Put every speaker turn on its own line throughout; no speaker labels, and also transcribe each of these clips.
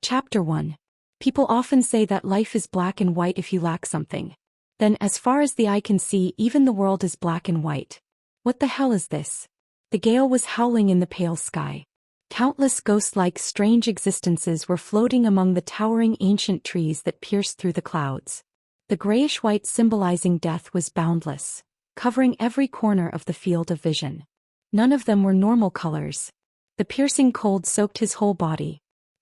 Chapter 1. People often say that life is black and white if you lack something. Then, as far as the eye can see, even the world is black and white. What the hell is this? The gale was howling in the pale sky. Countless ghost-like strange existences were floating among the towering ancient trees that pierced through the clouds. The grayish-white symbolizing death was boundless, covering every corner of the field of vision. None of them were normal colors. The piercing cold soaked his whole body.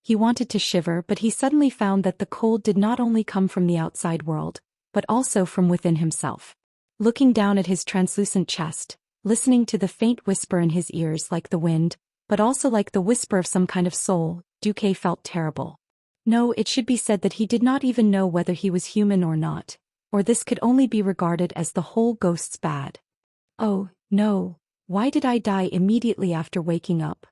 He wanted to shiver, but he suddenly found that the cold did not only come from the outside world, but also from within himself. Looking down at his translucent chest, listening to the faint whisper in his ears like the wind, but also like the whisper of some kind of soul, Duque felt terrible. No, it should be said that he did not even know whether he was human or not, or this could only be regarded as the whole ghost's bad. Oh, no, why did I die immediately after waking up?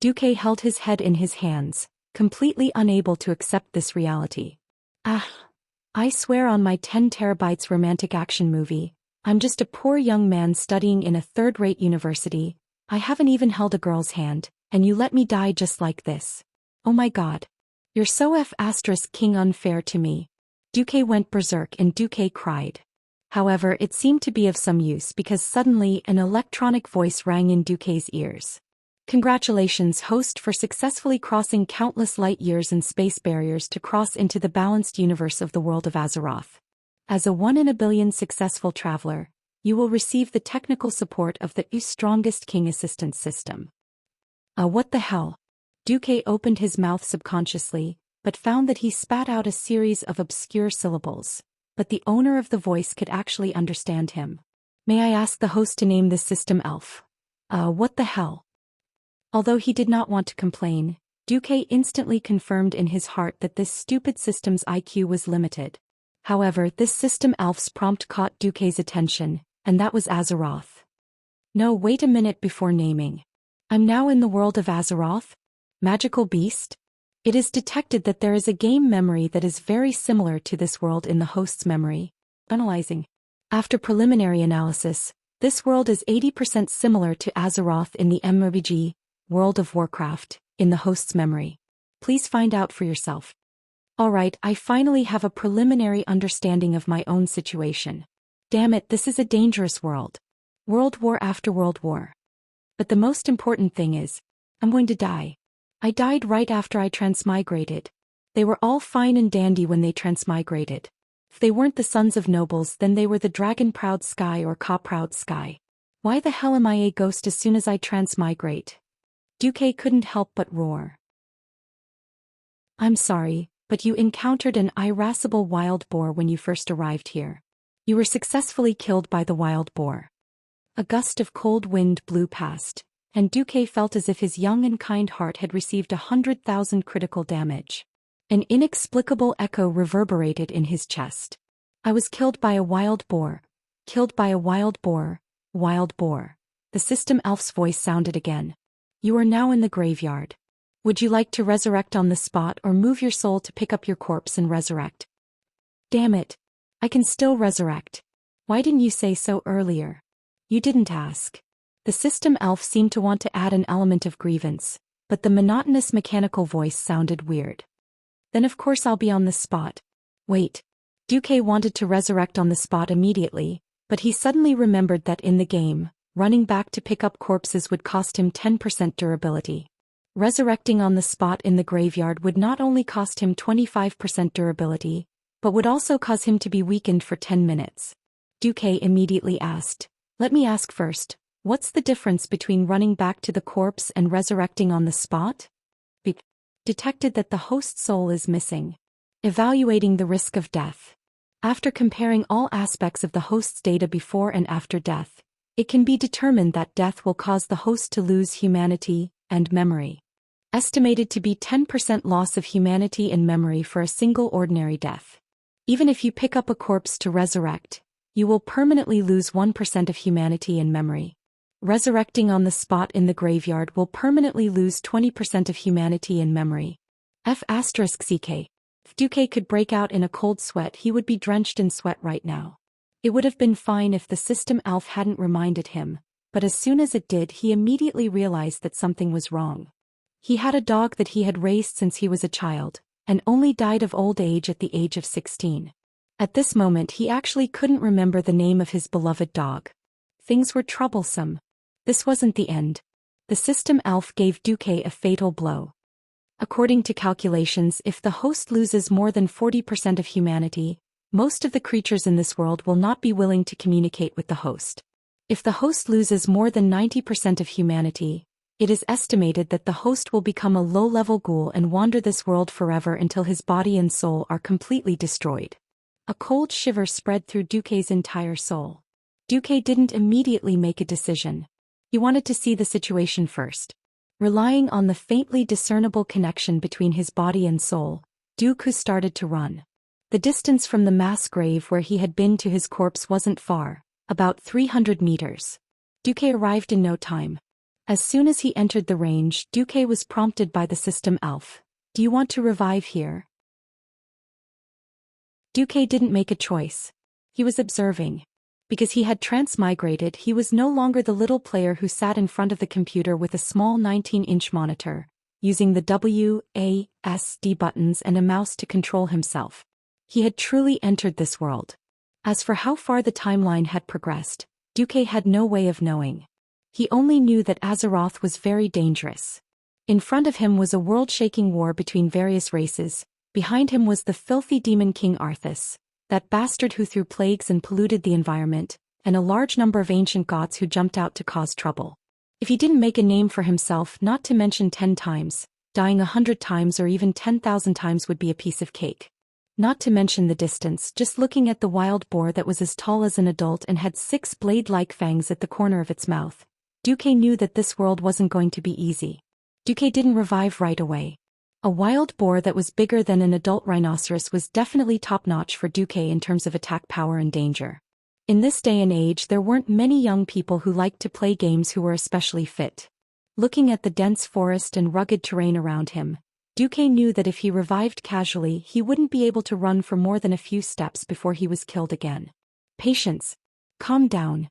Duque held his head in his hands, completely unable to accept this reality. I swear on my 10 terabytes romantic action movie, I'm just a poor young man studying in a third-rate university. I haven't even held a girl's hand, and you let me die just like this. Oh my god. You're so F***king unfair to me. Duque went berserk and Duque cried. However, it seemed to be of some use because suddenly an electronic voice rang in Duque's ears. Congratulations, host, for successfully crossing countless light years and space barriers to cross into the balanced universe of the world of Azeroth. As a 1 in a billion successful traveler, you will receive the technical support of the strongest king assistance system. What the hell? Duque opened his mouth subconsciously, but found that he spat out a series of obscure syllables, but the owner of the voice could actually understand him. May I ask the host to name this system elf? What the hell? Although he did not want to complain, Duque instantly confirmed in his heart that this stupid system's IQ was limited. However, this system elf's prompt caught Duque's attention, and that was Azeroth. No, wait a minute before naming. I'm now in the world of Azeroth? Magical beast? It is detected that there is a game memory that is very similar to this world in the host's memory. Analyzing. After preliminary analysis, this world is 80% similar to Azeroth in the MMORPG, World of Warcraft, in the host's memory. Please find out for yourself. Alright, I finally have a preliminary understanding of my own situation. Damn it, this is a dangerous world. World war after world war. But the most important thing is, I'm going to die. I died right after I transmigrated. They were all fine and dandy when they transmigrated. If they weren't the sons of nobles, then they were the dragon-proud sky or Ka-proud sky. Why the hell am I a ghost as soon as I transmigrate? Duque couldn't help but roar. I'm sorry, but you encountered an irascible wild boar when you first arrived here. You were successfully killed by the wild boar. A gust of cold wind blew past, and Duque felt as if his young and kind heart had received 100,000 critical damage. An inexplicable echo reverberated in his chest. I was killed by a wild boar. Killed by a wild boar. Wild boar. The system elf's voice sounded again. You are now in the graveyard. Would you like to resurrect on the spot or move your soul to pick up your corpse and resurrect? Damn it. I can still resurrect. Why didn't you say so earlier? You didn't ask. The system elf seemed to want to add an element of grievance, but the monotonous mechanical voice sounded weird. Then of course I'll be on the spot. Wait. Duque wanted to resurrect on the spot immediately, but he suddenly remembered that in the game, running back to pick up corpses would cost him 10% durability. Resurrecting on the spot in the graveyard would not only cost him 25% durability, but would also cause him to be weakened for 10 minutes. Duque immediately asked, let me ask first, what's the difference between running back to the corpse and resurrecting on the spot? Detected that the host's soul is missing. Evaluating the risk of death. After comparing all aspects of the host's data before and after death, it can be determined that death will cause the host to lose humanity and memory. Estimated to be 10% loss of humanity and memory for a single ordinary death. Even if you pick up a corpse to resurrect, you will permanently lose 1% of humanity and memory. Resurrecting on the spot in the graveyard will permanently lose 20% of humanity and memory. F***ck. If Duque could break out in a cold sweat, he would be drenched in sweat right now. It would have been fine if the system elf hadn't reminded him, but as soon as it did, he immediately realized that something was wrong. He had a dog that he had raised since he was a child, and only died of old age at the age of 16. At this moment he actually couldn't remember the name of his beloved dog. Things were troublesome. This wasn't the end. The system elf gave Duque a fatal blow. According to calculations, if the host loses more than 40% of humanity, most of the creatures in this world will not be willing to communicate with the host. If the host loses more than 90% of humanity, it is estimated that the host will become a low-level ghoul and wander this world forever until his body and soul are completely destroyed. A cold shiver spread through Duque's entire soul. Duque didn't immediately make a decision. He wanted to see the situation first. Relying on the faintly discernible connection between his body and soul, Duque started to run. The distance from the mass grave where he had been to his corpse wasn't far, about 300 meters. Duque arrived in no time. As soon as he entered the range, Duque was prompted by the system elf. "Do you want to revive here?" Duque didn't make a choice. He was observing. Because he had transmigrated, he was no longer the little player who sat in front of the computer with a small 19-inch monitor, using the W, A, S, D buttons and a mouse to control himself. He had truly entered this world. As for how far the timeline had progressed, Duque had no way of knowing. He only knew that Azeroth was very dangerous. In front of him was a world-shaking war between various races. Behind him was the filthy demon king Arthas, that bastard who threw plagues and polluted the environment, and a large number of ancient gods who jumped out to cause trouble. If he didn't make a name for himself, not to mention 10 times, dying 100 times or even 10,000 times would be a piece of cake. Not to mention the distance, just looking at the wild boar that was as tall as an adult and had 6 blade-like fangs at the corner of its mouth, Duque knew that this world wasn't going to be easy. Duque didn't revive right away. A wild boar that was bigger than an adult rhinoceros was definitely top-notch for Duque in terms of attack power and danger. In this day and age there weren't many young people who liked to play games who were especially fit. Looking at the dense forest and rugged terrain around him, Duque knew that if he revived casually he wouldn't be able to run for more than a few steps before he was killed again. Patience. Calm down.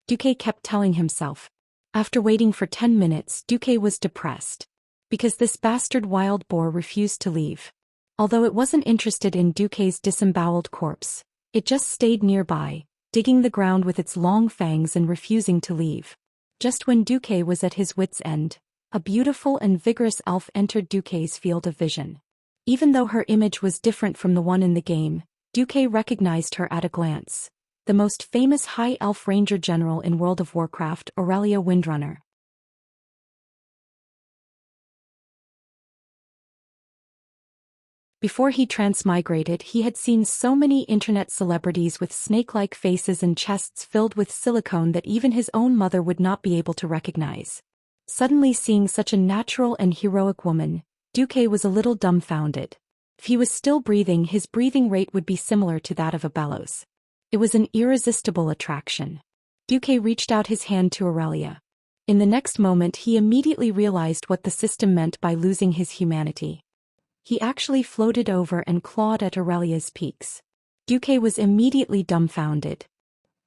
Duque kept telling himself. After waiting for 10 minutes, Duque was depressed. Because this bastard wild boar refused to leave. Although it wasn't interested in Duque's disemboweled corpse, it just stayed nearby, digging the ground with its long fangs and refusing to leave. Just when Duque was at his wits' end, a beautiful and vigorous elf entered Duque's field of vision. Even though her image was different from the one in the game, Duque recognized her at a glance. The most famous High Elf Ranger General in World of Warcraft, Aurelia Windrunner. Before he transmigrated, he had seen so many internet celebrities with snake-like faces and chests filled with silicone that even his own mother would not be able to recognize. Suddenly seeing such a natural and heroic woman, Duque was a little dumbfounded. If he was still breathing, his breathing rate would be similar to that of a bellows. It was an irresistible attraction. Duque reached out his hand to Aurelia. In the next moment he immediately realized what the system meant by losing his humanity. He actually floated over and clawed at Aurelia's peaks. Duque was immediately dumbfounded.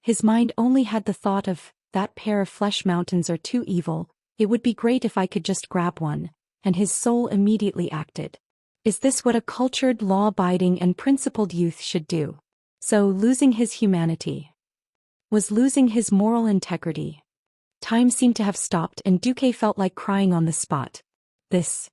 His mind only had the thought of, that pair of flesh mountains are too evil, it would be great if I could just grab one, and his soul immediately acted. Is this what a cultured, law-abiding and principled youth should do? So losing his humanity was losing his moral integrity. Time seemed to have stopped and Duque felt like crying on the spot. This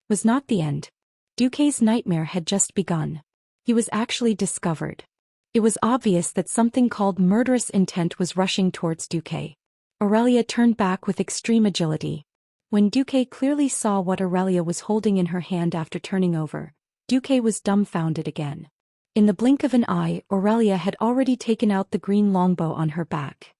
was not the end. Duque's nightmare had just begun. He was actually discovered. It was obvious that something called murderous intent was rushing towards Duque. Aurelia turned back with extreme agility. When Duque clearly saw what Aurelia was holding in her hand after turning over, Duque was dumbfounded again. In the blink of an eye, Aurelia had already taken out the green longbow on her back.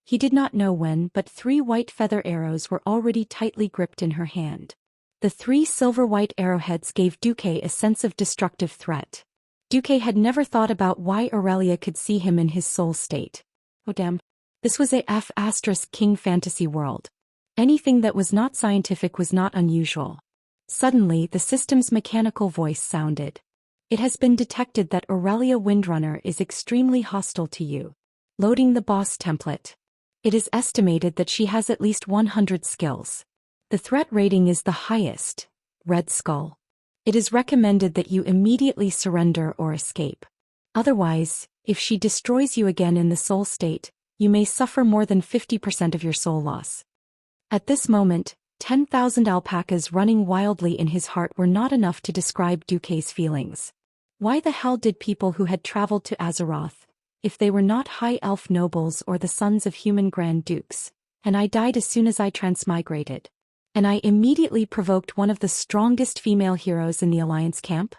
He did not know when, but 3 white feather arrows were already tightly gripped in her hand. The 3 silver-white arrowheads gave Duque a sense of destructive threat. Duque had never thought about why Aurelia could see him in his soul state. Oh damn. This was a King fantasy world. Anything that was not scientific was not unusual. Suddenly the system's mechanical voice sounded. It has been detected that Aurelia Windrunner is extremely hostile to you. Loading the boss template. It is estimated that she has at least 100 skills. The threat rating is the highest, Red Skull. It is recommended that you immediately surrender or escape. Otherwise, if she destroys you again in the soul state, you may suffer more than 50% of your soul loss. At this moment, 10,000 alpacas running wildly in his heart were not enough to describe Duque's feelings. Why the hell did people who had traveled to Azeroth, if they were not high elf nobles or the sons of human grand dukes, and I died as soon as I transmigrated? And I immediately provoked one of the strongest female heroes in the Alliance camp?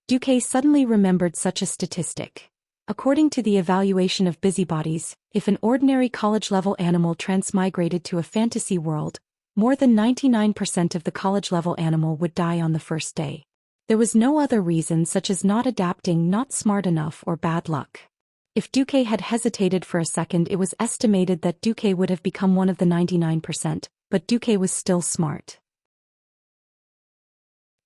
Duque suddenly remembered such a statistic. According to the evaluation of busybodies, if an ordinary college-level animal transmigrated to a fantasy world, more than 99% of the college-level animal would die on the first day. There was no other reason such as not adapting, not smart enough, or bad luck. If Duque had hesitated for a second, it was estimated that Duque would have become one of the 99%, but Duque was still smart.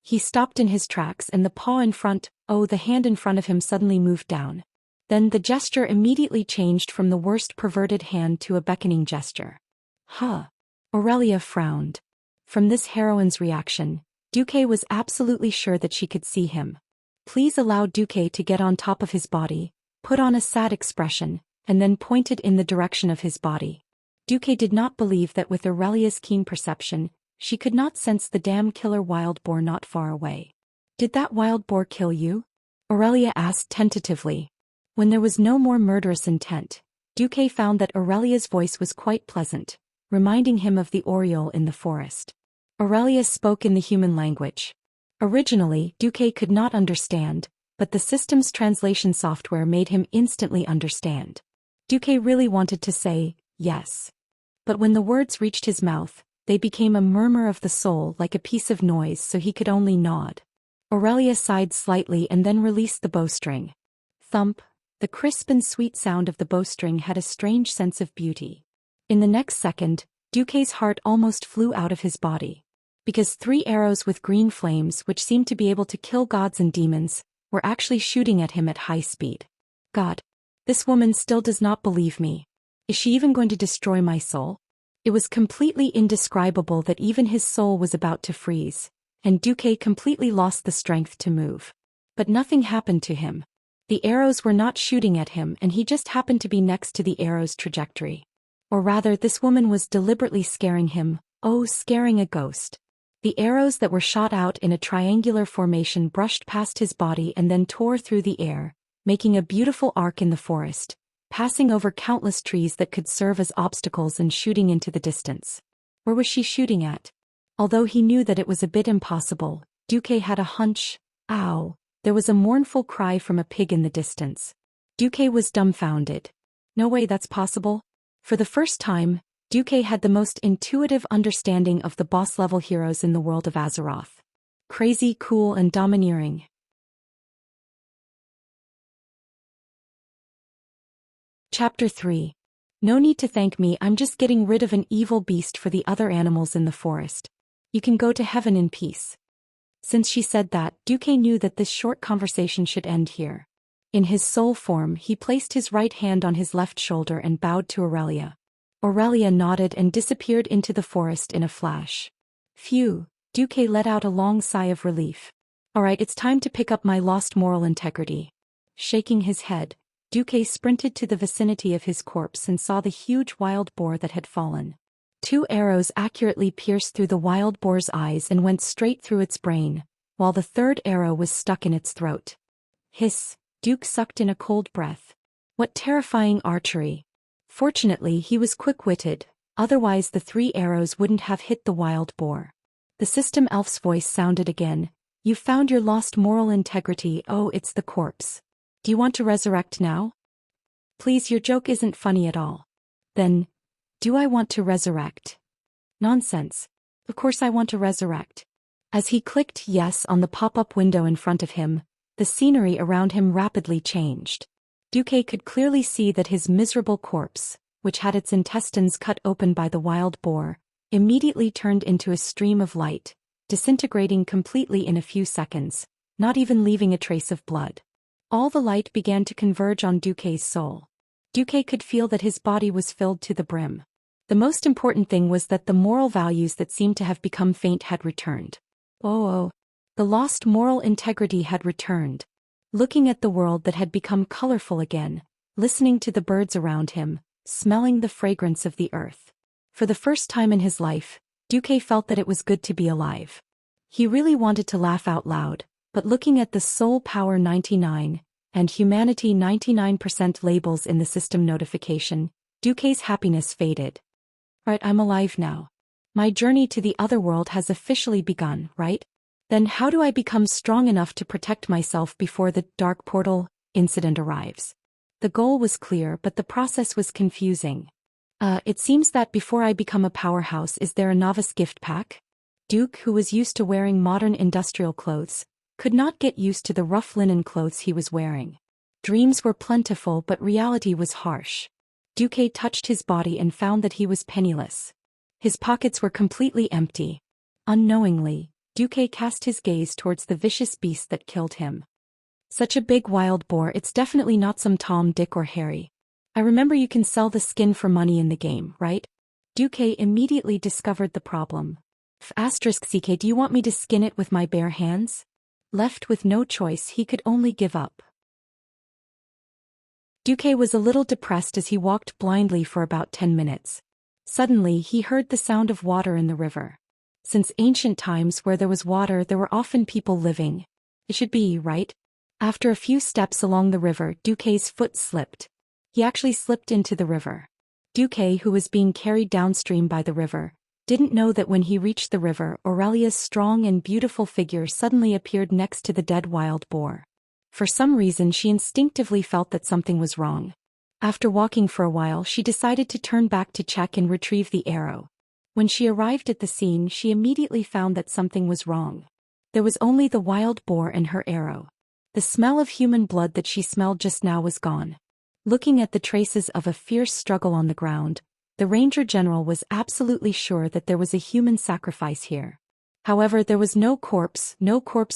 He stopped in his tracks and the paw in front, the hand in front of him suddenly moved down. Then the gesture immediately changed from the worst perverted hand to a beckoning gesture. Huh. Aurelia frowned. From this heroine's reaction, Duque was absolutely sure that she could see him. Please allow Duque to get on top of his body, put on a sad expression, and then pointed in the direction of his body. Duque did not believe that with Aurelia's keen perception, she could not sense the damn killer wild boar not far away. Did that wild boar kill you? Aurelia asked tentatively. When there was no more murderous intent, Duque found that Aurelia's voice was quite pleasant, reminding him of the oriole in the forest. Aurelia spoke in the human language. Originally, Duque could not understand, but the system's translation software made him instantly understand. Duque really wanted to say, yes. But when the words reached his mouth, they became a murmur of the soul like a piece of noise, so he could only nod. Aurelia sighed slightly and then released the bowstring. Thump. The crisp and sweet sound of the bowstring had a strange sense of beauty. In the next second, Duque's heart almost flew out of his body. Because 3 arrows with green flames, which seemed to be able to kill gods and demons, were actually shooting at him at high speed. God. This woman still does not believe me. Is she even going to destroy my soul? It was completely indescribable that even his soul was about to freeze, and Duque completely lost the strength to move. But nothing happened to him. The arrows were not shooting at him and he just happened to be next to the arrow's trajectory. Or rather, this woman was deliberately scaring him, scaring a ghost. The arrows that were shot out in a triangular formation brushed past his body and then tore through the air, making a beautiful arc in the forest, passing over countless trees that could serve as obstacles and shooting into the distance. Where was she shooting at? Although he knew that it was a bit impossible, Duque had a hunch. Ow. There was a mournful cry from a pig in the distance. Duque was dumbfounded. No way that's possible. For the first time, Duque had the most intuitive understanding of the boss-level heroes in the world of Azeroth. Crazy, cool, and domineering. Chapter 3. No need to thank me, I'm just getting rid of an evil beast for the other animals in the forest. You can go to heaven in peace. Since she said that, Duque knew that this short conversation should end here. In his soul form, he placed his right hand on his left shoulder and bowed to Aurelia. Aurelia nodded and disappeared into the forest in a flash. Phew, Duque let out a long sigh of relief. Alright, it's time to pick up my lost moral integrity. Shaking his head, Duque sprinted to the vicinity of his corpse and saw the huge wild boar that had fallen. 2 arrows accurately pierced through the wild boar's eyes and went straight through its brain, while the 3rd arrow was stuck in its throat. Hiss, Duque sucked in a cold breath. What terrifying archery. Fortunately, he was quick-witted, otherwise the 3 arrows wouldn't have hit the wild boar. The system elf's voice sounded again. You found your lost moral integrity, it's the corpse. Do you want to resurrect now? Please, your joke isn't funny at all. Then, do I want to resurrect? Nonsense. Of course I want to resurrect. As he clicked yes on the pop-up window in front of him, the scenery around him rapidly changed. Duque could clearly see that his miserable corpse, which had its intestines cut open by the wild boar, immediately turned into a stream of light, disintegrating completely in a few seconds, not even leaving a trace of blood. All the light began to converge on Duque's soul. Duque could feel that his body was filled to the brim. The most important thing was that the moral values that seemed to have become faint had returned. The The lost moral integrity had returned. Looking at the world that had become colorful again, listening to the birds around him, smelling the fragrance of the earth. For the first time in his life, Duque felt that it was good to be alive. He really wanted to laugh out loud, but looking at the Soul Power 99 and Humanity 99% labels in the system notification, Duque's happiness faded. Right, I'm alive now. My journey to the other world has officially begun, right? Then how do I become strong enough to protect myself before the dark portal incident arrives? The goal was clear, but the process was confusing. It seems that before I become a powerhouse, is there a novice gift pack? Duke, who was used to wearing modern industrial clothes, could not get used to the rough linen clothes he was wearing. Dreams were plentiful, but reality was harsh. Duque touched his body and found that he was penniless. His pockets were completely empty. Unknowingly, Duque cast his gaze towards the vicious beast that killed him. Such a big wild boar, it's definitely not some Tom, Dick or Harry. I remember you can sell the skin for money in the game, right? Duque immediately discovered the problem. *CK, do you want me to skin it with my bare hands? Left with no choice, he could only give up. Duque was a little depressed as he walked blindly for about 10 minutes. Suddenly he heard the sound of water in the river. Since ancient times, where there was water there were often people living. It should be, right? After a few steps along the river, Duque's foot slipped. He actually slipped into the river. Duque, who was being carried downstream by the river, didn't know that when he reached the river, Aurelia's strong and beautiful figure suddenly appeared next to the dead wild boar. For some reason she instinctively felt that something was wrong. After walking for a while, she decided to turn back to check and retrieve the arrow. When she arrived at the scene, she immediately found that something was wrong. There was only the wild boar and her arrow. The smell of human blood that she smelled just now was gone. Looking at the traces of a fierce struggle on the ground, the Ranger General was absolutely sure that there was a human sacrifice here. However, there was no corpse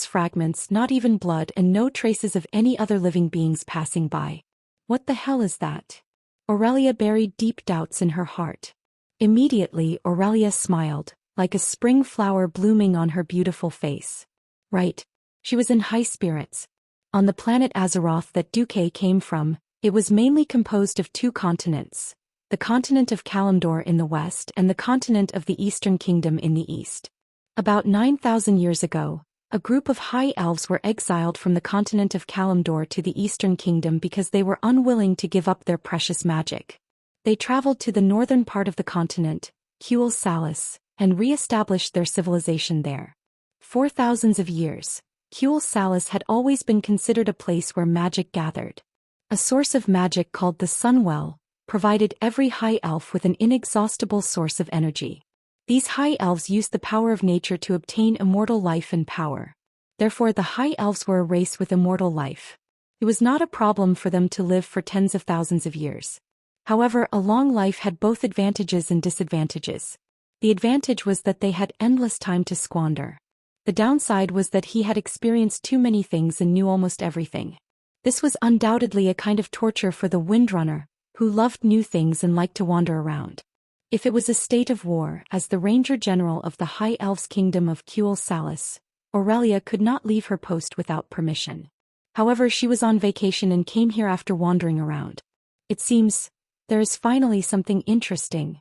fragments, not even blood, and no traces of any other living beings passing by. What the hell is that? Aurelia buried deep doubts in her heart. Immediately, Aurelia smiled, like a spring flower blooming on her beautiful face. Right. She was in high spirits. On the planet Azeroth that Duque came from, it was mainly composed of two continents, the continent of Kalimdor in the west and the continent of the Eastern Kingdom in the east. About 9,000 years ago, a group of high elves were exiled from the continent of Kalimdor to the Eastern Kingdom because they were unwilling to give up their precious magic. They traveled to the northern part of the continent, Kuel Salis, and re-established their civilization there. For thousands of years, Kuel Salis had always been considered a place where magic gathered. A source of magic called the Sunwell provided every high elf with an inexhaustible source of energy. These high elves used the power of nature to obtain immortal life and power. Therefore, the high elves were a race with immortal life. It was not a problem for them to live for tens of thousands of years. However, a long life had both advantages and disadvantages. The advantage was that they had endless time to squander. The downside was that he had experienced too many things and knew almost everything. This was undoubtedly a kind of torture for the Windrunner, who loved new things and liked to wander around. If it was a state of war, as the Ranger General of the High Elves' Kingdom of Kuel Salis, Aurelia could not leave her post without permission. However, she was on vacation and came here after wandering around. It seems there is finally something interesting.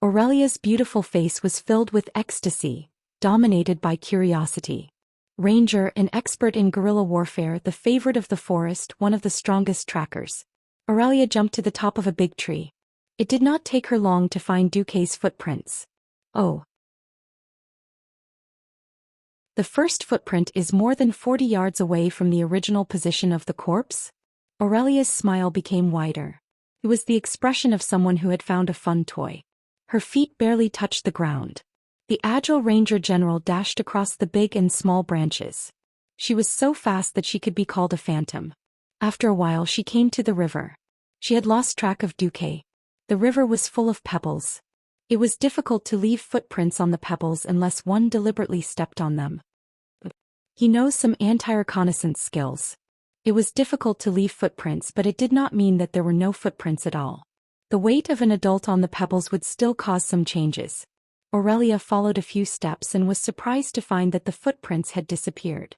Aurelia's beautiful face was filled with ecstasy, dominated by curiosity. Ranger, an expert in guerrilla warfare, the favorite of the forest, one of the strongest trackers. Aurelia jumped to the top of a big tree. It did not take her long to find Duque's footprints. Oh. The first footprint is more than 40 yards away from the original position of the corpse. Aurelia's smile became wider. It was the expression of someone who had found a fun toy. Her feet barely touched the ground. The agile Ranger General dashed across the big and small branches. She was so fast that she could be called a phantom. After a while she came to the river. She had lost track of Duque. The river was full of pebbles. It was difficult to leave footprints on the pebbles unless one deliberately stepped on them. He knows some anti-reconnaissance skills. It was difficult to leave footprints, but it did not mean that there were no footprints at all. The weight of an adult on the pebbles would still cause some changes. Aurelia followed a few steps and was surprised to find that the footprints had disappeared.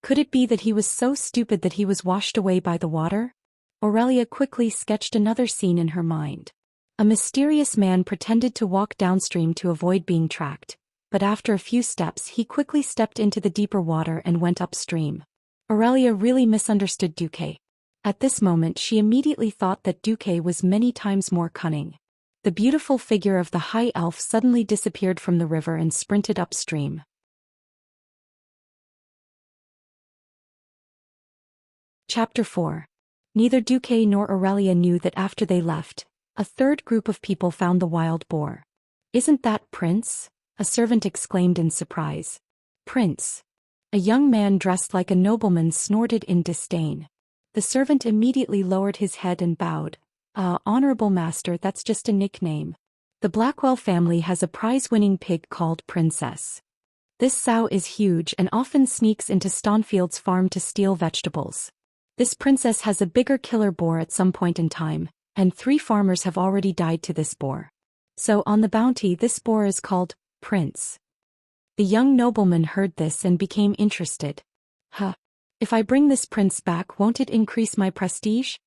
Could it be that he was so stupid that he was washed away by the water? Aurelia quickly sketched another scene in her mind. A mysterious man pretended to walk downstream to avoid being tracked, but after a few steps he quickly stepped into the deeper water and went upstream. Aurelia really misunderstood Duque. At this moment she immediately thought that Duque was many times more cunning. The beautiful figure of the high elf suddenly disappeared from the river and sprinted upstream. Chapter 4. Neither Duque nor Aurelia knew that after they left, a third group of people found the wild boar. "Isn't that Prince?" a servant exclaimed in surprise. "Prince?" A young man dressed like a nobleman snorted in disdain. The servant immediately lowered his head and bowed. Honorable master, that's just a nickname. The Blackwell family has a prize-winning pig called Princess. This sow is huge and often sneaks into Stonefield's farm to steal vegetables. This princess has a bigger killer boar at some point in time, and 3 farmers have already died to this boar. So on the bounty this boar is called Prince. The young nobleman heard this and became interested. If I bring this prince back, won't it increase my prestige?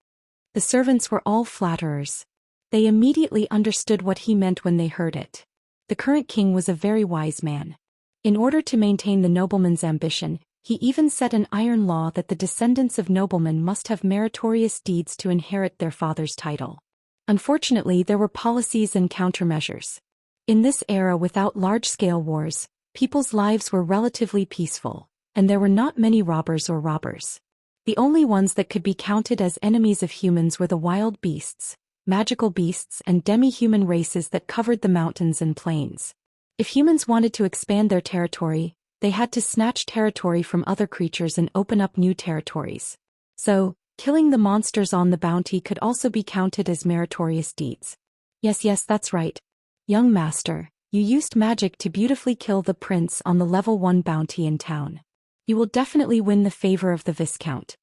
The servants were all flatterers. They immediately understood what he meant when they heard it. The current king was a very wise man. In order to maintain the nobleman's ambition, he even set an iron law that the descendants of noblemen must have meritorious deeds to inherit their father's title. Unfortunately, there were policies and countermeasures. In this era without large-scale wars, people's lives were relatively peaceful, and there were not many robbers or robbers. The only ones that could be counted as enemies of humans were the wild beasts, magical beasts and demi-human races that covered the mountains and plains. If humans wanted to expand their territory, they had to snatch territory from other creatures and open up new territories. So, killing the monsters on the bounty could also be counted as meritorious deeds. Yes, that's right. Young master, you used magic to beautifully kill the prince on the level 1 bounty in town. You will definitely win the favor of the Viscount.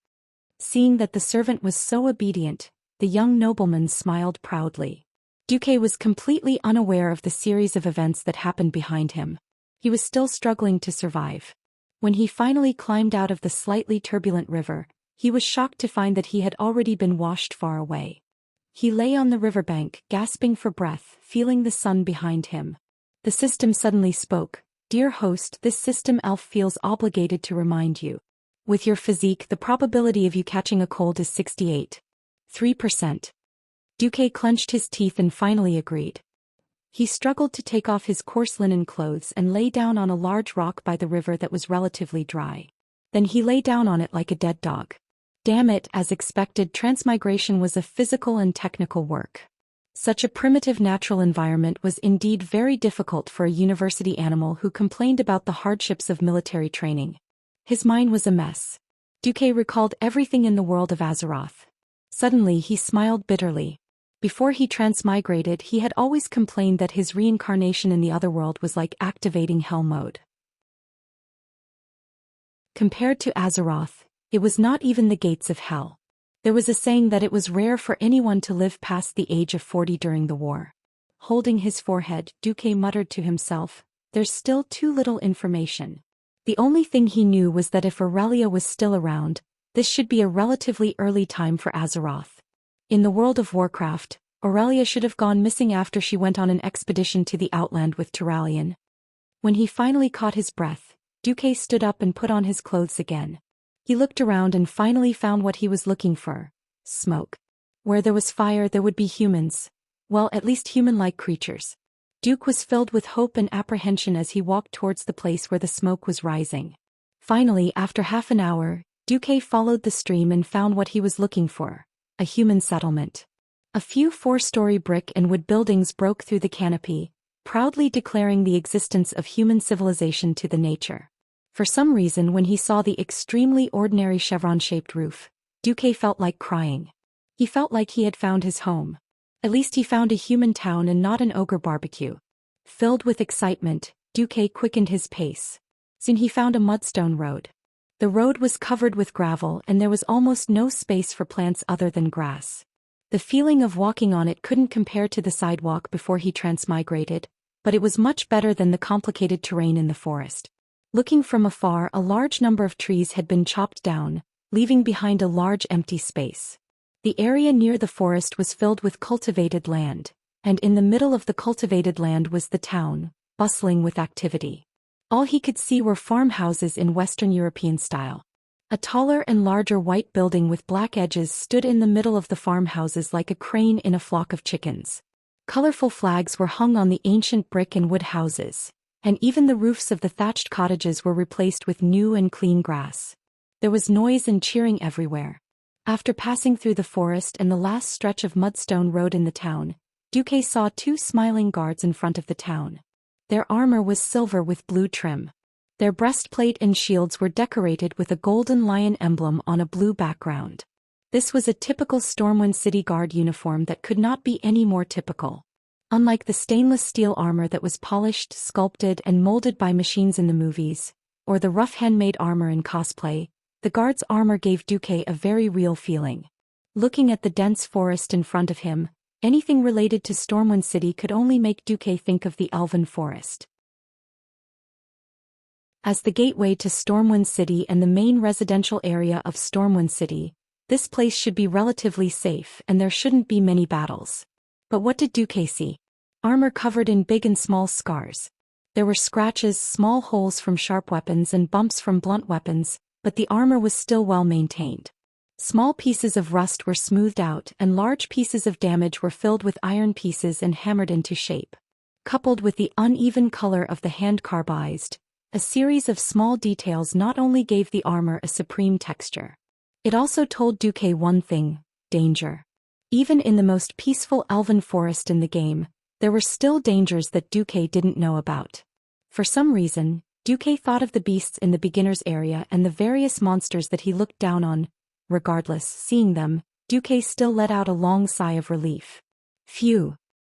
Seeing that the servant was so obedient, the young nobleman smiled proudly. Duque was completely unaware of the series of events that happened behind him. He was still struggling to survive. When he finally climbed out of the slightly turbulent river, he was shocked to find that he had already been washed far away. He lay on the riverbank, gasping for breath, feeling the sun behind him. The system suddenly spoke. "Dear host, this system elf feels obligated to remind you. With your physique, the probability of you catching a cold is 68.3%. Duque clenched his teeth and finally agreed. He struggled to take off his coarse linen clothes and lay down on a large rock by the river that was relatively dry. Then he lay down on it like a dead dog. Damn it, as expected, transmigration was a physical and technical work. Such a primitive natural environment was indeed very difficult for a university animal who complained about the hardships of military training. His mind was a mess. Duque recalled everything in the world of Azeroth. Suddenly he smiled bitterly. Before he transmigrated, he had always complained that his reincarnation in the other world was like activating hell mode. Compared to Azeroth, it was not even the gates of hell. There was a saying that it was rare for anyone to live past the age of 40 during the war. Holding his forehead, Duque muttered to himself, "There's still too little information." The only thing he knew was that if Aurelia was still around, this should be a relatively early time for Azeroth. In the world of Warcraft, Aurelia should have gone missing after she went on an expedition to the Outland with Turalyon. When he finally caught his breath, Duque stood up and put on his clothes again. He looked around and finally found what he was looking for: smoke. Where there was fire there would be humans. Well, at least human-like creatures. Duque was filled with hope and apprehension as he walked towards the place where the smoke was rising. Finally, after half an hour, Duque followed the stream and found what he was looking for: a human settlement. A few 4-story brick and wood buildings broke through the canopy, proudly declaring the existence of human civilization to the nature. For some reason, when he saw the extremely ordinary chevron-shaped roof, Duque felt like crying. He felt like he had found his home. At least he found a human town and not an ogre barbecue. Filled with excitement, Duque quickened his pace. Soon he found a mudstone road. The road was covered with gravel and there was almost no space for plants other than grass. The feeling of walking on it couldn't compare to the sidewalk before he transmigrated. but it was much better than the complicated terrain in the forest. Looking from afar, a large number of trees had been chopped down, leaving behind a large empty space. The area near the forest was filled with cultivated land, and in the middle of the cultivated land was the town, bustling with activity. All he could see were farmhouses in Western European style. A taller and larger white building with black edges stood in the middle of the farmhouses like a crane in a flock of chickens. Colorful flags were hung on the ancient brick and wood houses, and even the roofs of the thatched cottages were replaced with new and clean grass. There was noise and cheering everywhere. After passing through the forest and the last stretch of mudstone road in the town, Duque saw two smiling guards in front of the town. Their armor was silver with blue trim. Their breastplate and shields were decorated with a golden lion emblem on a blue background. This was a typical Stormwind City Guard uniform that could not be any more typical. Unlike the stainless steel armor that was polished, sculpted, and molded by machines in the movies, or the rough handmade armor in cosplay, the guard's armor gave Duque a very real feeling. Looking at the dense forest in front of him, anything related to Stormwind City could only make Duque think of the Elven Forest. As the gateway to Stormwind City and the main residential area of Stormwind City, this place should be relatively safe and there shouldn't be many battles. But what did Duque see? Armor covered in big and small scars. There were scratches, small holes from sharp weapons and bumps from blunt weapons, but the armor was still well maintained. Small pieces of rust were smoothed out and large pieces of damage were filled with iron pieces and hammered into shape. Coupled with the uneven color of the hand carbized, a series of small details not only gave the armor a supreme texture. It also told Duque one thing: danger. Even in the most peaceful elven forest in the game, there were still dangers that Duque didn't know about. For some reason, Duque thought of the beasts in the beginner's area and the various monsters that he looked down on. Regardless, seeing them, Duque still let out a long sigh of relief. Phew.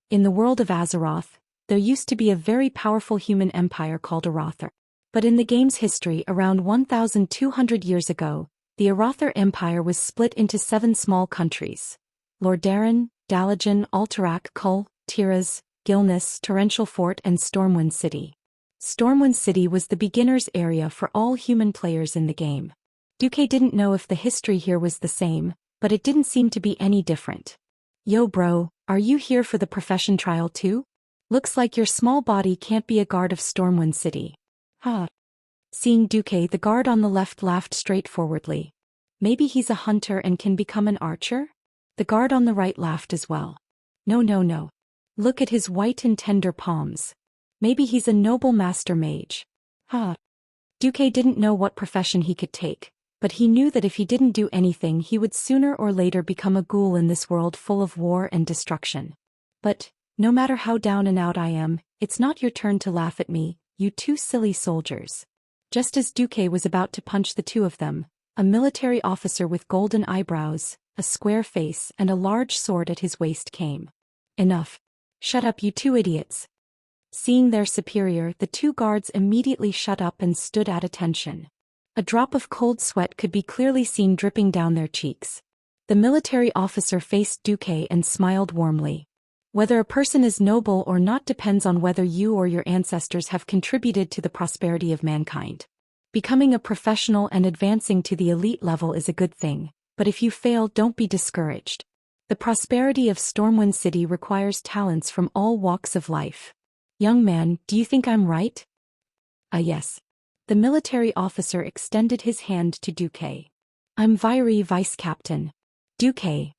In the world of Azeroth, there used to be a very powerful human empire called Arothar. But in the game's history around 1,200 years ago, the Arothar Empire was split into 7 small countries: Lordaeron, Dalajan, Alterac, Kull, Tiraz, Gilnis, Torrential Fort and Stormwind City. Stormwind City was the beginner's area for all human players in the game. Duque didn't know if the history here was the same, but it didn't seem to be any different. Yo bro, are you here for the profession trial too? Looks like your small body can't be a guard of Stormwind City. Huh. Seeing Duque, the guard on the left laughed straightforwardly. Maybe he's a hunter and can become an archer? The guard on the right laughed as well. No. Look at his white and tender palms. Maybe he's a noble master mage. Huh. Duque didn't know what profession he could take, but he knew that if he didn't do anything he would sooner or later become a ghoul in this world full of war and destruction. But, no matter how down and out I am, it's not your turn to laugh at me, you two silly soldiers. Just as Duque was about to punch the two of them, a military officer with golden eyebrows, a square face and a large sword at his waist came. Enough. Shut up, you two idiots. Seeing their superior, the two guards immediately shut up and stood at attention. A drop of cold sweat could be clearly seen dripping down their cheeks. The military officer faced Duque and smiled warmly. Whether a person is noble or not depends on whether you or your ancestors have contributed to the prosperity of mankind. Becoming a professional and advancing to the elite level is a good thing, but if you fail, don't be discouraged. The prosperity of Stormwind City requires talents from all walks of life. Young man, do you think I'm right? Yes. The military officer extended his hand to Duque. I'm Vairi, Vice Captain. Duque.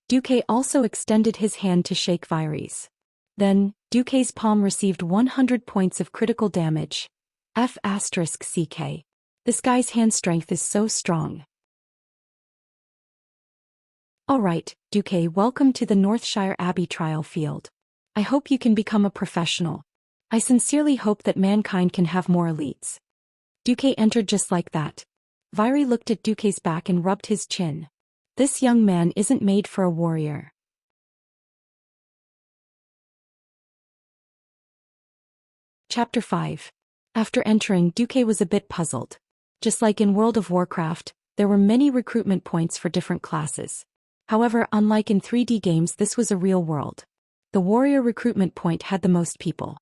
Duque also extended his hand to shake Vairi's. Then, Duque's palm received 100 points of critical damage. F***CK. This guy's hand strength is so strong. Alright, Duque, welcome to the Northshire Abbey trial field. I hope you can become a professional. I sincerely hope that mankind can have more elites. Duque entered just like that. Vairi looked at Duque's back and rubbed his chin. This young man isn't made for a warrior. Chapter 5. After entering, Duque was a bit puzzled. Just like in World of Warcraft, there were many recruitment points for different classes. However, unlike in 3D games, this was a real world. The warrior recruitment point had the most people.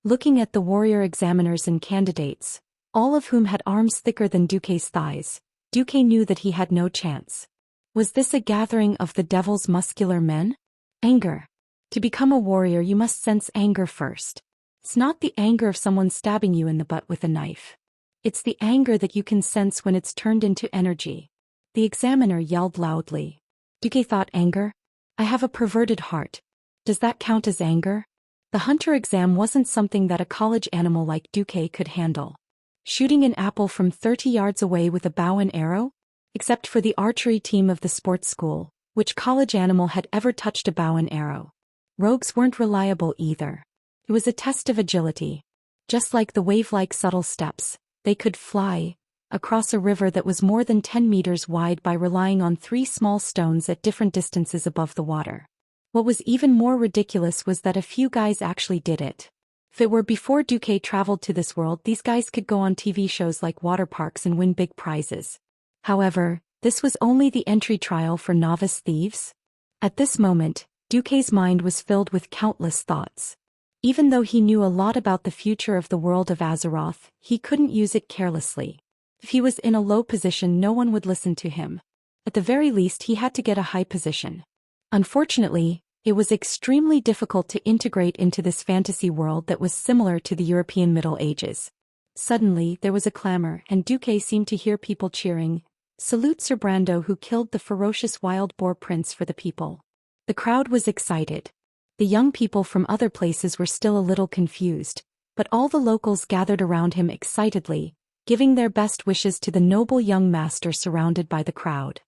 Looking at the warrior examiners and candidates, all of whom had arms thicker than Duque's thighs, Duque knew that he had no chance. Was this a gathering of the devil's muscular men? Anger. To become a warrior you must sense anger first. It's not the anger of someone stabbing you in the butt with a knife. It's the anger that you can sense when it's turned into energy. The examiner yelled loudly. Duque thought, anger? I have a perverted heart. Does that count as anger? The hunter exam wasn't something that a college animal like Duque could handle. Shooting an apple from 30 yards away with a bow and arrow? Except for the archery team of the sports school, which college animal had ever touched a bow and arrow? Rogues weren't reliable either. It was a test of agility. Just like the wave-like subtle steps, they could fly across a river that was more than 10 meters wide by relying on 3 small stones at different distances above the water. What was even more ridiculous was that a few guys actually did it. If it were before Duque traveled to this world, these guys could go on TV shows like water parks and win big prizes. However, this was only the entry trial for novice thieves. At this moment, Duque's mind was filled with countless thoughts. Even though he knew a lot about the future of the world of Azeroth, he couldn't use it carelessly. If he was in a low position, no one would listen to him. At the very least, he had to get a high position. Unfortunately, it was extremely difficult to integrate into this fantasy world that was similar to the European Middle Ages. Suddenly, there was a clamor, and Duque seemed to hear people cheering, "Salute Sir Brando who killed the ferocious wild boar prince for the people." The crowd was excited. The young people from other places were still a little confused, but all the locals gathered around him excitedly, giving their best wishes to the noble young master surrounded by the crowd.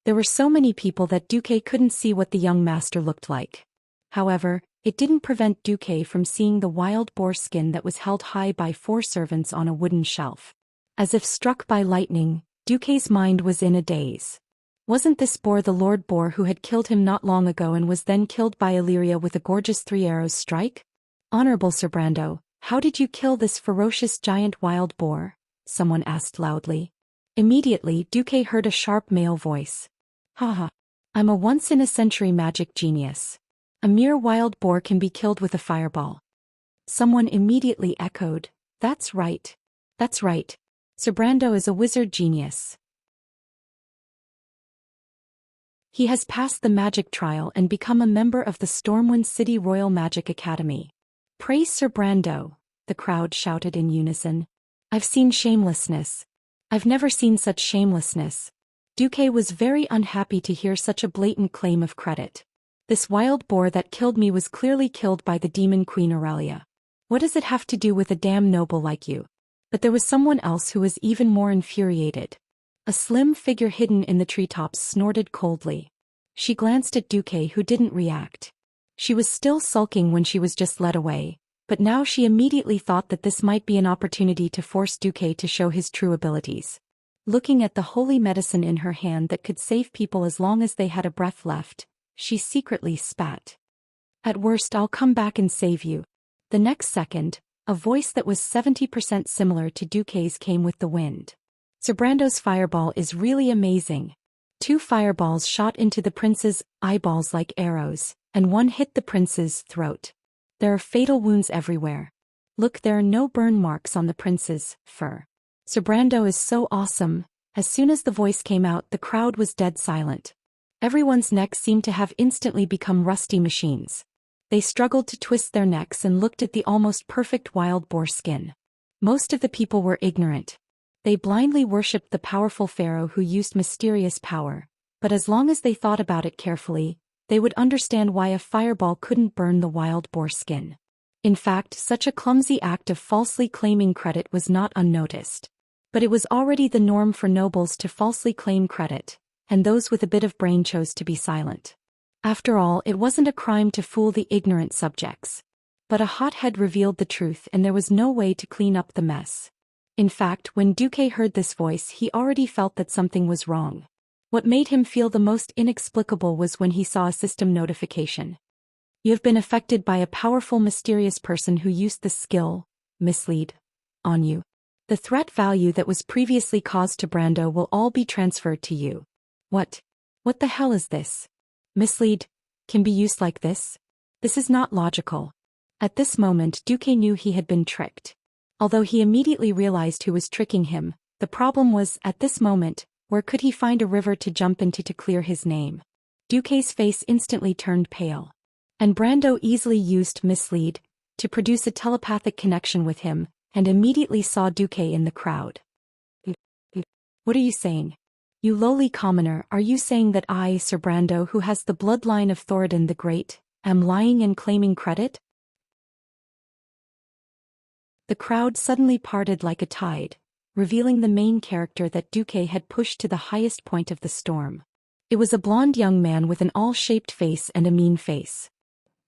There were so many people that Duque couldn't see what the young master looked like. However, it didn't prevent Duque from seeing the wild boar skin that was held high by 4 servants on a wooden shelf. As if struck by lightning, Duque's mind was in a daze. Wasn't this boar the Lord Boar who had killed him not long ago and was then killed by Illyria with a gorgeous 3 arrows strike? "Honorable Sir Brando, how did you kill this ferocious giant wild boar?" someone asked loudly. Immediately, Duque heard a sharp male voice. "Haha. I'm a once-in-a-century magic genius. A mere wild boar can be killed with a fireball." Someone immediately echoed, "That's right. That's right. Sir Brando is a wizard genius. He has passed the magic trial and become a member of the Stormwind City Royal Magic Academy." "Praise Sir Brando," the crowd shouted in unison. "I've seen shamelessness. I've never seen such shamelessness." Duque was very unhappy to hear such a blatant claim of credit. "This wild boar that killed me was clearly killed by the demon Queen Aurelia. What does it have to do with a damn noble like you?" But there was someone else who was even more infuriated. A slim figure hidden in the treetops snorted coldly. She glanced at Duque, who didn't react. She was still sulking when she was just led away, but now she immediately thought that this might be an opportunity to force Duque to show his true abilities. Looking at the holy medicine in her hand that could save people as long as they had a breath left, she secretly spat. "At worst I'll come back and save you." The next second, a voice that was 70% similar to Duque's came with the wind. "Sir Brando's fireball is really amazing." 2 fireballs shot into the prince's eyeballs like arrows, and one hit the prince's throat. There are fatal wounds everywhere. Look, there are no burn marks on the prince's fur. "Sir Brando is so awesome." As soon as the voice came out, the crowd was dead silent. Everyone's necks seemed to have instantly become rusty machines. They struggled to twist their necks and looked at the almost perfect wild boar skin. Most of the people were ignorant. They blindly worshipped the powerful pharaoh who used mysterious power, but as long as they thought about it carefully, they would understand why a fireball couldn't burn the wild boar skin. In fact, such a clumsy act of falsely claiming credit was not unnoticed. But it was already the norm for nobles to falsely claim credit, and those with a bit of brain chose to be silent. After all, it wasn't a crime to fool the ignorant subjects. But a hothead revealed the truth, and there was no way to clean up the mess. In fact, when Duque heard this voice, he already felt that something was wrong. What made him feel the most inexplicable was when he saw a system notification. "You have been affected by a powerful mysterious person who used the skill, mislead, on you. The threat value that was previously caused to Brando will all be transferred to you." What the hell is this? Mislead can be used like this? This is not logical. At this moment Duque knew he had been tricked. Although he immediately realized who was tricking him, the problem was, at this moment, where could he find a river to jump into to clear his name? Duque's face instantly turned pale. And Brando easily used mislead to produce a telepathic connection with him, and immediately saw Duque in the crowd. What are you saying? You lowly commoner, are you saying that I, Sir Brando, who has the bloodline of Thoradin the Great, am lying and claiming credit? The crowd suddenly parted like a tide, revealing the main character that Duque had pushed to the highest point of the storm. It was a blonde young man with an all-shaped face and a mean face.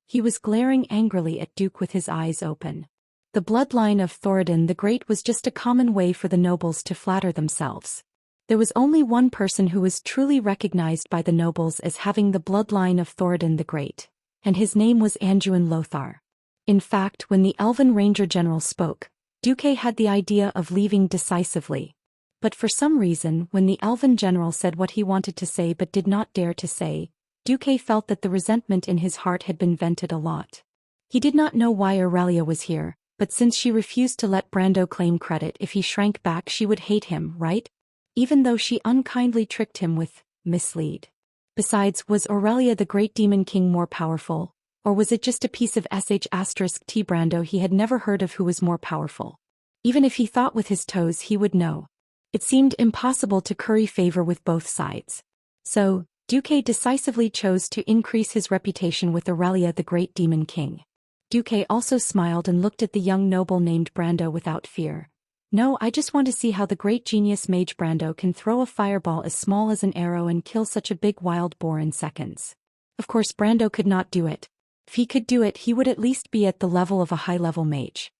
He was glaring angrily at Duque with his eyes open. The bloodline of Thoradin the Great was just a common way for the nobles to flatter themselves. There was only one person who was truly recognized by the nobles as having the bloodline of Thoradin the Great, and his name was Anduin Lothar. In fact, when the Elven Ranger General spoke, Duque had the idea of leaving decisively. But for some reason, when the Elven General said what he wanted to say but did not dare to say, Duque felt that the resentment in his heart had been vented a lot. He did not know why Aurelia was here, but since she refused to let Brando claim credit if he shrank back, she would hate him, right? Even though she unkindly tricked him with mislead. Besides, was Aurelia the Great Demon King more powerful? Or was it just a piece of *T Brando he had never heard of who was more powerful? Even if he thought with his toes he would know. It seemed impossible to curry favor with both sides. So, Duque decisively chose to increase his reputation with Aurelia the Great Demon King. Duque also smiled and looked at the young noble named Brando without fear. No, I just want to see how the great genius mage Brando can throw a fireball as small as an arrow and kill such a big wild boar in seconds. Of course Brando could not do it. If he could do it, he would at least be at the level of a high-level mage.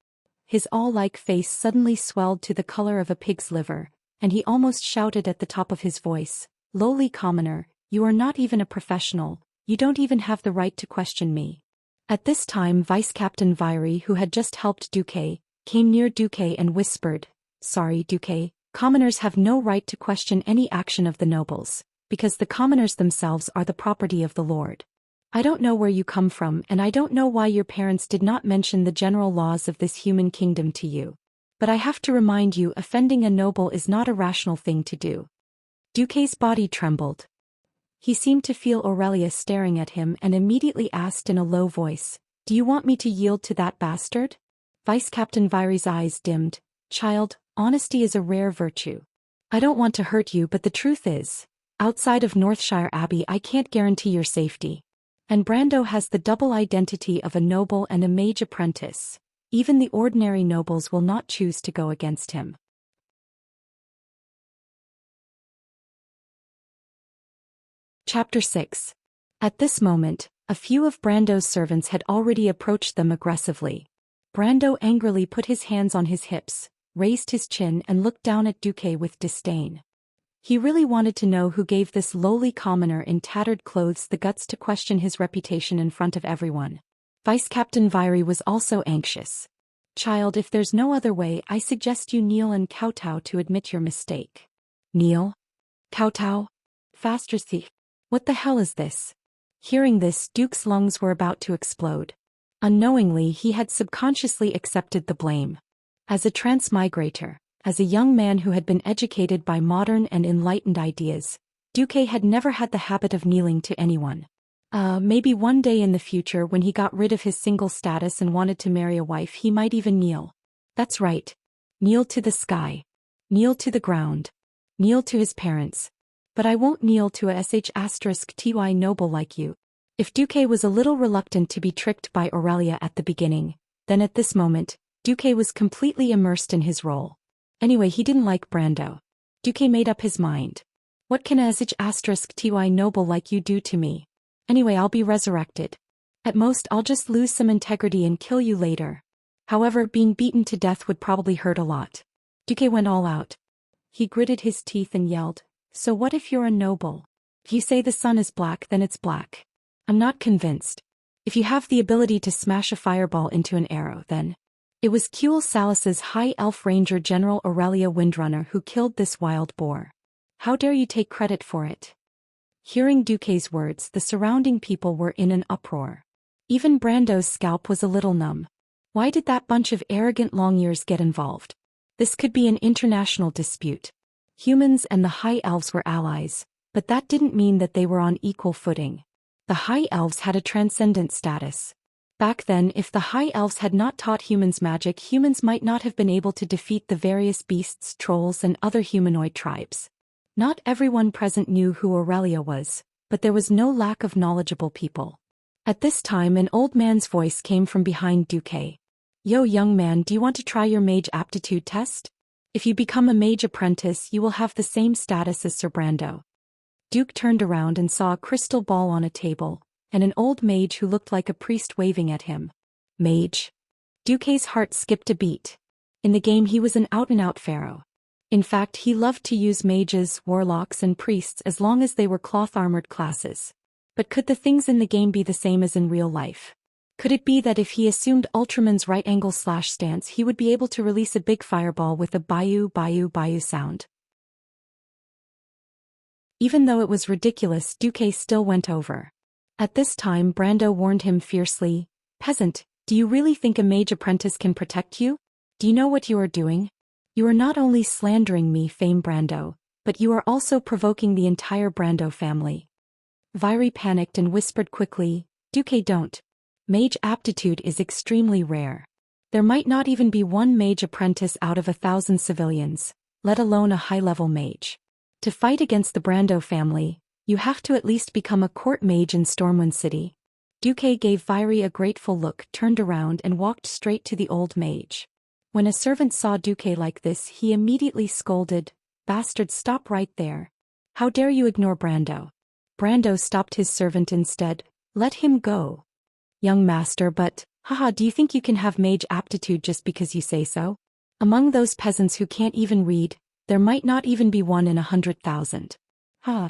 His all-like face suddenly swelled to the color of a pig's liver, and he almost shouted at the top of his voice, "Lowly commoner, you are not even a professional, you don't even have the right to question me." At this time Vice Captain Viry, who had just helped Duque, came near Duque and whispered, "Sorry, Duque, commoners have no right to question any action of the nobles, because the commoners themselves are the property of the Lord. I don't know where you come from and I don't know why your parents did not mention the general laws of this human kingdom to you. But I have to remind you, offending a noble is not a rational thing to do." Duque's body trembled. He seemed to feel Aurelia staring at him and immediately asked in a low voice, "Do you want me to yield to that bastard?" Vice Captain Viry's eyes dimmed. "Child, honesty is a rare virtue. I don't want to hurt you, but the truth is, outside of Northshire Abbey I can't guarantee your safety. And Brando has the double identity of a noble and a mage apprentice. Even the ordinary nobles will not choose to go against him." Chapter 6. At this moment, a few of Brando's servants had already approached them aggressively. Brando angrily put his hands on his hips, raised his chin and looked down at Duque with disdain. He really wanted to know who gave this lowly commoner in tattered clothes the guts to question his reputation in front of everyone. Vice Captain Viry was also anxious. "Child, if there's no other way, I suggest you kneel and kowtow to admit your mistake." "Kneel? Kowtow? Faster thief. What the hell is this?" Hearing this, Duke's lungs were about to explode. Unknowingly, he had subconsciously accepted the blame. As a transmigrator, as a young man who had been educated by modern and enlightened ideas, Duque had never had the habit of kneeling to anyone. Maybe one day in the future when he got rid of his single status and wanted to marry a wife he might even kneel. That's right. Kneel to the sky. Kneel to the ground. Kneel to his parents. But I won't kneel to a *ty noble like you. If Duque was a little reluctant to be tricked by Aurelia at the beginning, then at this moment, Duque was completely immersed in his role. Anyway, he didn't like Brando. Duque made up his mind. What can a *ty noble like you do to me? Anyway, I'll be resurrected. At most I'll just lose some integrity and kill you later. However, being beaten to death would probably hurt a lot. Duque went all out. He gritted his teeth and yelled, "So what if you're a noble? If you say the sun is black, then it's black. I'm not convinced. If you have the ability to smash a fireball into an arrow, then..." It was Kuel Salas's High Elf Ranger General Aurelia Windrunner who killed this wild boar. How dare you take credit for it? Hearing Duque's words, the surrounding people were in an uproar. Even Brando's scalp was a little numb. Why did that bunch of arrogant long-ears get involved? This could be an international dispute. Humans and the High Elves were allies, but that didn't mean that they were on equal footing. The High Elves had a transcendent status. Back then, if the High Elves had not taught humans magic, humans might not have been able to defeat the various beasts, trolls, and other humanoid tribes. Not everyone present knew who Aurelia was, but there was no lack of knowledgeable people. At this time, an old man's voice came from behind Duque. "Yo, young man, do you want to try your mage aptitude test? If you become a mage apprentice, you will have the same status as Sir Brando." Duke turned around and saw a crystal ball on a table, and an old mage who looked like a priest waving at him. Mage? Duque's heart skipped a beat. In the game he was an out-and-out pharaoh. In fact, he loved to use mages, warlocks, and priests as long as they were cloth-armored classes. But could the things in the game be the same as in real life? Could it be that if he assumed Ultraman's right-angle slash stance, he would be able to release a big fireball with a bayou bayou bayou sound? Even though it was ridiculous, Duque still went over. At this time, Brando warned him fiercely, "Peasant, do you really think a mage apprentice can protect you? Do you know what you are doing? You are not only slandering me, Fame Brando, but you are also provoking the entire Brando family." Viry panicked and whispered quickly, "Duque, don't. Mage aptitude is extremely rare. There might not even be one mage apprentice out of 1,000 civilians, let alone a high-level mage. To fight against the Brando family, you have to at least become a court mage in Stormwind City." Duque gave Viry a grateful look, turned around and walked straight to the old mage. When a servant saw Duque like this, he immediately scolded, "Bastard, stop right there. How dare you ignore Brando?" Brando stopped his servant instead. "Let him go." "Young master, but, haha, do you think you can have mage aptitude just because you say so? Among those peasants who can't even read, there might not even be one in 100,000. Ha."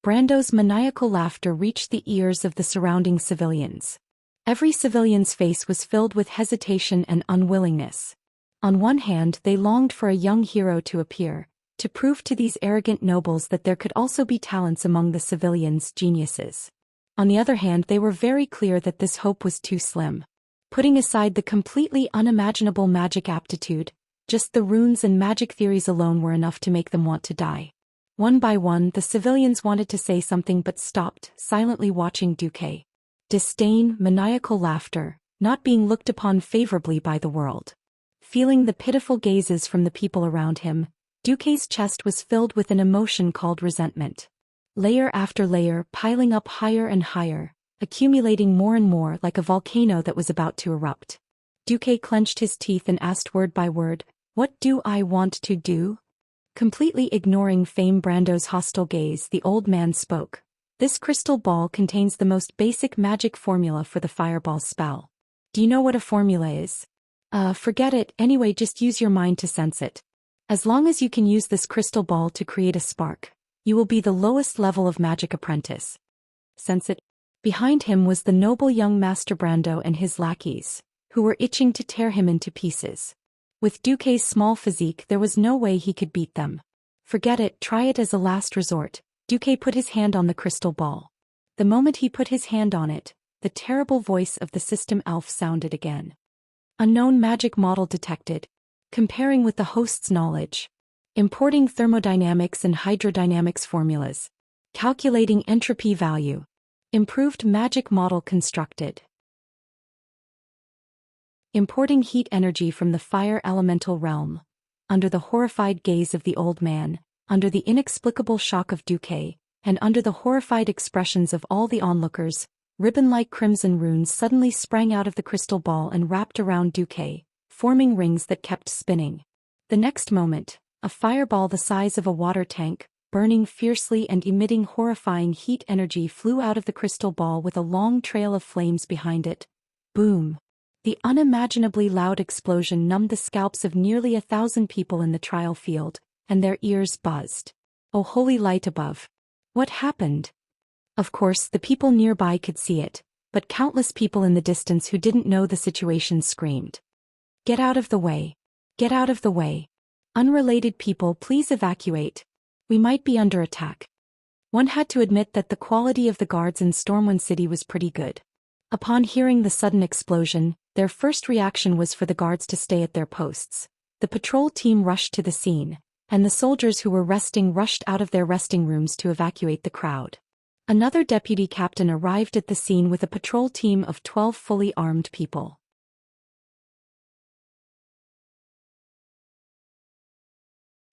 Brando's maniacal laughter reached the ears of the surrounding civilians. Every civilian's face was filled with hesitation and unwillingness. On one hand, they longed for a young hero to appear, to prove to these arrogant nobles that there could also be talents among the civilians, geniuses. On the other hand, they were very clear that this hope was too slim. Putting aside the completely unimaginable magic aptitude, just the runes and magic theories alone were enough to make them want to die. One by one, the civilians wanted to say something but stopped, silently watching Duque. Disdain, maniacal laughter, not being looked upon favorably by the world. Feeling the pitiful gazes from the people around him, Duque's chest was filled with an emotion called resentment. Layer after layer, piling up higher and higher, accumulating more and more like a volcano that was about to erupt. Duque clenched his teeth and asked word by word, "What do I want to do?" Completely ignoring Fame Brando's hostile gaze, the old man spoke. "This crystal ball contains the most basic magic formula for the fireball spell. Do you know what a formula is? Forget it, anyway, just use your mind to sense it. As long as you can use this crystal ball to create a spark, you will be the lowest level of magic apprentice. Sense it?" Behind him was the noble young Master Brando and his lackeys, who were itching to tear him into pieces. With Duque's small physique, there was no way he could beat them. "Forget it, try it as a last resort." Duque put his hand on the crystal ball. The moment he put his hand on it, the terrible voice of the system elf sounded again. Unknown magic model detected. Comparing with the host's knowledge. Importing thermodynamics and hydrodynamics formulas. Calculating entropy value. Improved magic model constructed. Importing heat energy from the fire elemental realm. Under the horrified gaze of the old man, under the inexplicable shock of Duque, and under the horrified expressions of all the onlookers, ribbon-like crimson runes suddenly sprang out of the crystal ball and wrapped around Duque, forming rings that kept spinning. The next moment, a fireball the size of a water tank, burning fiercely and emitting horrifying heat energy, flew out of the crystal ball with a long trail of flames behind it. Boom! The unimaginably loud explosion numbed the scalps of nearly 1,000 people in the trial field, and their ears buzzed. Oh, holy light above! What happened? Of course, the people nearby could see it, but countless people in the distance who didn't know the situation screamed. "Get out of the way! Get out of the way! Unrelated people, please evacuate. We might be under attack." One had to admit that the quality of the guards in Stormwind City was pretty good. Upon hearing the sudden explosion, their first reaction was for the guards to stay at their posts. The patrol team rushed to the scene, and the soldiers who were resting rushed out of their resting rooms to evacuate the crowd. Another deputy captain arrived at the scene with a patrol team of 12 fully armed people.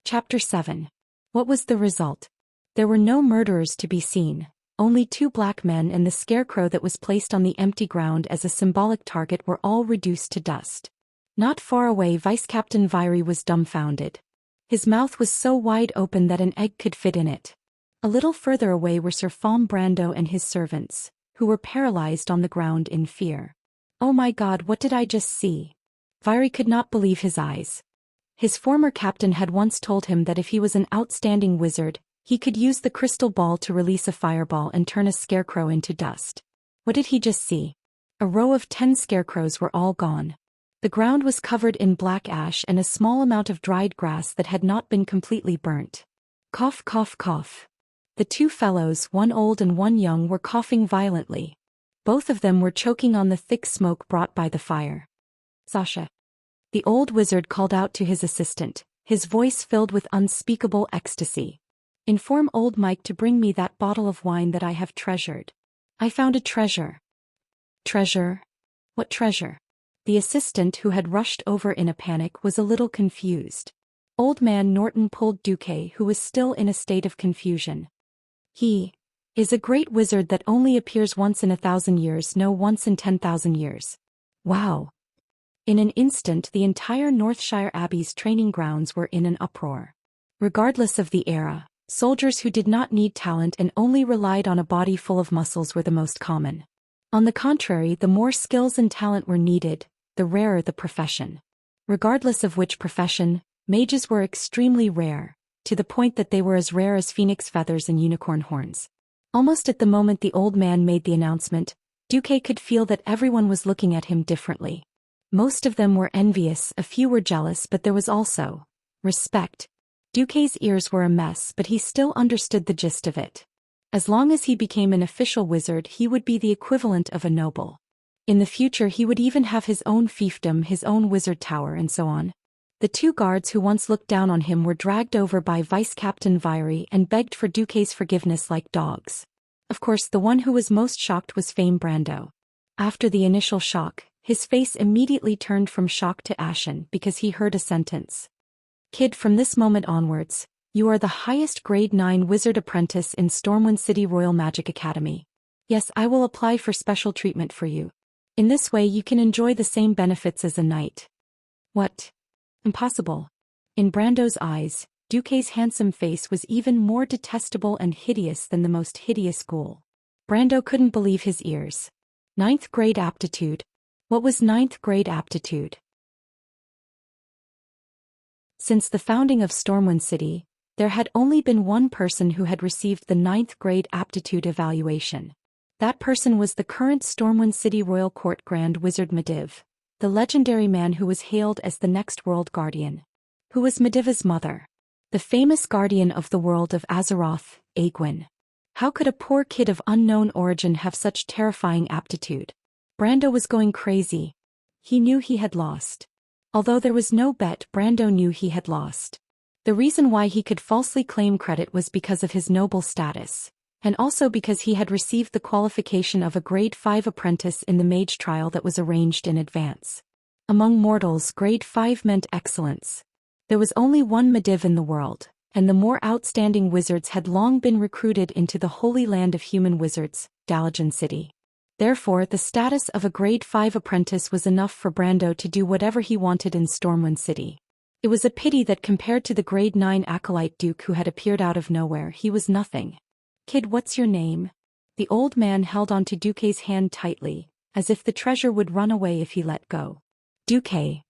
Chapter 7. What was the result? There were no murderers to be seen, only 2 black men and the scarecrow that was placed on the empty ground as a symbolic target were all reduced to dust. Not far away, Vice Captain Viry was dumbfounded. His mouth was so wide open that an egg could fit in it. A little further away were Sir Falm Brando and his servants, who were paralyzed on the ground in fear. Oh my God, what did I just see? Viry could not believe his eyes. His former captain had once told him that if he was an outstanding wizard, he could use the crystal ball to release a fireball and turn a scarecrow into dust. What did he just see? A row of 10 scarecrows were all gone. The ground was covered in black ash and a small amount of dried grass that had not been completely burnt. Cough, cough, cough. The 2 fellows, one old and one young, were coughing violently. Both of them were choking on the thick smoke brought by the fire. Sasha. The old wizard called out to his assistant, his voice filled with unspeakable ecstasy. Inform old Mike to bring me that bottle of wine that I have treasured. I found a treasure. Treasure? What treasure? The assistant, who had rushed over in a panic, was a little confused. Old man Norton pulled Duque, who was still in a state of confusion. He is a great wizard that only appears once in 1,000 years, no, once in 10,000 years. Wow. In an instant, the entire Northshire Abbey's training grounds were in an uproar. Regardless of the era, soldiers who did not need talent and only relied on a body full of muscles were the most common. On the contrary, the more skills and talent were needed, the rarer the profession. Regardless of which profession, mages were extremely rare, to the point that they were as rare as phoenix feathers and unicorn horns. Almost at the moment the old man made the announcement, Duque could feel that everyone was looking at him differently. Most of them were envious, a few were jealous, but there was also respect. Duque's ears were a mess, but he still understood the gist of it. As long as he became an official wizard, he would be the equivalent of a noble. In the future he would even have his own fiefdom, his own wizard tower, and so on. The 2 guards who once looked down on him were dragged over by Vice Captain Viry and begged for Duque's forgiveness like dogs. Of course, the one who was most shocked was Fame Brando. After the initial shock, his face immediately turned from shock to ashen because he heard a sentence. Kid, from this moment onwards, you are the highest grade 9 wizard apprentice in Stormwind City Royal Magic Academy. Yes, I will apply for special treatment for you. In this way you can enjoy the same benefits as a knight. What? Impossible. In Brando's eyes, Duque's handsome face was even more detestable and hideous than the most hideous ghoul. Brando couldn't believe his ears. 9th grade aptitude. What was 9th grade aptitude? Since the founding of Stormwind City, there had only been one person who had received the 9th grade aptitude evaluation. That person was the current Stormwind City Royal Court Grand Wizard Medivh, the legendary man who was hailed as the next world guardian. Who was Medivh's mother? The famous guardian of the world of Azeroth, Aegwynn. How could a poor kid of unknown origin have such terrifying aptitude? Brando was going crazy. He knew he had lost. Although there was no bet, Brando knew he had lost. The reason why he could falsely claim credit was because of his noble status, and also because he had received the qualification of a grade 5 apprentice in the mage trial that was arranged in advance. Among mortals, grade 5 meant excellence. There was only one Medivh in the world, and the more outstanding wizards had long been recruited into the holy land of human wizards, Dalajan City. Therefore, the status of a grade 5 apprentice was enough for Brando to do whatever he wanted in Stormwind City. It was a pity that compared to the grade 9 acolyte duke who had appeared out of nowhere, he was nothing. Kid, what's your name? The old man held onto Duque's hand tightly, as if the treasure would run away if he let go. Duque.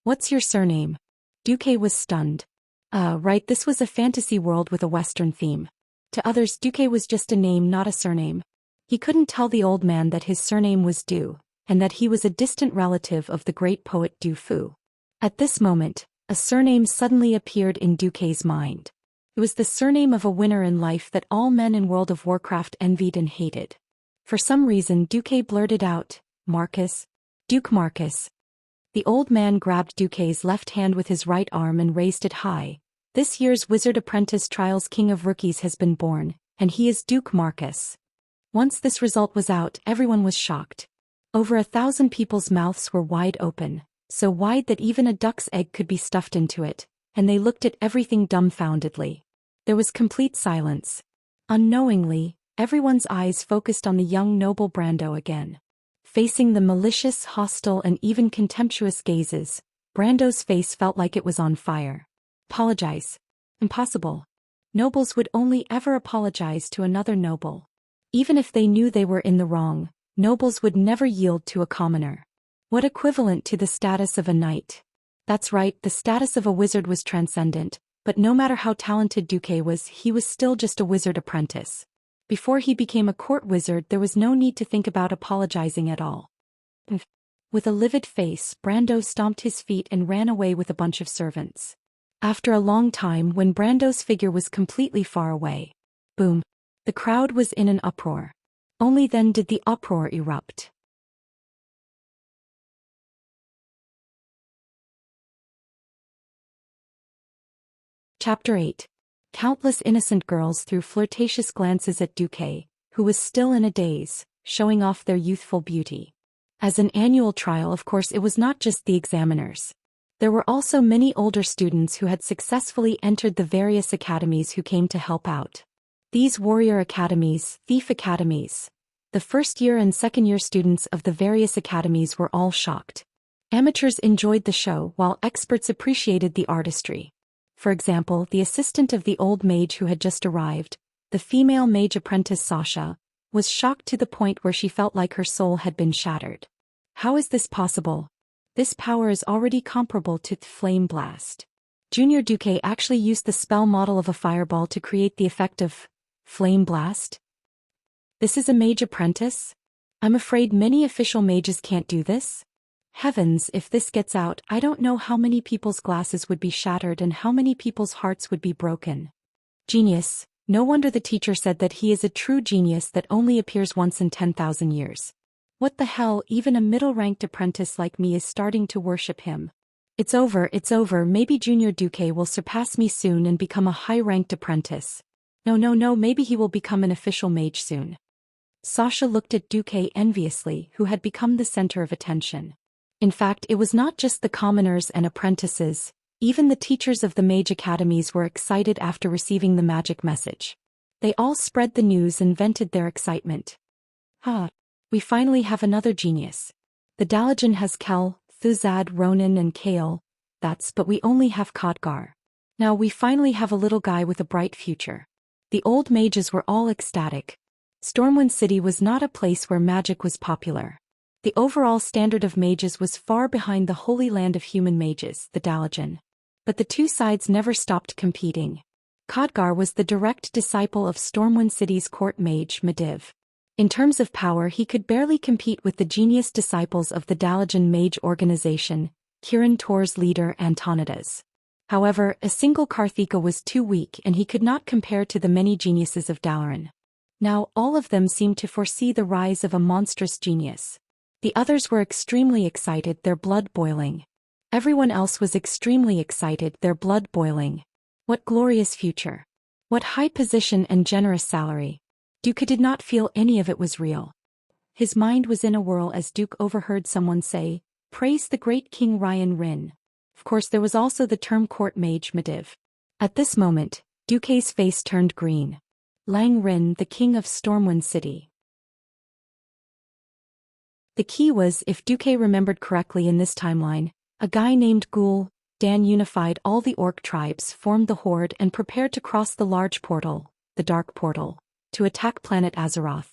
What's your surname? Duque was stunned. Right, this was a fantasy world with a Western theme. To others, Duque was just a name, not a surname. He couldn't tell the old man that his surname was Du, and that he was a distant relative of the great poet Du Fu. At this moment, a surname suddenly appeared in Duque's mind. It was the surname of a winner in life that all men in World of Warcraft envied and hated. For some reason Duque blurted out, "Marcus? Duke Marcus." The old man grabbed Duque's left hand with his right arm and raised it high. "This year's Wizard Apprentice Trials King of Rookies has been born, and he is Duke Marcus." Once this result was out, everyone was shocked. Over 1,000 people's mouths were wide open, so wide that even a duck's egg could be stuffed into it, and they looked at everything dumbfoundedly. There was complete silence. Unknowingly, everyone's eyes focused on the young noble Brando again. Facing the malicious, hostile and even contemptuous gazes, Brando's face felt like it was on fire. Apologize. Impossible. Nobles would only ever apologize to another noble. Even if they knew they were in the wrong, nobles would never yield to a commoner. What equivalent to the status of a knight? That's right, the status of a wizard was transcendent, but no matter how talented Duque was, he was still just a wizard apprentice. Before he became a court wizard, there was no need to think about apologizing at all. With a livid face, Brando stomped his feet and ran away with a bunch of servants. After a long time, when Brando's figure was completely far away, boom, the crowd was in an uproar. Only then did the uproar erupt. Chapter 8. Countless innocent girls threw flirtatious glances at Duque, who was still in a daze, showing off their youthful beauty. As an annual trial, of course, it was not just the examiners. There were also many older students who had successfully entered the various academies who came to help out. These warrior academies, thief academies. The first-year and second-year students of the various academies were all shocked. Amateurs enjoyed the show while experts appreciated the artistry. For example, the assistant of the old mage who had just arrived, the female mage apprentice Sasha, was shocked to the point where she felt like her soul had been shattered. How is this possible? This power is already comparable to Flame Blast. Junior Duque actually used the spell model of a fireball to create the effect of Flame Blast? This is a mage apprentice? I'm afraid many official mages can't do this. Heavens, if this gets out, I don't know how many people's glasses would be shattered and how many people's hearts would be broken. Genius. No wonder the teacher said that he is a true genius that only appears once in 10,000 years. What the hell, even a middle-ranked apprentice like me is starting to worship him. It's over, maybe Junior Duque will surpass me soon and become a high-ranked apprentice. No, maybe he will become an official mage soon. Sasha looked at Duque enviously, who had become the center of attention. In fact, it was not just the commoners and apprentices, even the teachers of the mage academies were excited after receiving the magic message. They all spread the news and vented their excitement. We finally have another genius. The Dalajan has Kel, Thuzad, Ronan and Kale, but we only have Khadgar. Now we finally have a little guy with a bright future. The old mages were all ecstatic. Stormwind City was not a place where magic was popular. The overall standard of mages was far behind the holy land of human mages, the Dalajan. But the two sides never stopped competing. Khadgar was the direct disciple of Stormwind City's court mage, Mediv. In terms of power, he could barely compete with the genius disciples of the Dalajan mage organization, Kiran Tor's leader Antonidas. However, a single Karthika was too weak and he could not compare to the many geniuses of Dalaran. Now, all of them seemed to foresee the rise of a monstrous genius. The others were extremely excited, their blood boiling. Everyone else was extremely excited, their blood boiling. What glorious future. What high position and generous salary. Duke did not feel any of it was real. His mind was in a whirl as Duke overheard someone say, "Praise the great King Ryan Rin." Of course, there was also the term court mage Mediv. At this moment, Duque's face turned green. Lang Rin, the king of Stormwind City. The key was, if Duque remembered correctly in this timeline, a guy named Ghoul Dan unified all the orc tribes, formed the Horde and prepared to cross the large portal, the Dark Portal, to attack planet Azeroth.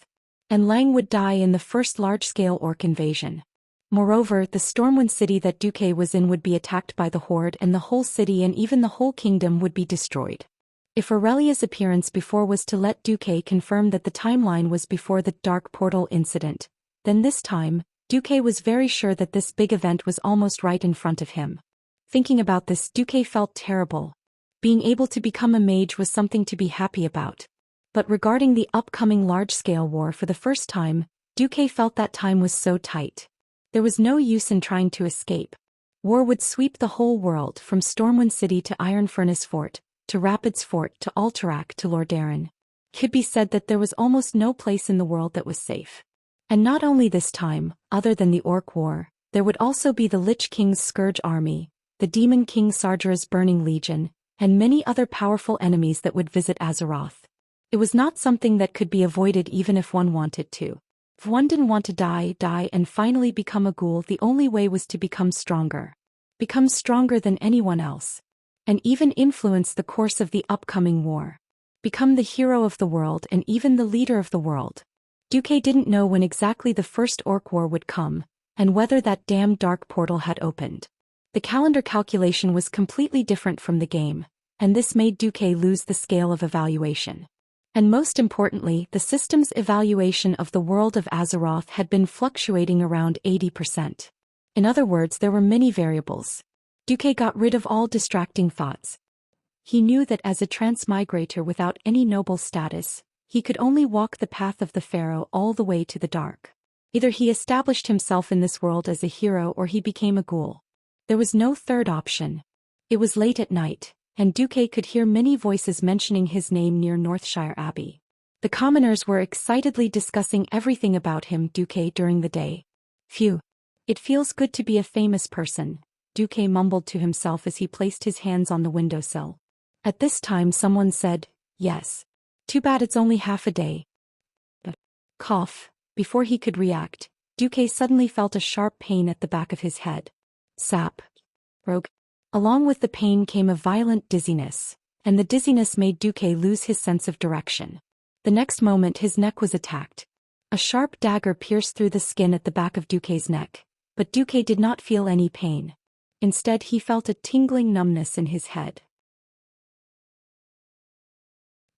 And Lang would die in the first large-scale orc invasion. Moreover, the Stormwind City that Duque was in would be attacked by the Horde and the whole city and even the whole kingdom would be destroyed. If Aurelia's appearance before was to let Duque confirm that the timeline was before the Dark Portal incident, then this time, Duque was very sure that this big event was almost right in front of him. Thinking about this, Duque felt terrible. Being able to become a mage was something to be happy about. But regarding the upcoming large-scale war for the first time, Duque felt that time was so tight. There was no use in trying to escape. War would sweep the whole world from Stormwind City to Iron Furnace Fort, to Rapids Fort to Alterac to Lordaeron. Could be said that there was almost no place in the world that was safe. And not only this time, other than the Orc War, there would also be the Lich King's Scourge Army, the Demon King Sargera's Burning Legion, and many other powerful enemies that would visit Azeroth. It was not something that could be avoided even if one wanted to. If one didn't want to die and finally become a ghoul, the only way was to become stronger. Become stronger than anyone else. And even influence the course of the upcoming war. Become the hero of the world and even the leader of the world. Duque didn't know when exactly the first Orc War would come, and whether that damned dark portal had opened. The calendar calculation was completely different from the game, and this made Duque lose the scale of evaluation. And most importantly, the system's evaluation of the world of Azeroth had been fluctuating around 80%. In other words, there were many variables. Duque got rid of all distracting thoughts. He knew that as a transmigrator without any noble status, he could only walk the path of the Pharaoh all the way to the dark. Either he established himself in this world as a hero or he became a ghoul. There was no third option. It was late at night, and Duque could hear many voices mentioning his name near Northshire Abbey. The commoners were excitedly discussing everything about him, Duque, during the day. Phew. It feels good to be a famous person, Duque mumbled to himself as he placed his hands on the windowsill. At this time someone said, "Yes. Too bad it's only half a day." Cough. Before he could react, Duque suddenly felt a sharp pain at the back of his head. Sap. Rogue. Along with the pain came a violent dizziness, and the dizziness made Duque lose his sense of direction. The next moment his neck was attacked. A sharp dagger pierced through the skin at the back of Duque's neck, but Duque did not feel any pain. Instead he felt a tingling numbness in his head.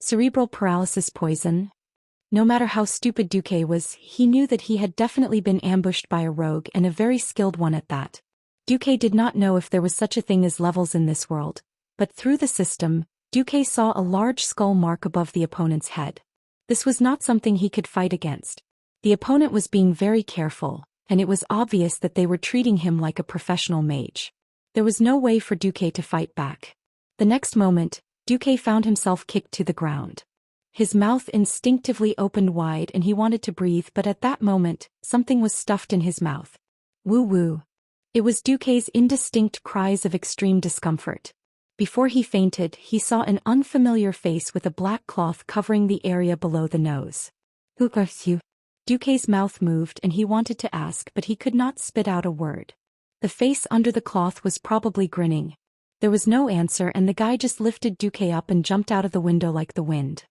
Cerebral paralysis poison. No matter how stupid Duque was, he knew that he had definitely been ambushed by a rogue and a very skilled one at that. Duque did not know if there was such a thing as levels in this world, but through the system, Duque saw a large skull mark above the opponent's head. This was not something he could fight against. The opponent was being very careful, and it was obvious that they were treating him like a professional mage. There was no way for Duque to fight back. The next moment, Duque found himself kicked to the ground. His mouth instinctively opened wide and he wanted to breathe, but at that moment, something was stuffed in his mouth. Woo-woo. It was Duque's indistinct cries of extreme discomfort. Before he fainted, he saw an unfamiliar face with a black cloth covering the area below the nose. Who are you? Duque's mouth moved and he wanted to ask, but he could not spit out a word. The face under the cloth was probably grinning. There was no answer and the guy just lifted Duque up and jumped out of the window like the wind.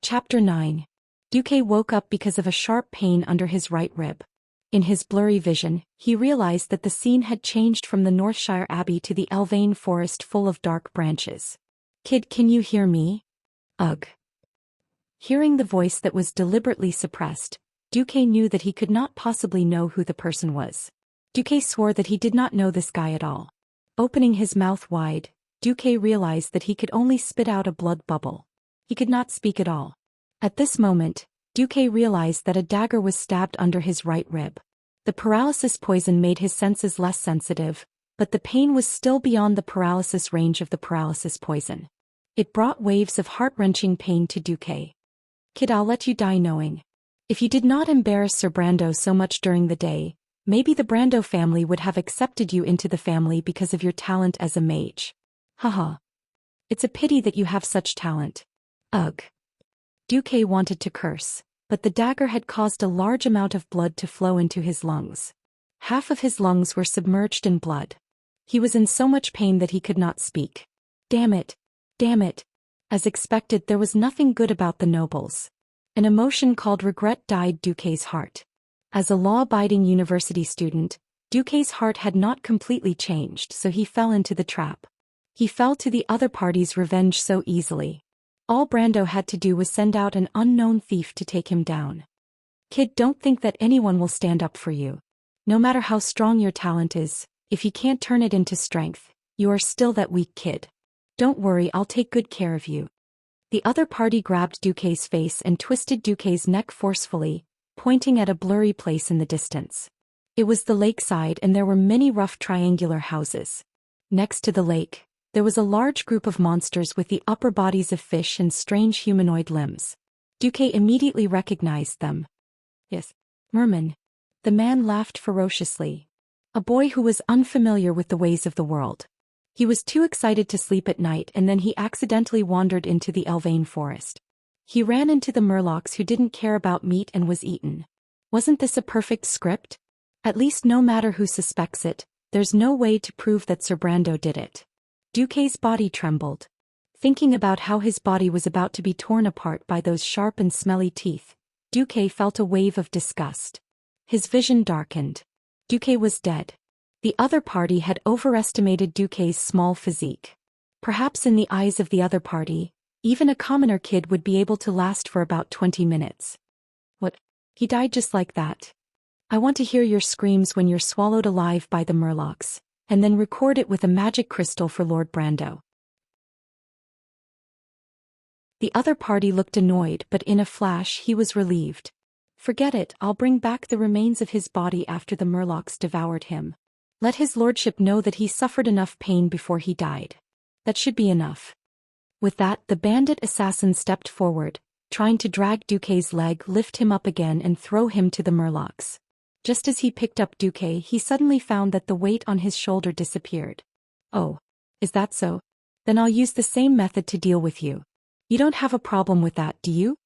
Chapter 9. Duque woke up because of a sharp pain under his right rib. In his blurry vision, he realized that the scene had changed from the Northshire Abbey to the Elvain forest full of dark branches. "Kid, can you hear me?" "Ugh." Hearing the voice that was deliberately suppressed, Duque knew that he could not possibly know who the person was. Duque swore that he did not know this guy at all. Opening his mouth wide, Duque realized that he could only spit out a blood bubble. He could not speak at all. At this moment, Duque realized that a dagger was stabbed under his right rib. The paralysis poison made his senses less sensitive, but the pain was still beyond the paralysis range of the paralysis poison. It brought waves of heart-wrenching pain to Duque. "Kid, I'll let you die knowing. If you did not embarrass Sir Brando so much during the day, maybe the Brando family would have accepted you into the family because of your talent as a mage. Haha. It's a pity that you have such talent. Ugh." Duque wanted to curse, but the dagger had caused a large amount of blood to flow into his lungs. Half of his lungs were submerged in blood. He was in so much pain that he could not speak. Damn it. Damn it. As expected, there was nothing good about the nobles. An emotion called regret dyed Duque's heart. As a law-abiding university student, Duque's heart had not completely changed, so he fell into the trap. He fell to the other party's revenge so easily. All Brando had to do was send out an unknown thief to take him down. "Kid, don't think that anyone will stand up for you. No matter how strong your talent is, if you can't turn it into strength, You are still that weak kid. Don't worry, I'll take good care of you. The other party grabbed Duque's face and twisted Duque's neck forcefully, pointing at a blurry place in the distance. It was the lakeside and there were many rough triangular houses. Next to the lake, there was a large group of monsters with the upper bodies of fish and strange humanoid limbs. Duque immediately recognized them. Yes, merman. The man laughed ferociously. A boy who was unfamiliar with the ways of the world. He was too excited to sleep at night and then he accidentally wandered into the Elvain forest. He ran into the murlocs who didn't care about meat and was eaten. Wasn't this a perfect script? At least no matter who suspects it, there's no way to prove that Sir Brando did it. Duque's body trembled. Thinking about how his body was about to be torn apart by those sharp and smelly teeth, Duque felt a wave of disgust. His vision darkened. Duque was dead. The other party had overestimated Duque's small physique. Perhaps in the eyes of the other party, even a commoner kid would be able to last for about 20 minutes. What? He died just like that? I want to hear your screams when you're swallowed alive by the murlocs, and then record it with a magic crystal for Lord Brando. The other party looked annoyed, but in a flash he was relieved. Forget it, I'll bring back the remains of his body after the murlocs devoured him. Let his lordship know that he suffered enough pain before he died. That should be enough. With that, the bandit assassin stepped forward, trying to drag Duque's leg, lift him up again and throw him to the murlocs. Just as he picked up Duque, he suddenly found that the weight on his shoulder disappeared. Oh, is that so? Then I'll use the same method to deal with you. You don't have a problem with that, do you?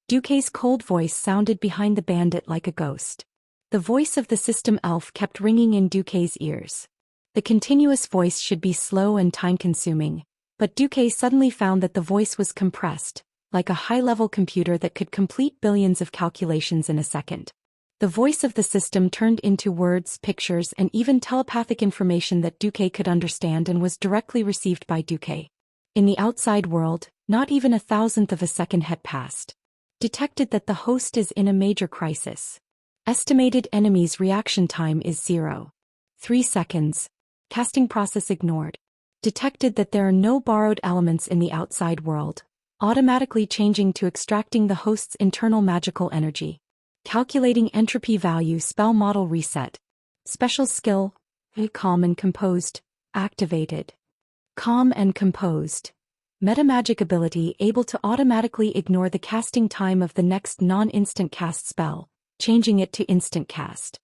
Duque's cold voice sounded behind the bandit like a ghost. The voice of the system elf kept ringing in Duque's ears. The continuous voice should be slow and time-consuming, but Duque suddenly found that the voice was compressed, like a high-level computer that could complete billions of calculations in a second. The voice of the system turned into words, pictures, and even telepathic information that Duque could understand and was directly received by Duque. In the outside world, not even 1,000th of a second had passed. Detected that the host is in a major crisis. Estimated enemy's reaction time is 0. 3 seconds. Casting process ignored. Detected that there are no borrowed elements in the outside world, automatically changing to extracting the host's internal magical energy. Calculating entropy value, spell model reset. Special skill, calm and composed, activated. Calm and composed. Metamagic ability able to automatically ignore the casting time of the next non-instant cast spell, changing it to instant cast.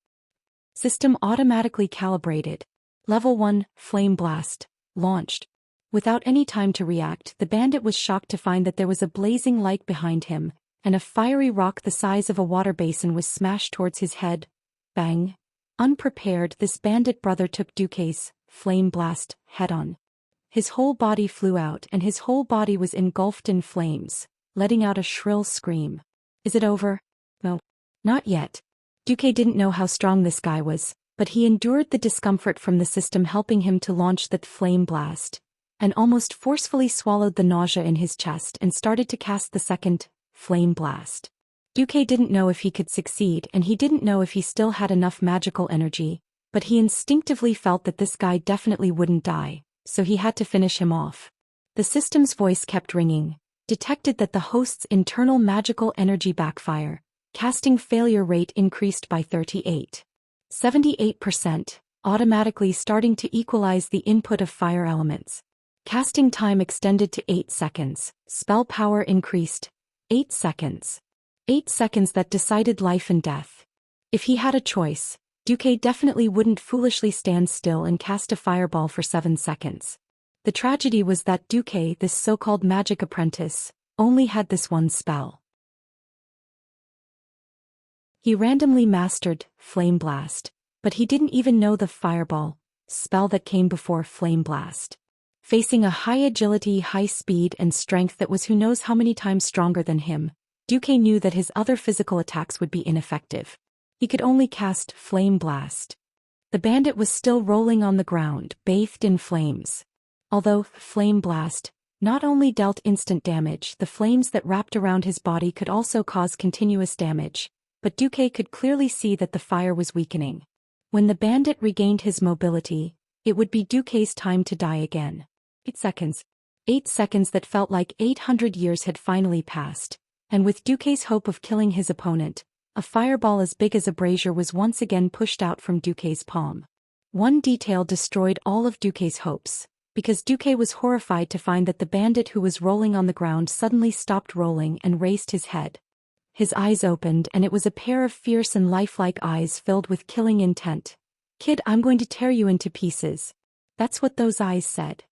System automatically calibrated. Level 1, Flame Blast, launched. Without any time to react, the bandit was shocked to find that there was a blazing light behind him, and a fiery rock the size of a water basin was smashed towards his head. Bang! Unprepared, this bandit brother took Duque's Flame Blast head-on. His whole body flew out and his whole body was engulfed in flames, letting out a shrill scream. Is it over? No. Not yet. Duque didn't know how strong this guy was, but he endured the discomfort from the system helping him to launch that flame blast, and almost forcefully swallowed the nausea in his chest and started to cast the second flame blast. Duque didn't know if he could succeed and he didn't know if he still had enough magical energy, but he instinctively felt that this guy definitely wouldn't die, so he had to finish him off. The system's voice kept ringing, detected that the host's internal magical energy backfire, casting failure rate increased by 78%, automatically starting to equalize the input of fire elements. Casting time extended to 8 seconds, spell power increased, 8 seconds. 8 seconds that decided life and death. If he had a choice, Duque definitely wouldn't foolishly stand still and cast a fireball for 7 seconds. The tragedy was that Duque, this so-called magic apprentice, only had this one spell. He randomly mastered Flame Blast, but he didn't even know the fireball spell that came before Flame Blast. Facing a high agility, high speed, and strength that was who knows how many times stronger than him, Duque knew that his other physical attacks would be ineffective. He could only cast Flame Blast. The bandit was still rolling on the ground, bathed in flames. Although Flame Blast not only dealt instant damage, the flames that wrapped around his body could also cause continuous damage, but Duque could clearly see that the fire was weakening. When the bandit regained his mobility, It would be Duque's time to die again. 8 seconds. 8 seconds that felt like 800 years had finally passed, and with Duque's hope of killing his opponent, a fireball as big as a brazier was once again pushed out from Duque's palm. One detail destroyed all of Duque's hopes, because Duque was horrified to find that the bandit who was rolling on the ground suddenly stopped rolling and raised his head. His eyes opened, and it was a pair of fierce and lifelike eyes filled with killing intent. "Kid, I'm going to tear you into pieces." That's what those eyes said.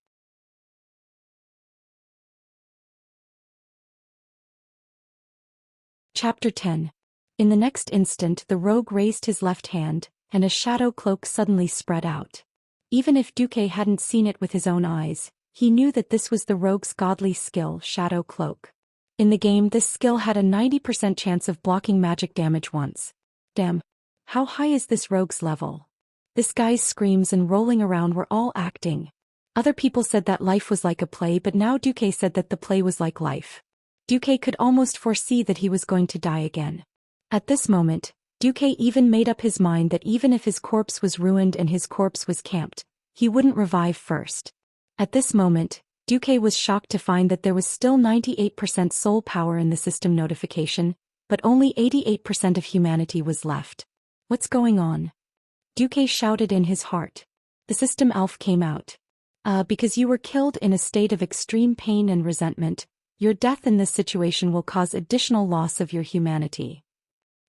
Chapter 10. In the next instant the rogue raised his left hand, and a shadow cloak suddenly spread out. Even if Duque hadn't seen it with his own eyes, he knew that this was the rogue's godly skill, Shadow Cloak. In the game, this skill had a 90% chance of blocking magic damage once. Damn. How high is this rogue's level? This guy's screams and rolling around were all acting. Other people said that life was like a play, but now Duque said that the play was like life. Duque could almost foresee that he was going to die again. At this moment, Duque even made up his mind that even if his corpse was ruined and his corpse was camped, he wouldn't revive first. At this moment, Duque was shocked to find that there was still 98% soul power in the system notification, but only 88% of humanity was left. What's going on? Duque shouted in his heart. The system elf came out. Because you were killed in a state of extreme pain and resentment, your death in this situation will cause additional loss of your humanity.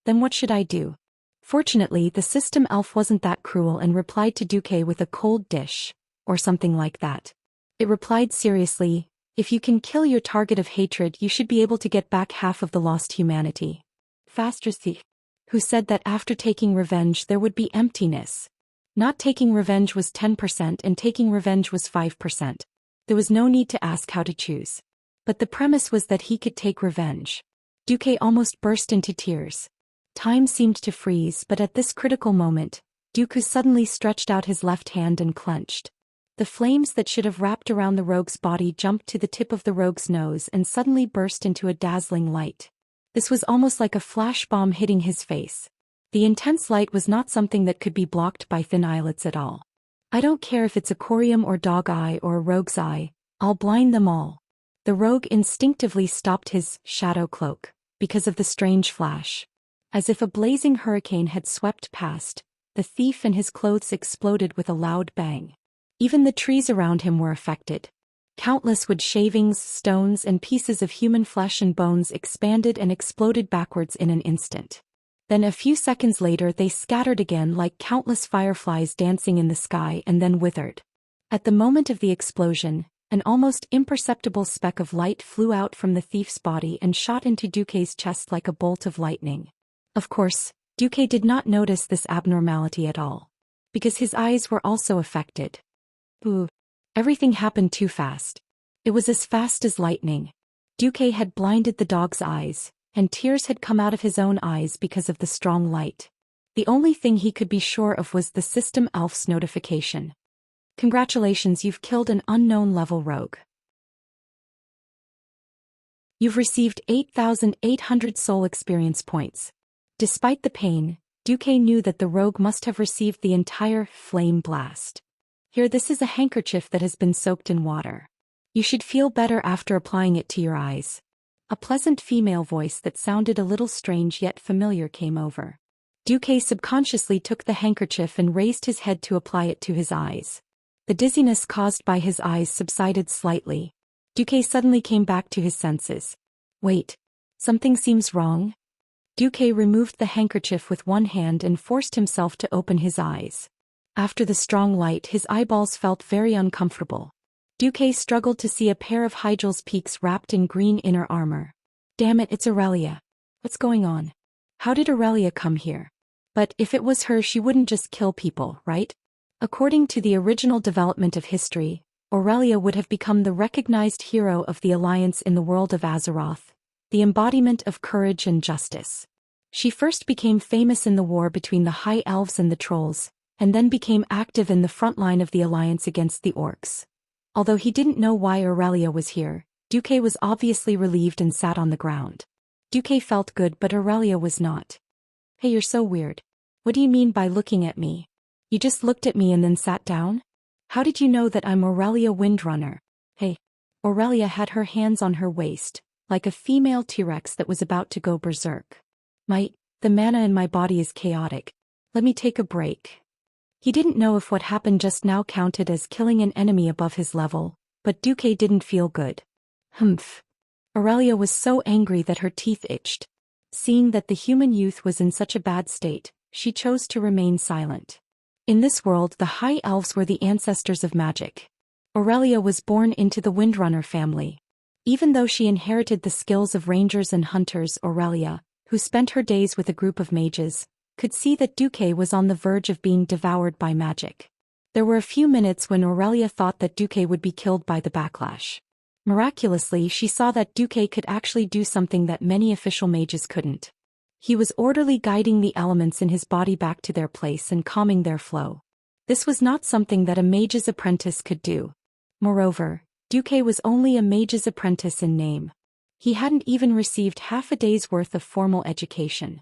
Then what should I do? Fortunately, the system elf wasn't that cruel and replied to Duque with a cold dish, or something like that. It replied seriously, "If you can kill your target of hatred, you should be able to get back half of the lost humanity." Fastrasi, who said that after taking revenge there would be emptiness. Not taking revenge was 10% and taking revenge was 5%. There was no need to ask how to choose. But the premise was that he could take revenge. Duque almost burst into tears. Time seemed to freeze, but at this critical moment, Duque suddenly stretched out his left hand and clenched. The flames that should have wrapped around the rogue's body jumped to the tip of the rogue's nose and suddenly burst into a dazzling light. This was almost like a flash bomb hitting his face. The intense light was not something that could be blocked by thin eyelets at all. "I don't care if it's a corium or dog eye or a rogue's eye, I'll blind them all." The rogue instinctively stopped his shadow cloak, because of the strange flash. As if a blazing hurricane had swept past, the thief and his clothes exploded with a loud bang. Even the trees around him were affected. Countless wood shavings, stones, and pieces of human flesh and bones expanded and exploded backwards in an instant. Then a few seconds later they scattered again like countless fireflies dancing in the sky and then withered. At the moment of the explosion, an almost imperceptible speck of light flew out from the thief's body and shot into Duque's chest like a bolt of lightning. Of course, Duque did not notice this abnormality at all, because his eyes were also affected. Ooh. Everything happened too fast. It was as fast as lightning. Duque had blinded the dog's eyes, and tears had come out of his own eyes because of the strong light. The only thing he could be sure of was the system elf's notification. "Congratulations, you've killed an unknown level rogue. You've received 8,800 soul experience points." Despite the pain, Duque knew that the rogue must have received the entire flame blast. "Here, this is a handkerchief that has been soaked in water. You should feel better after applying it to your eyes." A pleasant female voice that sounded a little strange yet familiar came over. Duque subconsciously took the handkerchief and raised his head to apply it to his eyes. The dizziness caused by his eyes subsided slightly. Duque suddenly came back to his senses. "Wait. Something seems wrong." Duque removed the handkerchief with one hand and forced himself to open his eyes. After the strong light, his eyeballs felt very uncomfortable. Duque struggled to see a pair of Hygel's peaks wrapped in green inner armor. "Damn it, it's Aurelia. What's going on? How did Aurelia come here?" But if it was her, she wouldn't just kill people, right? According to the original development of history, Aurelia would have become the recognized hero of the Alliance in the world of Azeroth, the embodiment of courage and justice. She first became famous in the war between the High Elves and the Trolls, and then became active in the front line of the Alliance against the Orcs. Although he didn't know why Aurelia was here, Duque was obviously relieved and sat on the ground. Duque felt good, but Aurelia was not. "Hey, you're so weird. What do you mean by looking at me? You just looked at me and then sat down?" How did you know that I'm Aurelia Windrunner? Hey. Aurelia had her hands on her waist, like a female T-Rex that was about to go berserk. The mana in my body is chaotic. Let me take a break. He didn't know if what happened just now counted as killing an enemy above his level, but Duque didn't feel good. Humph. Aurelia was so angry that her teeth itched. Seeing that the human youth was in such a bad state, she chose to remain silent. In this world, the High Elves were the ancestors of magic. Aurelia was born into the Windrunner family. Even though she inherited the skills of rangers and hunters, Aurelia, who spent her days with a group of mages, could see that Duque was on the verge of being devoured by magic. There were a few minutes when Aurelia thought that Duque would be killed by the backlash. Miraculously, she saw that Duque could actually do something that many official mages couldn't. He was orderly guiding the elements in his body back to their place and calming their flow. This was not something that a mage's apprentice could do. Moreover, Duque was only a mage's apprentice in name. He hadn't even received half a day's worth of formal education.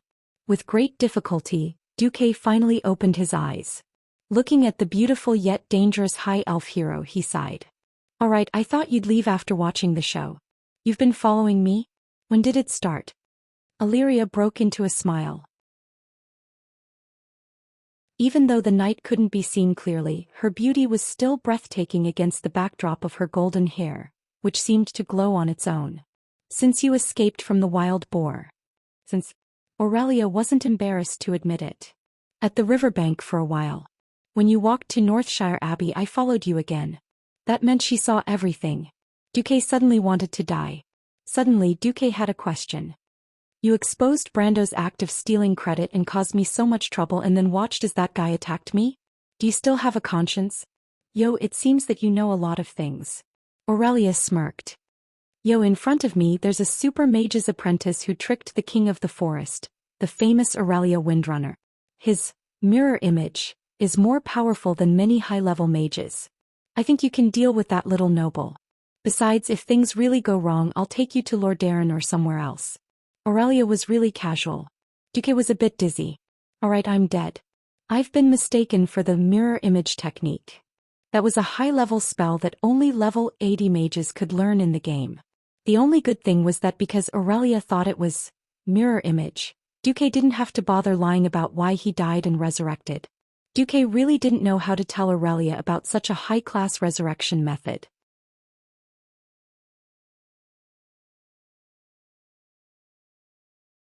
With great difficulty, Duque finally opened his eyes. Looking at the beautiful yet dangerous high elf hero, he sighed. Alright, I thought you'd leave after watching the show. You've been following me? When did it start? Illyria broke into a smile. Even though the night couldn't be seen clearly, her beauty was still breathtaking against the backdrop of her golden hair, which seemed to glow on its own. Since you escaped from the wild boar. Since Aurelia wasn't embarrassed to admit it. At the riverbank for a while. When you walked to Northshire Abbey, I followed you again. That meant she saw everything. Duque suddenly wanted to die. Suddenly, Duque had a question. You exposed Brando's act of stealing credit and caused me so much trouble and then watched as that guy attacked me? Do you still have a conscience? Yo, it seems that you know a lot of things. Aurelia smirked. Yo, in front of me there's a super mage's apprentice who tricked the king of the forest, the famous Aurelia Windrunner. His mirror image is more powerful than many high-level mages. I think you can deal with that little noble. Besides, if things really go wrong, I'll take you to Lordaeron or somewhere else. Aurelia was really casual. Duque was a bit dizzy. Alright, I'm dead. I've been mistaken for the mirror image technique. That was a high-level spell that only level 80 mages could learn in the game. The only good thing was that because Aurelia thought it was mirror image, Duque didn't have to bother lying about why he died and resurrected. Duque really didn't know how to tell Aurelia about such a high-class resurrection method.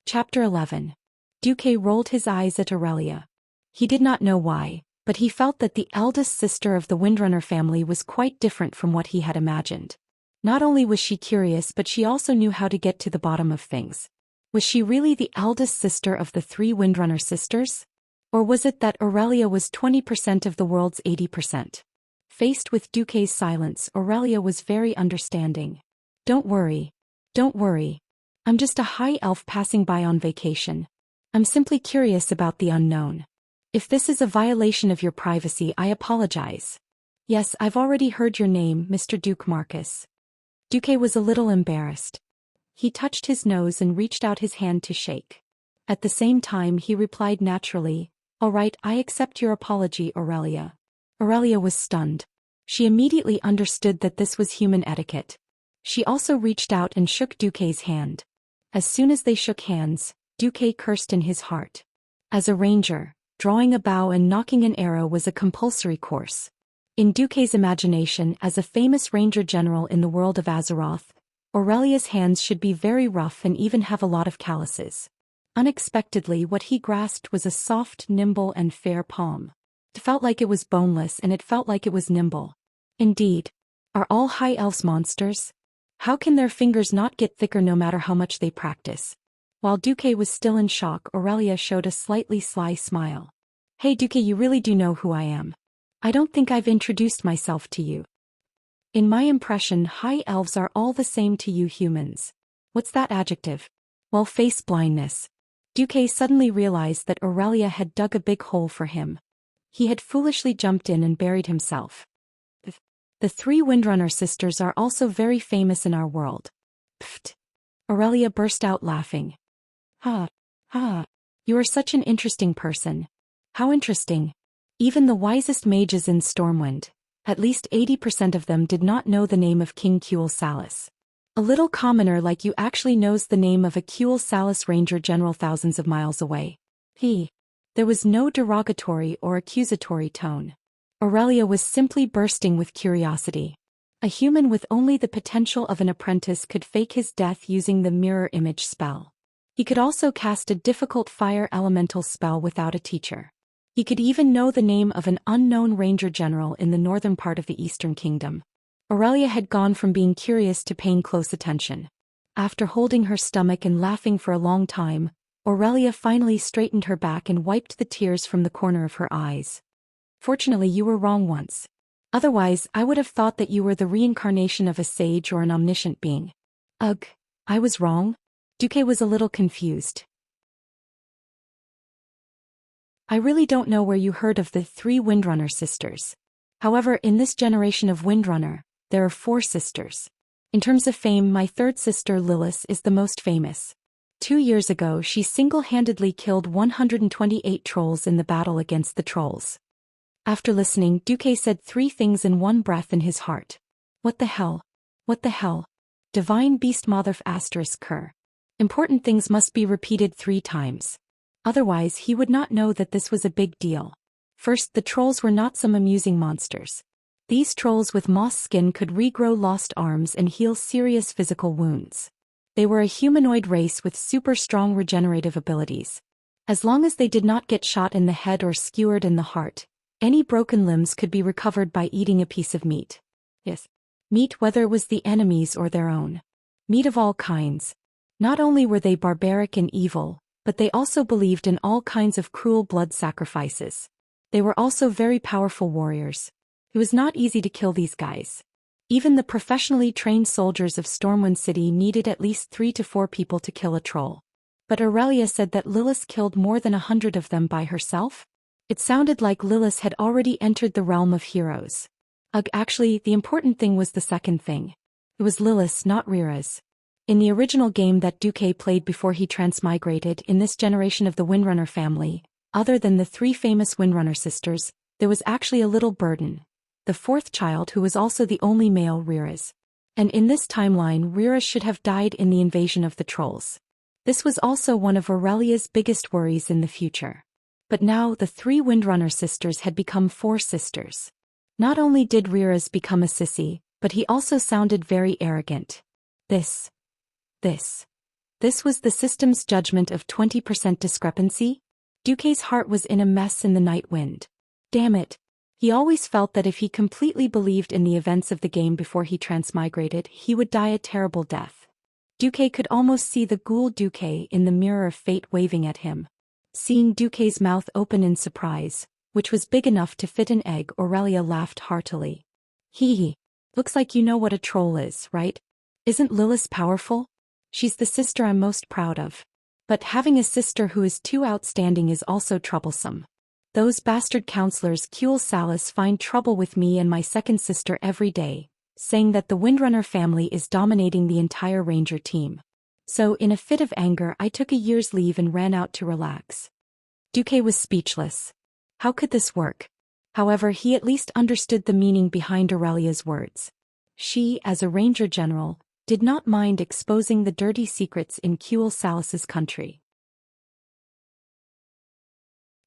Chapter 11. Duque rolled his eyes at Aurelia. He did not know why, but he felt that the eldest sister of the Windrunner family was quite different from what he had imagined. Not only was she curious, but she also knew how to get to the bottom of things. Was she really the eldest sister of the 3 Windrunner sisters? Or was it that Aurelia was 20% of the world's 80%? Faced with Duque's silence, Aurelia was very understanding. Don't worry. Don't worry. I'm just a high elf passing by on vacation. I'm simply curious about the unknown. If this is a violation of your privacy, I apologize. Yes, I've already heard your name, Mr. Duke Marcus. Duque was a little embarrassed. He touched his nose and reached out his hand to shake. At the same time, he replied naturally, All right, I accept your apology, Aurelia. Aurelia was stunned. She immediately understood that this was human etiquette. She also reached out and shook Duque's hand. As soon as they shook hands, Duque cursed in his heart. As a ranger, drawing a bow and knocking an arrow was a compulsory course. In Duque's imagination, as a famous ranger general in the world of Azeroth, Aurelia's hands should be very rough and even have a lot of calluses. Unexpectedly, what he grasped was a soft, nimble and fair palm. It felt like it was boneless and it felt like it was nimble. Indeed. Are all high elves monsters? How can their fingers not get thicker no matter how much they practice? While Duque was still in shock, Aurelia showed a slightly sly smile. Hey Duque, you really do know who I am. I don't think I've introduced myself to you. In my impression, high elves are all the same to you humans. What's that adjective? Well, face blindness. Duque suddenly realized that Aurelia had dug a big hole for him. He had foolishly jumped in and buried himself. The 3 Windrunner sisters are also very famous in our world. Pfft. Aurelia burst out laughing. Ha. Ha. You are such an interesting person. How interesting. Even the wisest mages in Stormwind, At least 80% of them did not know the name of King Kuel Salas. A little commoner like you actually knows the name of a Kuel Salas Ranger General thousands of miles away. There was no derogatory or accusatory tone. Aurelia was simply bursting with curiosity. A human with only the potential of an apprentice could fake his death using the mirror image spell. He could also cast a difficult fire elemental spell without a teacher. He could even know the name of an unknown ranger general in the northern part of the Eastern Kingdom. Aurelia had gone from being curious to paying close attention. After holding her stomach and laughing for a long time, Aurelia finally straightened her back and wiped the tears from the corner of her eyes. Fortunately, you were wrong once. Otherwise, I would have thought that you were the reincarnation of a sage or an omniscient being. Ugh, I was wrong? Duque was a little confused. I really don't know where you heard of the 3 Windrunner sisters. However, in this generation of Windrunner, there are 4 sisters. In terms of fame, my 3rd sister Lilith is the most famous. 2 years ago, she single-handedly killed 128 trolls in the battle against the trolls. After listening, Duque said 3 things in one breath in his heart. What the hell? What the hell? Divine Beast Motherf ****. Important things must be repeated 3 times. Otherwise, he would not know that this was a big deal. First, the trolls were not some amusing monsters. These trolls with moss skin could regrow lost arms and heal serious physical wounds. They were a humanoid race with super strong regenerative abilities. As long as they did not get shot in the head or skewered in the heart, any broken limbs could be recovered by eating a piece of meat. Yes. Meat, whether it was the enemy's or their own. Meat of all kinds. Not only were they barbaric and evil, but they also believed in all kinds of cruel blood sacrifices. They were also very powerful warriors. It was not easy to kill these guys. Even the professionally trained soldiers of Stormwind City needed at least 3 to 4 people to kill a troll. But Aurelia said that Lilith killed more than 100 of them by herself? It sounded like Lilith had already entered the realm of heroes. Actually, the important thing was the second thing. It was Lilith's, not Rira's. In the original game that Duque played before he transmigrated in this generation of the Windrunner family, other than the 3 famous Windrunner sisters, there was actually a little burden. The 4th child who was also the only male, Rira's. And in this timeline, Rira should have died in the invasion of the trolls. This was also one of Aurelia's biggest worries in the future. But now the 3 Windrunner sisters had become 4 sisters. Not only did Rira's become a sissy, but he also sounded very arrogant. This was the system's judgment of 20% discrepancy? Duque's heart was in a mess in the night wind. Damn it. He always felt that if he completely believed in the events of the game before he transmigrated, he would die a terrible death. Duque could almost see the ghoul Duque in the mirror of fate waving at him. Seeing Duque's mouth open in surprise, which was big enough to fit an egg, Aurelia laughed heartily. Hee. Looks like you know what a troll is, right? Isn't Lilith powerful? She's the sister I'm most proud of. But having a sister who is too outstanding is also troublesome. Those bastard counselors Kuel Salas find trouble with me and my second sister every day, saying that the Windrunner family is dominating the entire ranger team. So in a fit of anger I took a year's leave and ran out to relax. Duque was speechless. How could this work? However, he at least understood the meaning behind Aurelia's words. She, as a ranger general, did not mind exposing the dirty secrets in Kuel Salas's country.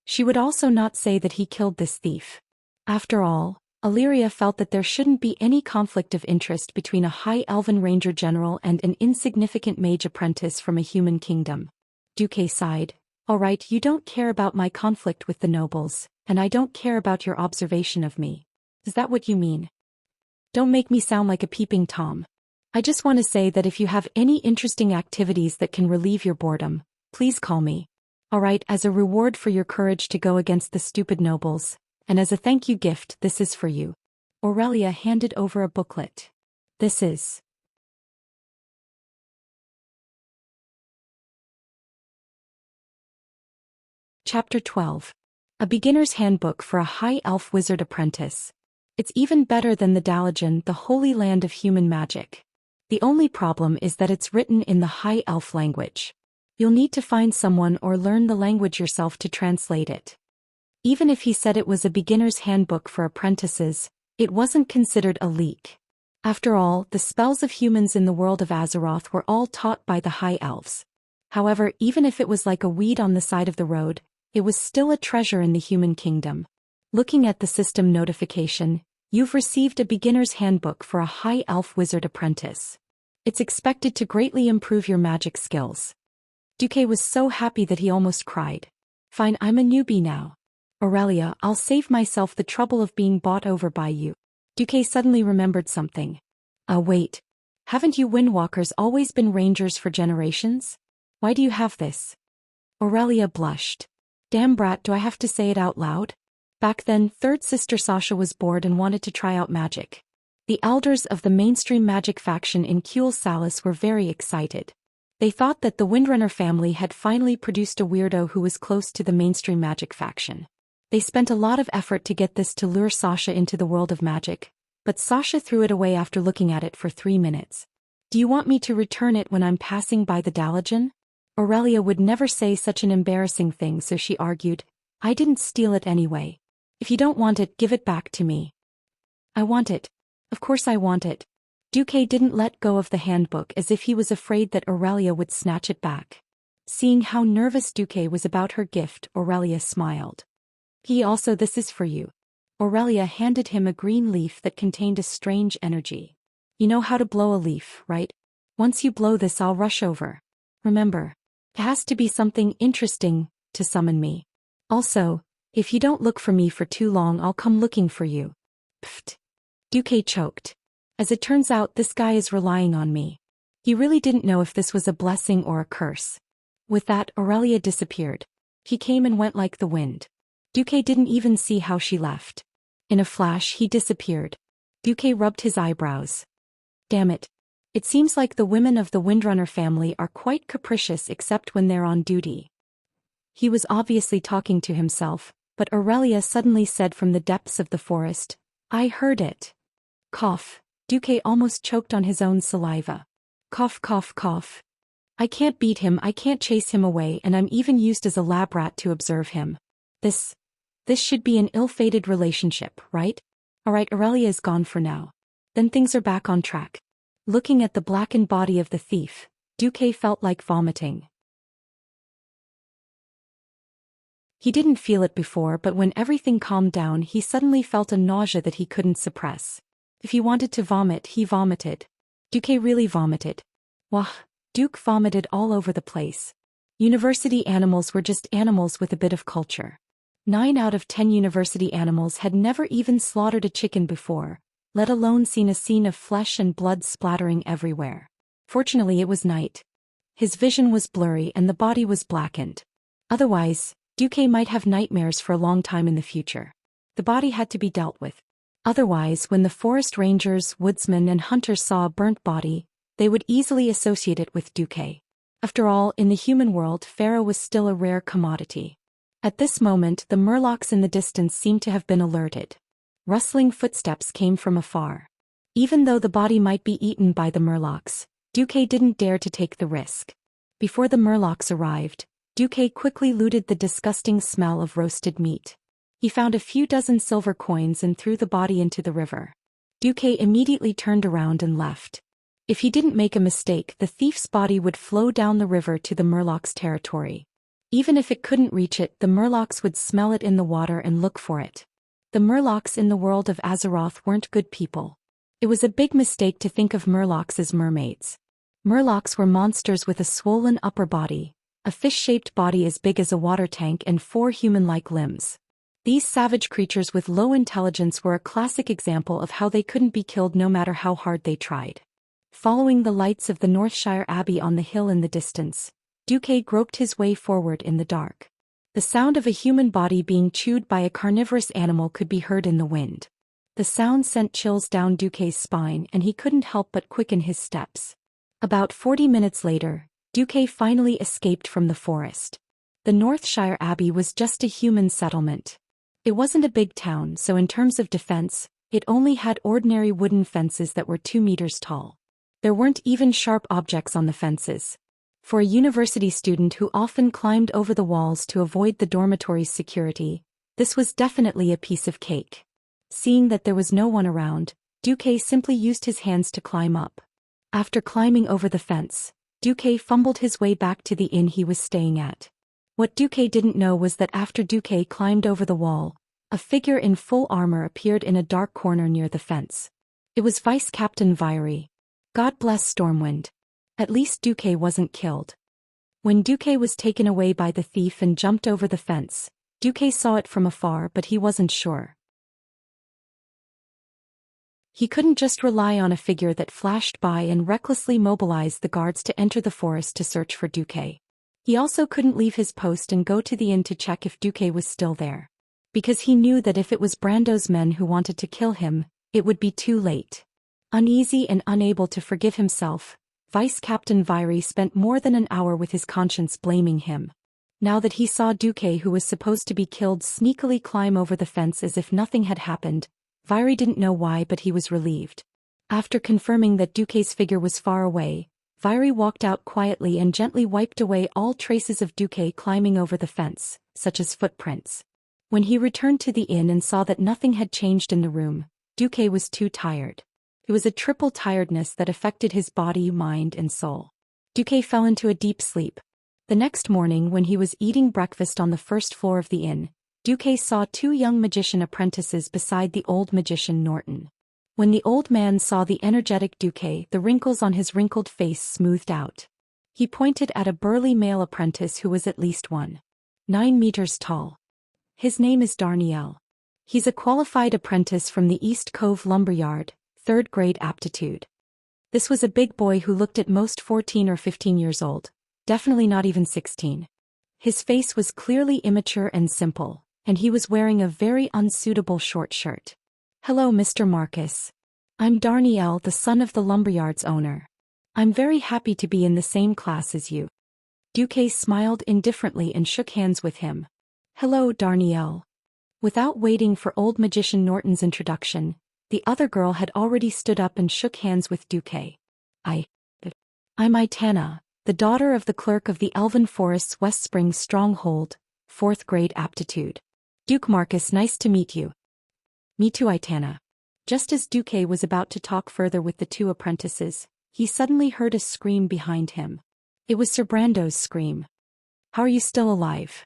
She would also not say that he killed this thief. After all, Illyria felt that there shouldn't be any conflict of interest between a high elven ranger general and an insignificant mage apprentice from a human kingdom. Duque sighed. All right, you don't care about my conflict with the nobles, and I don't care about your observation of me. Is that what you mean? Don't make me sound like a peeping Tom. I just want to say that if you have any interesting activities that can relieve your boredom, please call me. Alright, as a reward for your courage to go against the stupid nobles, and as a thank you gift, this is for you. Aurelia handed over a booklet. This is Chapter 12. A Beginner's Handbook for a High Elf Wizard Apprentice. It's even better than the Dalajan, the Holy Land of Human Magic. The only problem is that it's written in the High Elf language. You'll need to find someone or learn the language yourself to translate it. Even if he said it was a beginner's handbook for apprentices, It wasn't considered a leak. After all, the spells of humans in the world of Azeroth were all taught by the High Elves. However, even if it was like a weed on the side of the road, it was still a treasure in the human kingdom. Looking at the system notification, you've received a beginner's handbook for a High Elf wizard apprentice. It's expected to greatly improve your magic skills. Duque was so happy that he almost cried. Fine, I'm a newbie now. Aurelia, I'll save myself the trouble of being bought over by you. Duque suddenly remembered something. Wait. Haven't you Windwalkers always been rangers for generations? Why do you have this? Aurelia blushed. Damn brat, do I have to say it out loud? Back then, third sister Sasha was bored and wanted to try out magic. The elders of the mainstream magic faction in Kuel Salis were very excited. They thought that the Windrunner family had finally produced a weirdo who was close to the mainstream magic faction. They spent a lot of effort to get this to lure Sasha into the world of magic, but Sasha threw it away after looking at it for 3 minutes. Do you want me to return it when I'm passing by the Dalajan? Aurelia would never say such an embarrassing thing, so she argued, I didn't steal it anyway. If you don't want it, give it back to me. I want it. Of course I want it. Duque didn't let go of the handbook as if he was afraid that Aurelia would snatch it back. Seeing how nervous Duque was about her gift, Aurelia smiled. This is for you. Aurelia handed him a green leaf that contained a strange energy. You know how to blow a leaf, right? Once you blow this, I'll rush over. Remember, it has to be something interesting to summon me. Also, if you don't look for me for too long, I'll come looking for you. Pfft. Duque choked. As it turns out, this guy is relying on me. He really didn't know if this was a blessing or a curse. With that, Aurelia disappeared. He came and went like the wind. Duque didn't even see how she left. In a flash, he disappeared. Duque rubbed his eyebrows. Damn it. It seems like the women of the Windrunner family are quite capricious except when they're on duty. He was obviously talking to himself, but Aurelia suddenly said from the depths of the forest, I heard it. Cough. Duque almost choked on his own saliva. Cough, cough, cough. I can't beat him, I can't chase him away, and I'm even used as a lab rat to observe him. This should be an ill-fated relationship, right? Alright, Aurelia is gone for now. Then things are back on track. Looking at the blackened body of the thief, Duque felt like vomiting. He didn't feel it before, but when everything calmed down, he suddenly felt a nausea that he couldn't suppress. If he wanted to vomit, he vomited. Duque really vomited. Wah, Duke vomited all over the place. University animals were just animals with a bit of culture. 9 out of 10 university animals had never even slaughtered a chicken before, let alone seen a scene of flesh and blood splattering everywhere. Fortunately, it was night. His vision was blurry and the body was blackened. Otherwise, Duque might have nightmares for a long time in the future. The body had to be dealt with. Otherwise, when the forest rangers, woodsmen, and hunters saw a burnt body, they would easily associate it with Duque. After all, in the human world, Pharaoh was still a rare commodity. At this moment, the murlocs in the distance seemed to have been alerted. Rustling footsteps came from afar. Even though the body might be eaten by the murlocs, Duque didn't dare to take the risk. Before the murlocs arrived, Duque quickly looted the disgusting smell of roasted meat. He found a few dozen silver coins and threw the body into the river. Duque immediately turned around and left. If he didn't make a mistake, the thief's body would flow down the river to the murlocs' territory. Even if it couldn't reach it, the murlocs would smell it in the water and look for it. The murlocs in the world of Azeroth weren't good people. It was a big mistake to think of murlocs as mermaids. Murlocs were monsters with a swollen upper body, a fish-shaped body as big as a water tank, and 4 human-like limbs. These savage creatures with low intelligence were a classic example of how they couldn't be killed no matter how hard they tried. Following the lights of the Northshire Abbey on the hill in the distance, Duque groped his way forward in the dark. The sound of a human body being chewed by a carnivorous animal could be heard in the wind. The sound sent chills down Duque's spine and he couldn't help but quicken his steps. About 40 minutes later, Duque finally escaped from the forest. The Northshire Abbey was just a human settlement. It wasn't a big town, so in terms of defense, it only had ordinary wooden fences that were 2 meters tall. There weren't even sharp objects on the fences. For a university student who often climbed over the walls to avoid the dormitory's security, this was definitely a piece of cake. Seeing that there was no one around, Duque simply used his hands to climb up. After climbing over the fence, Duque fumbled his way back to the inn he was staying at. What Duque didn't know was that after Duque climbed over the wall, a figure in full armor appeared in a dark corner near the fence. It was Vice Captain Viry. God bless Stormwind. At least Duque wasn't killed. When Duque was taken away by the thief and jumped over the fence, Duque saw it from afar, but he wasn't sure. He couldn't just rely on a figure that flashed by and recklessly mobilized the guards to enter the forest to search for Duque. He also couldn't leave his post and go to the inn to check if Duque was still there. Because he knew that if it was Brando's men who wanted to kill him, it would be too late. Uneasy and unable to forgive himself, Vice Captain Viry spent more than an hour with his conscience blaming him. Now that he saw Duque, who was supposed to be killed, sneakily climb over the fence as if nothing had happened, Viry didn't know why, but he was relieved. After confirming that Duque's figure was far away, Viry walked out quietly and gently wiped away all traces of Duque climbing over the fence, such as footprints. When he returned to the inn and saw that nothing had changed in the room, Duque was too tired. It was a triple tiredness that affected his body, mind, and soul. Duque fell into a deep sleep. The next morning, when he was eating breakfast on the first floor of the inn, Duque saw two young magician apprentices beside the old magician Norton. When the old man saw the energetic Duque, the wrinkles on his wrinkled face smoothed out. He pointed at a burly male apprentice who was at least 1.9 meters tall. His name is Darnielle. He's a qualified apprentice from the East Cove Lumberyard, 3rd grade aptitude. This was a big boy who looked at most 14 or 15 years old, definitely not even 16. His face was clearly immature and simple, and he was wearing a very unsuitable short shirt. Hello, Mr. Marcus. I'm Darnielle, the son of the lumberyard's owner. I'm very happy to be in the same class as you. Duque smiled indifferently and shook hands with him. Hello, Darnielle. Without waiting for old magician Norton's introduction, the other girl had already stood up and shook hands with Duque. I'm Itana, the daughter of the clerk of the Elven Forest's West Spring Stronghold, 4th grade aptitude. Duke Marcus, nice to meet you. Me too, Itana. Just as Duque was about to talk further with the two apprentices, he suddenly heard a scream behind him. It was Sir Brando's scream. How are you still alive?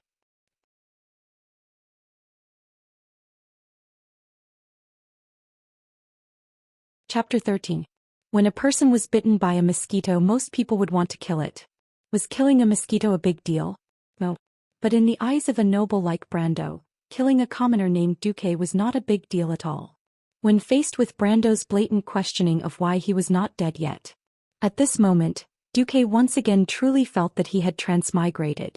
Chapter 13. When a person was bitten by a mosquito, most people would want to kill it. Was killing a mosquito a big deal? No. But in the eyes of a noble like Brando, killing a commoner named Duque was not a big deal at all. When faced with Brando's blatant questioning of why he was not dead yet. At this moment, Duque once again truly felt that he had transmigrated.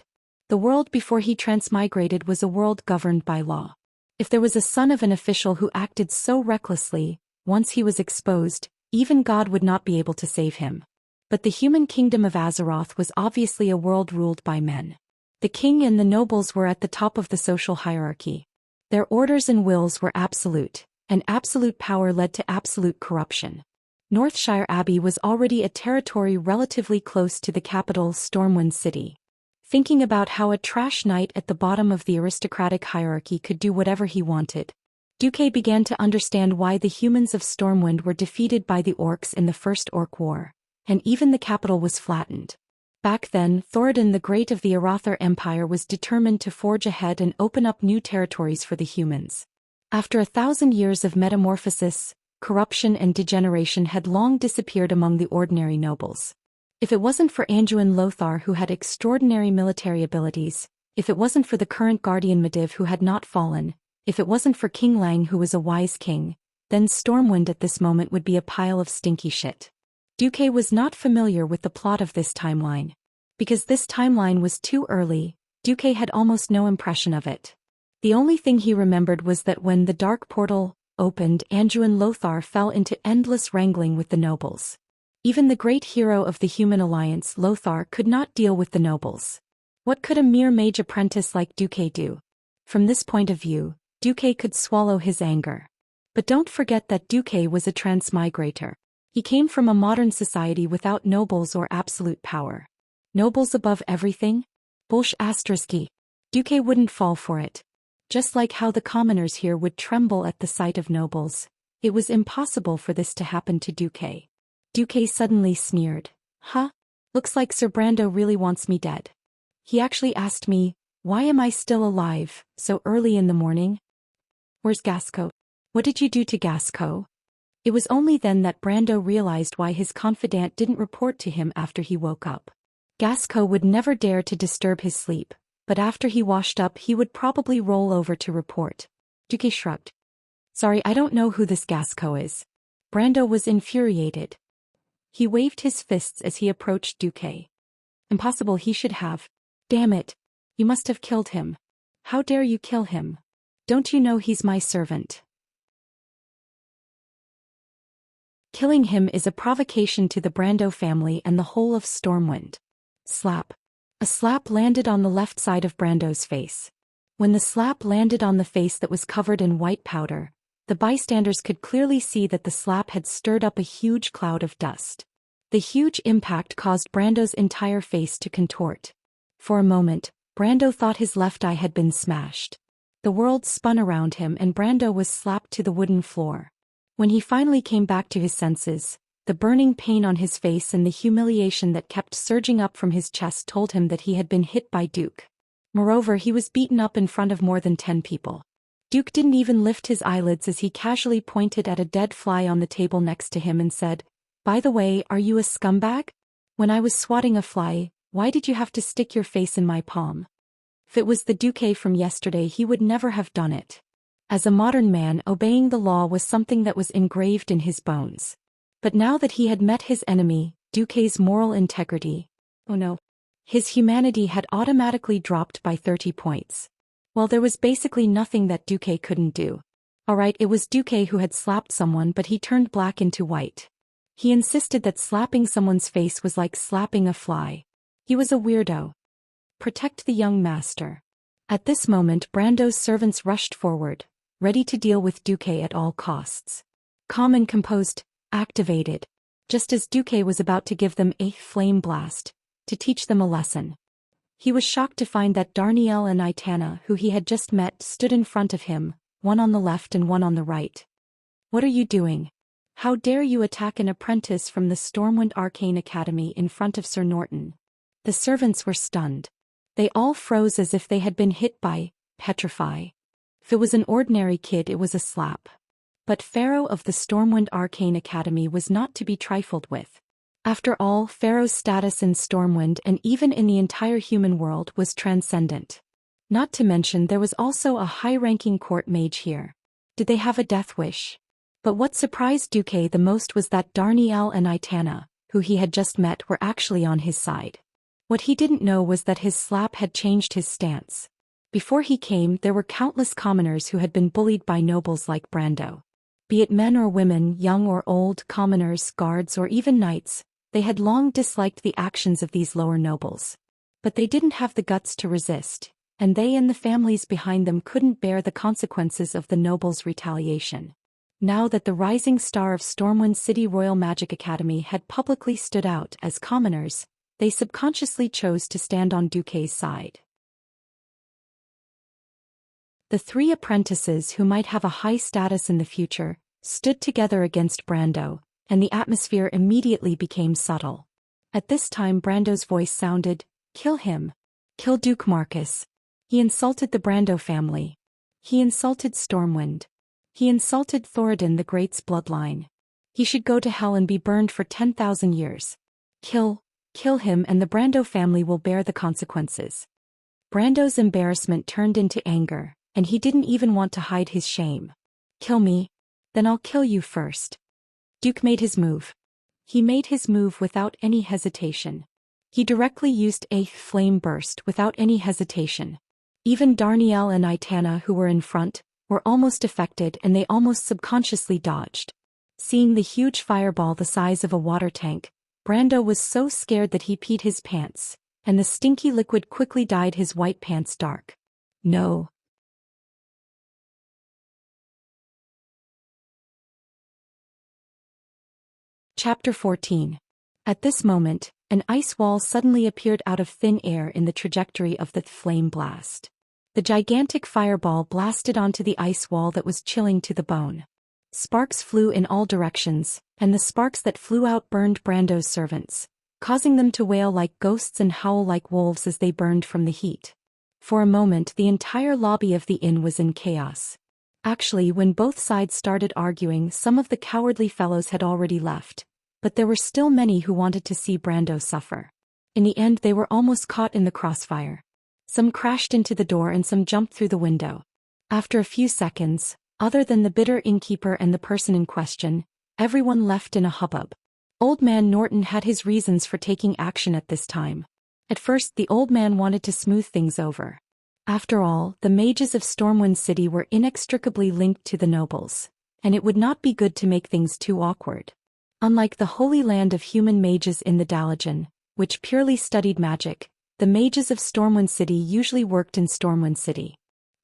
The world before he transmigrated was a world governed by law. If there was a son of an official who acted so recklessly, once he was exposed, even God would not be able to save him. But the human kingdom of Azeroth was obviously a world ruled by men. The king and the nobles were at the top of the social hierarchy. Their orders and wills were absolute, and absolute power led to absolute corruption. Northshire Abbey was already a territory relatively close to the capital, Stormwind City. Thinking about how a trash knight at the bottom of the aristocratic hierarchy could do whatever he wanted, Duque began to understand why the humans of Stormwind were defeated by the orcs in the First Orc War, and even the capital was flattened. Back then, Thoradin the Great of the Arathar Empire was determined to forge ahead and open up new territories for the humans. After 1,000 years of metamorphosis, corruption and degeneration had long disappeared among the ordinary nobles. If it wasn't for Anduin Lothar, who had extraordinary military abilities, if it wasn't for the current Guardian Medivh, who had not fallen, if it wasn't for King Lang, who was a wise king, then Stormwind at this moment would be a pile of stinky shit. Duque was not familiar with the plot of this timeline. Because this timeline was too early, Duque had almost no impression of it. The only thing he remembered was that when the dark portal opened, Anduin Lothar fell into endless wrangling with the nobles. Even the great hero of the human alliance, Lothar, could not deal with the nobles. What could a mere mage apprentice like Duque do? From this point of view, Duque could swallow his anger. But don't forget that Duque was a transmigrator. He came from a modern society without nobles or absolute power. Nobles above everything? Bullsh**. Duque wouldn't fall for it. Just like how the commoners here would tremble at the sight of nobles, it was impossible for this to happen to Duque. Duque suddenly sneered. Huh? Looks like Sir Brando really wants me dead. He actually asked me, why am I still alive, so early in the morning? Where's Gasco? What did you do to Gasco? It was only then that Brando realized why his confidant didn't report to him after he woke up. Gasco would never dare to disturb his sleep, but after he washed up he would probably roll over to report. Duque shrugged. Sorry, I don't know who this Gasco is. Brando was infuriated. He waved his fists as he approached Duque. Impossible, he should have. Damn it. You must have killed him. How dare you kill him? Don't you know he's my servant? Killing him is a provocation to the Brando family and the whole of Stormwind. Slap. A slap landed on the left side of Brando's face. When the slap landed on the face that was covered in white powder, the bystanders could clearly see that the slap had stirred up a huge cloud of dust. The huge impact caused Brando's entire face to contort. For a moment, Brando thought his left eye had been smashed. The world spun around him and Brando was slapped to the wooden floor. When he finally came back to his senses, the burning pain on his face and the humiliation that kept surging up from his chest told him that he had been hit by Duque. Moreover, he was beaten up in front of more than 10 people. Duque didn't even lift his eyelids as he casually pointed at a dead fly on the table next to him and said, "By the way, are you a scumbag? When I was swatting a fly, why did you have to stick your face in my palm?" If it was the Duque from yesterday, he would never have done it. As a modern man, obeying the law was something that was engraved in his bones. But now that he had met his enemy, Duque's moral integrity, oh no, his humanity had automatically dropped by 30 points. Well, there was basically nothing that Duque couldn't do. Alright, it was Duque who had slapped someone, but he turned black into white. He insisted that slapping someone's face was like slapping a fly. He was a weirdo. Protect the young master. At this moment, Brando's servants rushed forward, ready to deal with Duque at all costs. Calm and composed, activated. Just as Duque was about to give them a flame blast, to teach them a lesson. He was shocked to find that Darnielle and Itana, who he had just met, stood in front of him, one on the left and one on the right. What are you doing? How dare you attack an apprentice from the Stormwind Arcane Academy in front of Sir Norton? The servants were stunned. They all froze as if they had been hit by petrify. If it was an ordinary kid, it was a slap. But Pharaoh of the Stormwind Arcane Academy was not to be trifled with. After all, Pharaoh's status in Stormwind and even in the entire human world was transcendent. Not to mention there was also a high-ranking court mage here. Did they have a death wish? But what surprised Duque the most was that Darnielle and Itana, who he had just met, were actually on his side. What he didn't know was that his slap had changed his stance. Before he came, there were countless commoners who had been bullied by nobles like Brando. Be it men or women, young or old, commoners, guards, or even knights, they had long disliked the actions of these lower nobles. But they didn't have the guts to resist, and they and the families behind them couldn't bear the consequences of the nobles' retaliation. Now that the rising star of Stormwind City Royal Magic Academy had publicly stood out as commoners, they subconsciously chose to stand on Duque's side. The 3 apprentices who might have a high status in the future stood together against Brando, and the atmosphere immediately became subtle. At this time Brando's voice sounded, "Kill him. Kill Duke Marcus. He insulted the Brando family. He insulted Stormwind. He insulted Thoradin the Great's bloodline. He should go to hell and be burned for 10,000 years. Kill him, and the Brando family will bear the consequences." Brando's embarrassment turned into anger, and he didn't even want to hide his shame. "Kill me? Then I'll kill you first." Duque made his move. He made his move without any hesitation. He directly used a flame burst without any hesitation. Even Darnielle and Itana, who were in front, were almost affected, and they almost subconsciously dodged. Seeing the huge fireball the size of a water tank, Brando was so scared that he peed his pants, and the stinky liquid quickly dyed his white pants dark. No. Chapter 14. At this moment, an ice wall suddenly appeared out of thin air in the trajectory of the flame blast. The gigantic fireball blasted onto the ice wall that was chilling to the bone. Sparks flew in all directions, and the sparks that flew out burned Brando's servants, causing them to wail like ghosts and howl like wolves as they burned from the heat. For a moment the entire lobby of the inn was in chaos. Actually, when both sides started arguing, some of the cowardly fellows had already left, but there were still many who wanted to see Brando suffer. In the end they were almost caught in the crossfire. Some crashed into the door and some jumped through the window. After a few seconds, other than the bitter innkeeper and the person in question, everyone left in a hubbub. Old Man Norton had his reasons for taking action at this time. At first the old man wanted to smooth things over. After all, the mages of Stormwind City were inextricably linked to the nobles, and it would not be good to make things too awkward. Unlike the holy land of human mages in the Dalajan, which purely studied magic, the mages of Stormwind City usually worked in Stormwind City.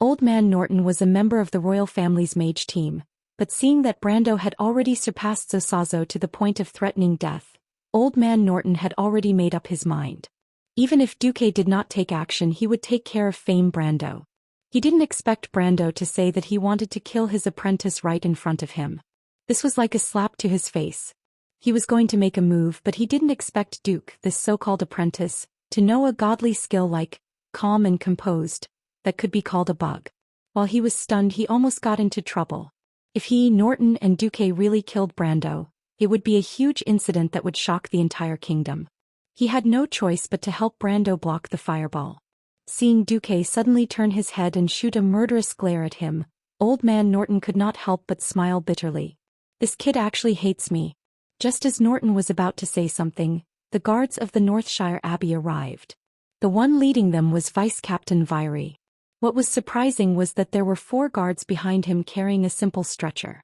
Old Man Norton was a member of the royal family's mage team, but seeing that Brando had already surpassed Zosazo to the point of threatening death, Old Man Norton had already made up his mind. Even if Duque did not take action, he would take care of Fame Brando. He didn't expect Brando to say that he wanted to kill his apprentice right in front of him. This was like a slap to his face. He was going to make a move, but he didn't expect Duke, this so-called apprentice, to know a godly skill like calm and composed, that could be called a bug. While he was stunned, he almost got into trouble. If he, Norton, and Duque really killed Brando, it would be a huge incident that would shock the entire kingdom. He had no choice but to help Brando block the fireball. Seeing Duque suddenly turn his head and shoot a murderous glare at him, Old Man Norton could not help but smile bitterly. This kid actually hates me. Just as Norton was about to say something, the guards of the Northshire Abbey arrived. The one leading them was Vice Captain Viry. What was surprising was that there were 4 guards behind him carrying a simple stretcher.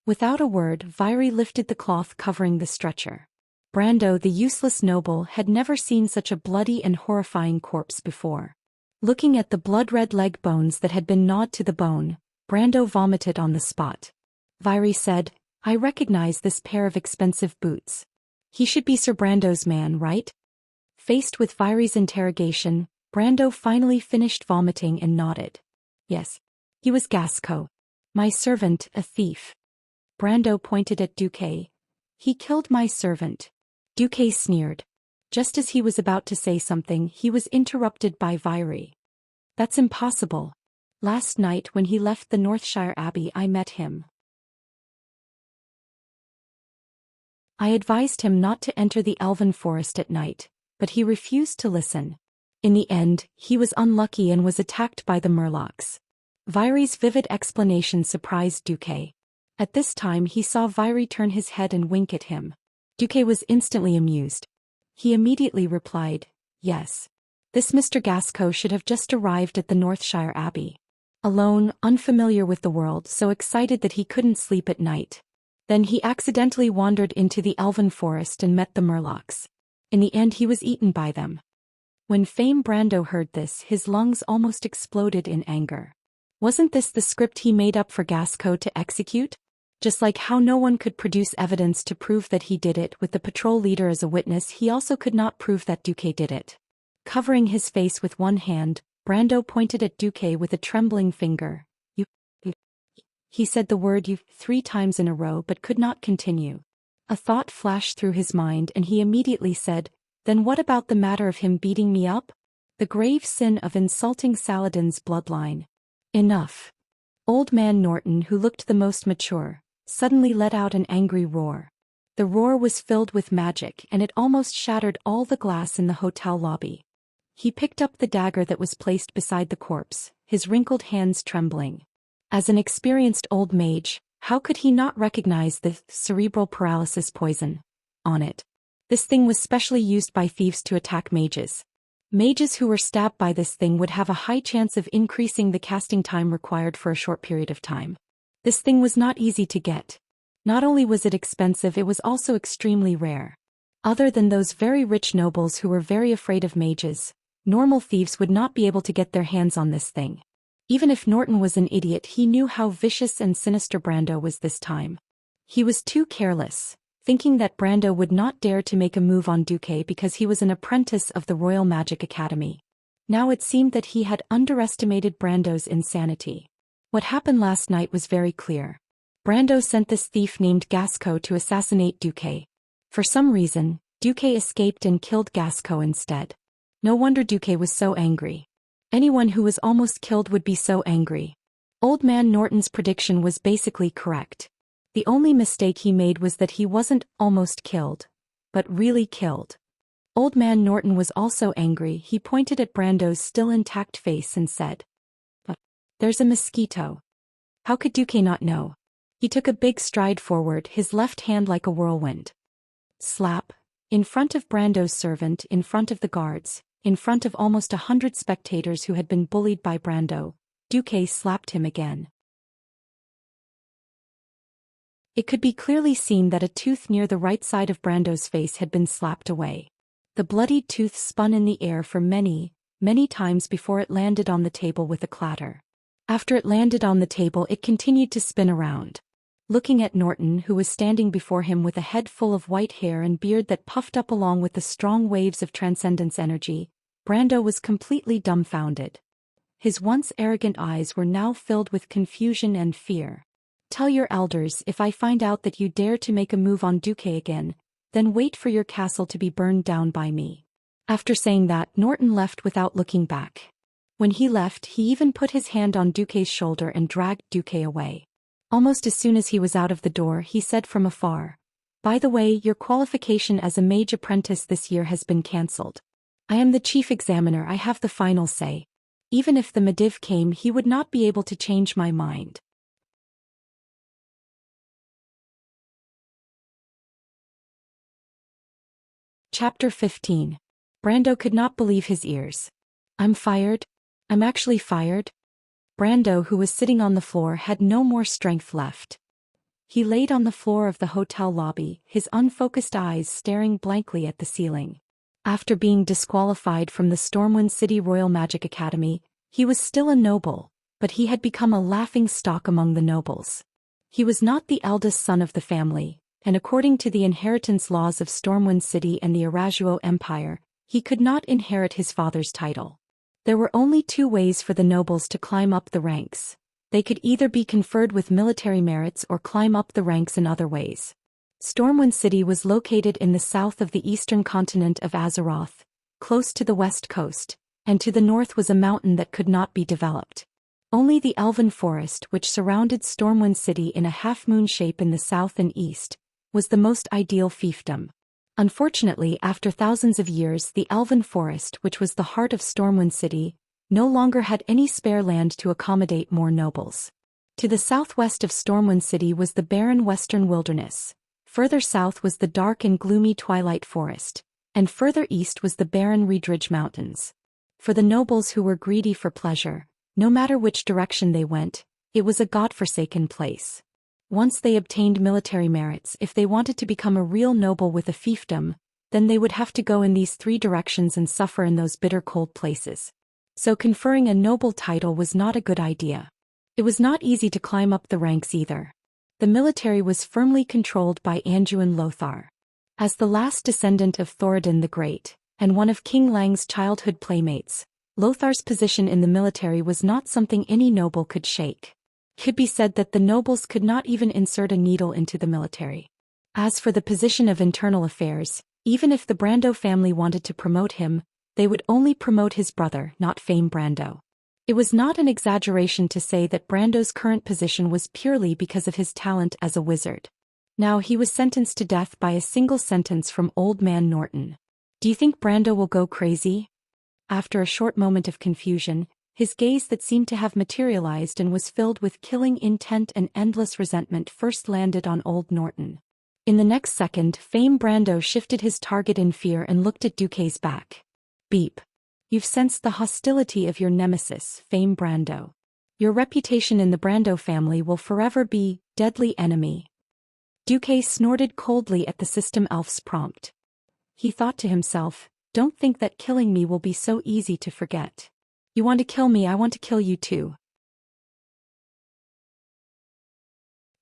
Without a word, Viry lifted the cloth covering the stretcher. Brando, the useless noble, had never seen such a bloody and horrifying corpse before. Looking at the blood-red leg bones that had been gnawed to the bone, Brando vomited on the spot. Viry said, "I recognize this pair of expensive boots. He should be Sir Brando's man, right?" Faced with Viry's interrogation, Brando finally finished vomiting and nodded. Yes. He was Gasco. My servant, a thief. Brando pointed at Duque. He killed my servant. Duque sneered. Just as he was about to say something, he was interrupted by Viry. That's impossible. Last night when he left the Northshire Abbey I met him. I advised him not to enter the Elven Forest at night, but he refused to listen. In the end, he was unlucky and was attacked by the Murlocs. Viry's vivid explanation surprised Duque. At this time he saw Viry turn his head and wink at him. Duque was instantly amused. He immediately replied, "Yes. This Mr. Gasco should have just arrived at the Northshire Abbey. Alone, unfamiliar with the world, so excited that he couldn't sleep at night. Then he accidentally wandered into the Elven Forest and met the Murlocs. In the end he was eaten by them." When Fame Brando heard this, his lungs almost exploded in anger. Wasn't this the script he made up for Gasco to execute? Just like how no one could produce evidence to prove that he did it with the patrol leader as a witness, he also could not prove that Duque did it. Covering his face with one hand, Brando pointed at Duque with a trembling finger. You. He said the word "you" 3 times in a row but could not continue. A thought flashed through his mind and he immediately said, "Then what about the matter of him beating me up? The grave sin of insulting Saladin's bloodline." Enough. Old Man Norton, who looked the most mature, suddenly let out an angry roar. The roar was filled with magic and it almost shattered all the glass in the hotel lobby. He picked up the dagger that was placed beside the corpse, his wrinkled hands trembling. As an experienced old mage, how could he not recognize the cerebral paralysis poison on it? This thing was specially used by thieves to attack mages. Mages who were stabbed by this thing would have a high chance of increasing the casting time required for a short period of time. This thing was not easy to get. Not only was it expensive, it was also extremely rare. Other than those very rich nobles who were very afraid of mages, normal thieves would not be able to get their hands on this thing. Even if Norton was an idiot, he knew how vicious and sinister Brando was this time. He was too careless, thinking that Brando would not dare to make a move on Duque because he was an apprentice of the Royal Magic Academy. Now it seemed that he had underestimated Brando's insanity. What happened last night was very clear. Brando sent this thief named Gasco to assassinate Duque. For some reason, Duque escaped and killed Gasco instead. No wonder Duque was so angry. Anyone who was almost killed would be so angry. Old Man Norton's prediction was basically correct. The only mistake he made was that he wasn't almost killed, but really killed. Old Man Norton was also angry. He pointed at Brando's still intact face and said, "There's a mosquito." How could Duque not know? He took a big stride forward, his left hand like a whirlwind. Slap. In front of Brando's servant, in front of the guards, in front of almost 100 spectators who had been bullied by Brando, Duque slapped him again. It could be clearly seen that a tooth near the right side of Brando's face had been slapped away. The bloodied tooth spun in the air for many, many times before it landed on the table with a clatter. After it landed on the table, it continued to spin around. Looking at Norton, who was standing before him with a head full of white hair and beard that puffed up along with the strong waves of transcendence energy, Brando was completely dumbfounded. His once arrogant eyes were now filled with confusion and fear. "Tell your elders, if I find out that you dare to make a move on Duque again, then wait for your castle to be burned down by me." After saying that, Norton left without looking back. When he left, he even put his hand on Duque's shoulder and dragged Duque away. Almost as soon as he was out of the door, he said from afar, "By the way, your qualification as a mage apprentice this year has been cancelled. I am the chief examiner, I have the final say. Even if the Mediv came, he would not be able to change my mind." Chapter 15. Brando could not believe his ears. "I'm fired? I'm actually fired?" Brando, who was sitting on the floor, had no more strength left. He laid on the floor of the hotel lobby, his unfocused eyes staring blankly at the ceiling. After being disqualified from the Stormwind City Royal Magic Academy, he was still a noble, but he had become a laughing stock among the nobles. He was not the eldest son of the family, and according to the inheritance laws of Stormwind City and the Arajuo Empire, he could not inherit his father's title. There were only two ways for the nobles to climb up the ranks. They could either be conferred with military merits or climb up the ranks in other ways. Stormwind City was located in the south of the eastern continent of Azeroth, close to the west coast, and to the north was a mountain that could not be developed. Only the Elven Forest, which surrounded Stormwind City in a half-moon shape in the south and east, was the most ideal fiefdom. Unfortunately, after thousands of years, the Elven Forest, which was the heart of Stormwind City, no longer had any spare land to accommodate more nobles. To the southwest of Stormwind City was the barren western wilderness. Further south was the dark and gloomy Twilight Forest, and further east was the barren Reedridge Mountains. For the nobles who were greedy for pleasure, no matter which direction they went, it was a godforsaken place. Once they obtained military merits, if they wanted to become a real noble with a fiefdom, then they would have to go in these three directions and suffer in those bitter cold places. So conferring a noble title was not a good idea. It was not easy to climb up the ranks either. The military was firmly controlled by Anduin Lothar. As the last descendant of Thoradin the Great, and one of King Lang's childhood playmates, Lothar's position in the military was not something any noble could shake. It could be said that the nobles could not even insert a needle into the military. As for the position of internal affairs, even if the Brando family wanted to promote him, they would only promote his brother, not Fame Brando. It was not an exaggeration to say that Brando's current position was purely because of his talent as a wizard. Now he was sentenced to death by a single sentence from Old Man Norton. Do you think Brando will go crazy? After a short moment of confusion, his gaze that seemed to have materialized and was filled with killing intent and endless resentment first landed on Old Norton. In the next second, Fame Brando shifted his target in fear and looked at Duque's back. Beep. You've sensed the hostility of your nemesis, Fame Brando. Your reputation in the Brando family will forever be deadly enemy. Duque snorted coldly at the system elf's prompt. He thought to himself, don't think that killing me will be so easy to forget. You want to kill me, I want to kill you too.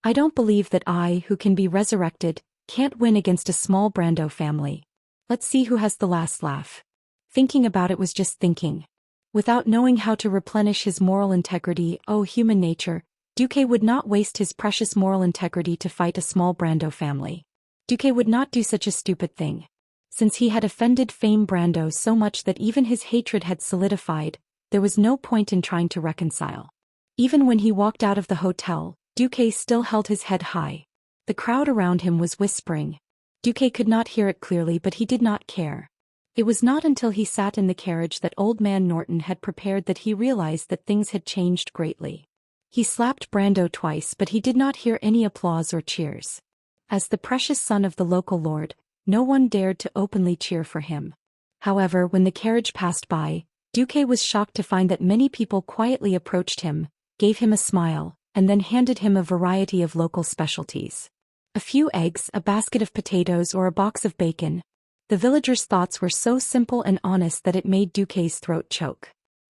I don't believe that I, who can be resurrected, can't win against a small Brando family. Let's see who has the last laugh. Thinking about it was just thinking. Without knowing how to replenish his moral integrity, oh human nature, Duque would not waste his precious moral integrity to fight a small Brando family. Duque would not do such a stupid thing. Since he had offended Fame Brando so much that even his hatred had solidified, there was no point in trying to reconcile. Even when he walked out of the hotel, Duque still held his head high. The crowd around him was whispering. Duque could not hear it clearly, but he did not care. It was not until he sat in the carriage that Old Man Norton had prepared that he realized that things had changed greatly. He slapped Brando twice, but he did not hear any applause or cheers. As the precious son of the local lord, no one dared to openly cheer for him. However, when the carriage passed by, Duque was shocked to find that many people quietly approached him, gave him a smile, and then handed him a variety of local specialties. A few eggs, a basket of potatoes, or a box of bacon. The villagers' thoughts were so simple and honest that it made Duque's throat choke.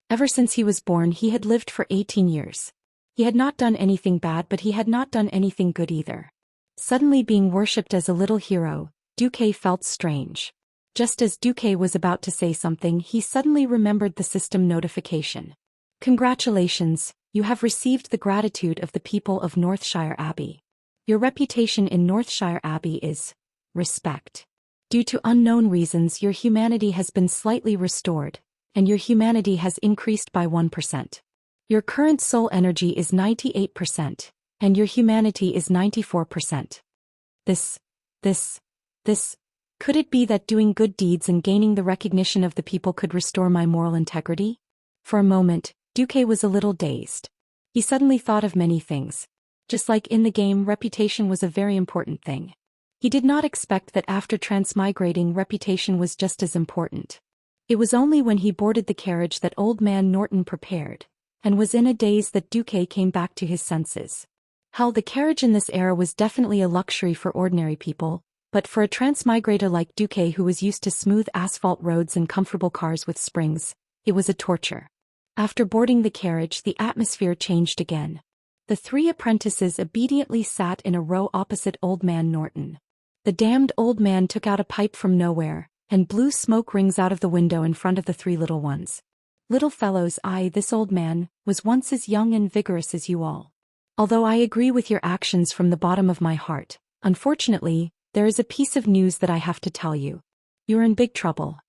Ever since he was born, he had lived for 18 years. He had not done anything bad, but he had not done anything good either. Suddenly being worshipped as a little hero, Duque felt strange. Just as Duque was about to say something, he suddenly remembered the system notification. Congratulations, you have received the gratitude of the people of Northshire Abbey. Your reputation in Northshire Abbey is respect. Due to unknown reasons, your humanity has been slightly restored, and your humanity has increased by 1%. Your current soul energy is 98%, and your humanity is 94%. This. Could it be that doing good deeds and gaining the recognition of the people could restore my moral integrity? For a moment, Duque was a little dazed. He suddenly thought of many things. Just like in the game, reputation was a very important thing. He did not expect that after transmigrating, reputation was just as important. It was only when he boarded the carriage that Old Man Norton prepared, and was in a daze, that Duque came back to his senses. Hell, the carriage in this era was definitely a luxury for ordinary people, but for a transmigrator like Duque, who was used to smooth asphalt roads and comfortable cars with springs, it was a torture. After boarding the carriage, the atmosphere changed again. The three apprentices obediently sat in a row opposite Old Man Norton. The damned old man took out a pipe from nowhere, and blew smoke rings out of the window in front of the three little ones. Little fellows, this old man was once as young and vigorous as you all. Although I agree with your actions from the bottom of my heart, unfortunately, there is a piece of news that I have to tell you. You're in big trouble.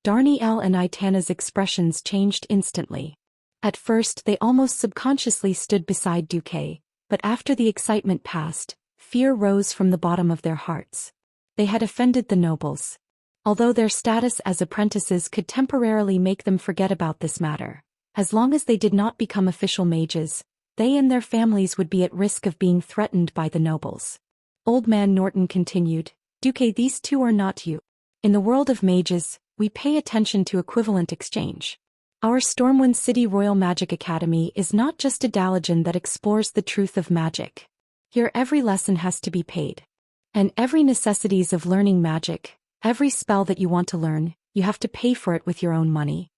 Darnielle and Itana's expressions changed instantly. At first, they almost subconsciously stood beside Duque, but after the excitement passed, fear rose from the bottom of their hearts. They had offended the nobles. Although their status as apprentices could temporarily make them forget about this matter, as long as they did not become official mages, they and their families would be at risk of being threatened by the nobles. Old Man Norton continued, Duque, these two are not you. In the world of mages, we pay attention to equivalent exchange. Our Stormwind City Royal Magic Academy is not just a daligen that explores the truth of magic. Here every lesson has to be paid. And every necessities of learning magic, every spell that you want to learn, you have to pay for it with your own money.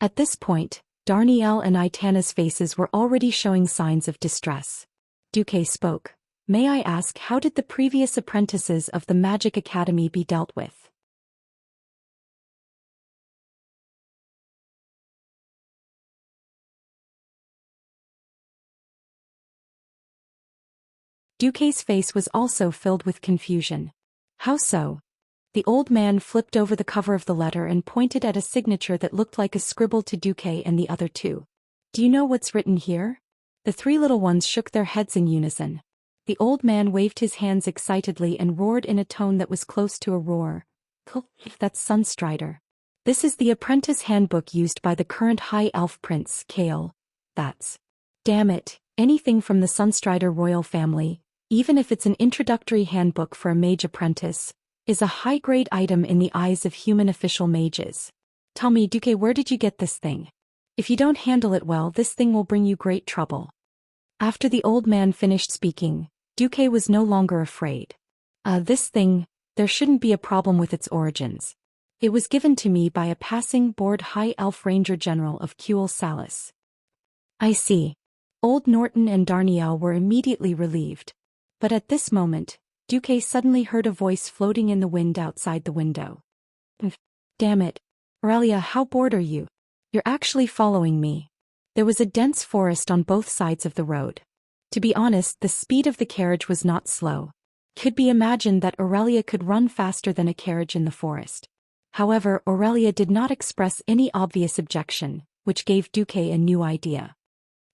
At this point, Darnielle and Itana's faces were already showing signs of distress. Duque spoke. May I ask, how did the previous apprentices of the Magic Academy be dealt with? Duque's face was also filled with confusion. How so? The old man flipped over the cover of the letter and pointed at a signature that looked like a scribble to Duque and the other two. Do you know what's written here? The three little ones shook their heads in unison. The old man waved his hands excitedly and roared in a tone that was close to a roar. That's Sunstrider. This is the apprentice handbook used by the current High Elf Prince, Kale. That's. Damn it, anything from the Sunstrider royal family, even if it's an introductory handbook for a mage apprentice, is a high-grade item in the eyes of human official mages. Tell me, Duque, where did you get this thing? If you don't handle it well, this thing will bring you great trouble. After the old man finished speaking, Duque was no longer afraid. This thing, there shouldn't be a problem with its origins. It was given to me by a passing bored High Elf Ranger General of Kuel Salis. I see. Old Norton and Darnielle were immediately relieved. But at this moment, Duque suddenly heard a voice floating in the wind outside the window. Damn it. Aurelia, how bored are you? You're actually following me. There was a dense forest on both sides of the road. To be honest, the speed of the carriage was not slow. Could be imagined that Aurelia could run faster than a carriage in the forest. However, Aurelia did not express any obvious objection, which gave Duque a new idea.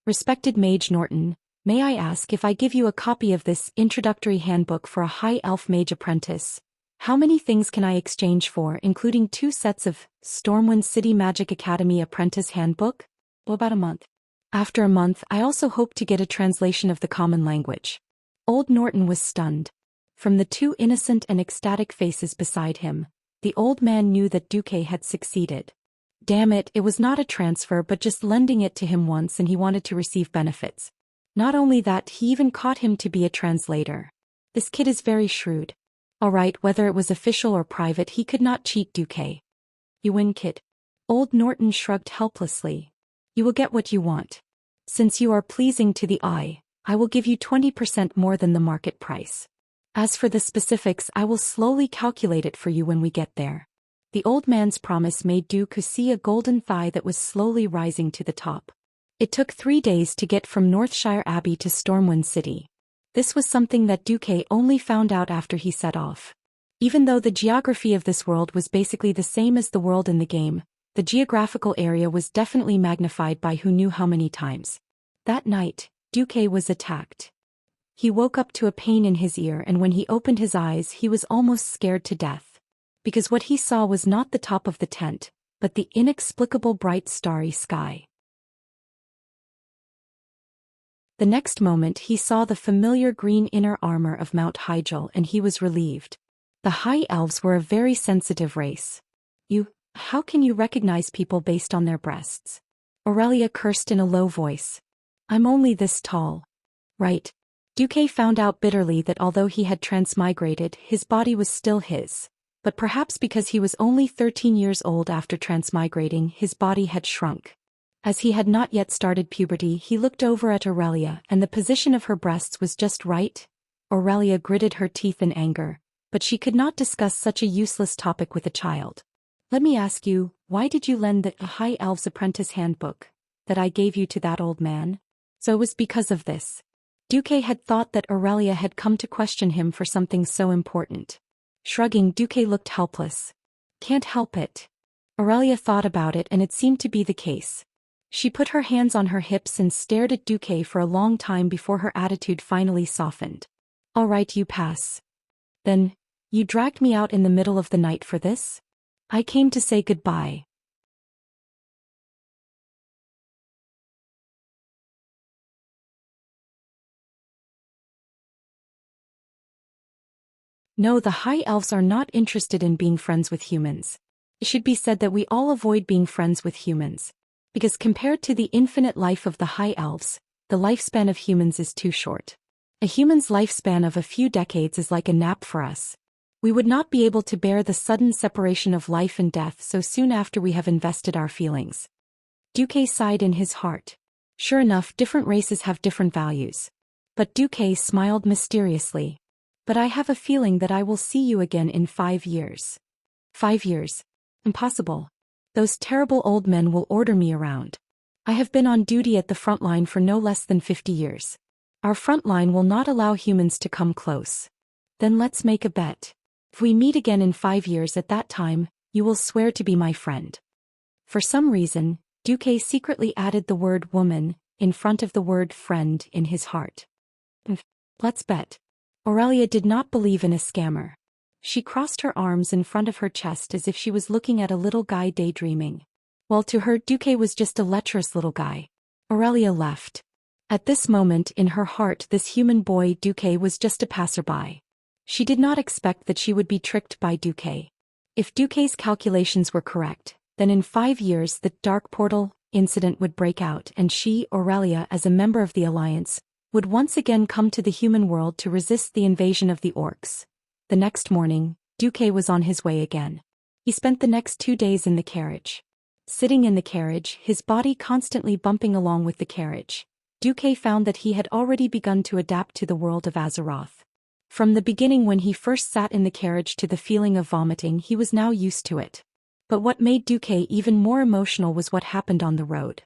Respected Mage Norton, may I ask if I give you a copy of this introductory handbook for a high elf mage apprentice? How many things can I exchange for, including 2 sets of Stormwind City Magic Academy Apprentice Handbook? Well, about a month. After a month, I also hope to get a translation of the common language. Old Norton was stunned. From the 2 innocent and ecstatic faces beside him, the old man knew that Duque had succeeded. Damn it, it was not a transfer but just lending it to him once and he wanted to receive benefits. Not only that, he even caught him to be a translator. This kid is very shrewd. Alright, whether it was official or private, he could not cheat Duque. You win, kid. Old Norton shrugged helplessly. You will get what you want. Since you are pleasing to the eye, I will give you 20% more than the market price. As for the specifics, I will slowly calculate it for you when we get there. The old man's promise made Duque see a golden thigh that was slowly rising to the top. It took 3 days to get from Northshire Abbey to Stormwind City. This was something that Duque only found out after he set off. Even though the geography of this world was basically the same as the world in the game, the geographical area was definitely magnified by who knew how many times. That night, Duque was attacked. He woke up to a pain in his ear, and when he opened his eyes he was almost scared to death. Because what he saw was not the top of the tent, but the inexplicable bright starry sky. The next moment he saw the familiar green inner armor of Mount Hyjal and he was relieved. The High Elves were a very sensitive race. How can you recognize people based on their breasts? Aurelia cursed in a low voice. I'm only this tall. Right. Duque found out bitterly that although he had transmigrated, his body was still his. But perhaps because he was only 13 years old after transmigrating, his body had shrunk. As he had not yet started puberty, he looked over at Aurelia and the position of her breasts was just right. Aurelia gritted her teeth in anger, but she could not discuss such a useless topic with a child. Let me ask you, why did you lend the High Elves Apprentice Handbook that I gave you to that old man? So it was because of this. Duque had thought that Aurelia had come to question him for something so important. Shrugging, Duque looked helpless. Can't help it. Aurelia thought about it and it seemed to be the case. She put her hands on her hips and stared at Duque for a long time before her attitude finally softened. All right, you pass. Then, you dragged me out in the middle of the night for this? I came to say goodbye. No, the High Elves are not interested in being friends with humans. It should be said that we all avoid being friends with humans. Because compared to the infinite life of the High Elves, the lifespan of humans is too short. A human's lifespan of a few decades is like a nap for us. We would not be able to bear the sudden separation of life and death so soon after we have invested our feelings. Duque sighed in his heart. Sure enough, different races have different values. But Duque smiled mysteriously. But I have a feeling that I will see you again in 5 years. 5 years? Impossible. Those terrible old men will order me around. I have been on duty at the front line for no less than 50 years. Our front line will not allow humans to come close. Then let's make a bet. If we meet again in 5 years, at that time, you will swear to be my friend. For some reason, Duque secretly added the word woman in front of the word friend in his heart. Let's bet. Aurelia did not believe in a scammer. She crossed her arms in front of her chest as if she was looking at a little guy daydreaming. While to her, Duque was just a lecherous little guy. Aurelia left. At this moment in her heart, this human boy Duque was just a passerby. She did not expect that she would be tricked by Duque. If Duque's calculations were correct, then in 5 years the Dark Portal incident would break out and she, Aurelia, as a member of the Alliance, would once again come to the human world to resist the invasion of the orcs. The next morning, Duque was on his way again. He spent the next 2 days in the carriage. Sitting in the carriage, his body constantly bumping along with the carriage, Duque found that he had already begun to adapt to the world of Azeroth. From the beginning when he first sat in the carriage to the feeling of vomiting, he was now used to it. But what made Duque even more emotional was what happened on the road.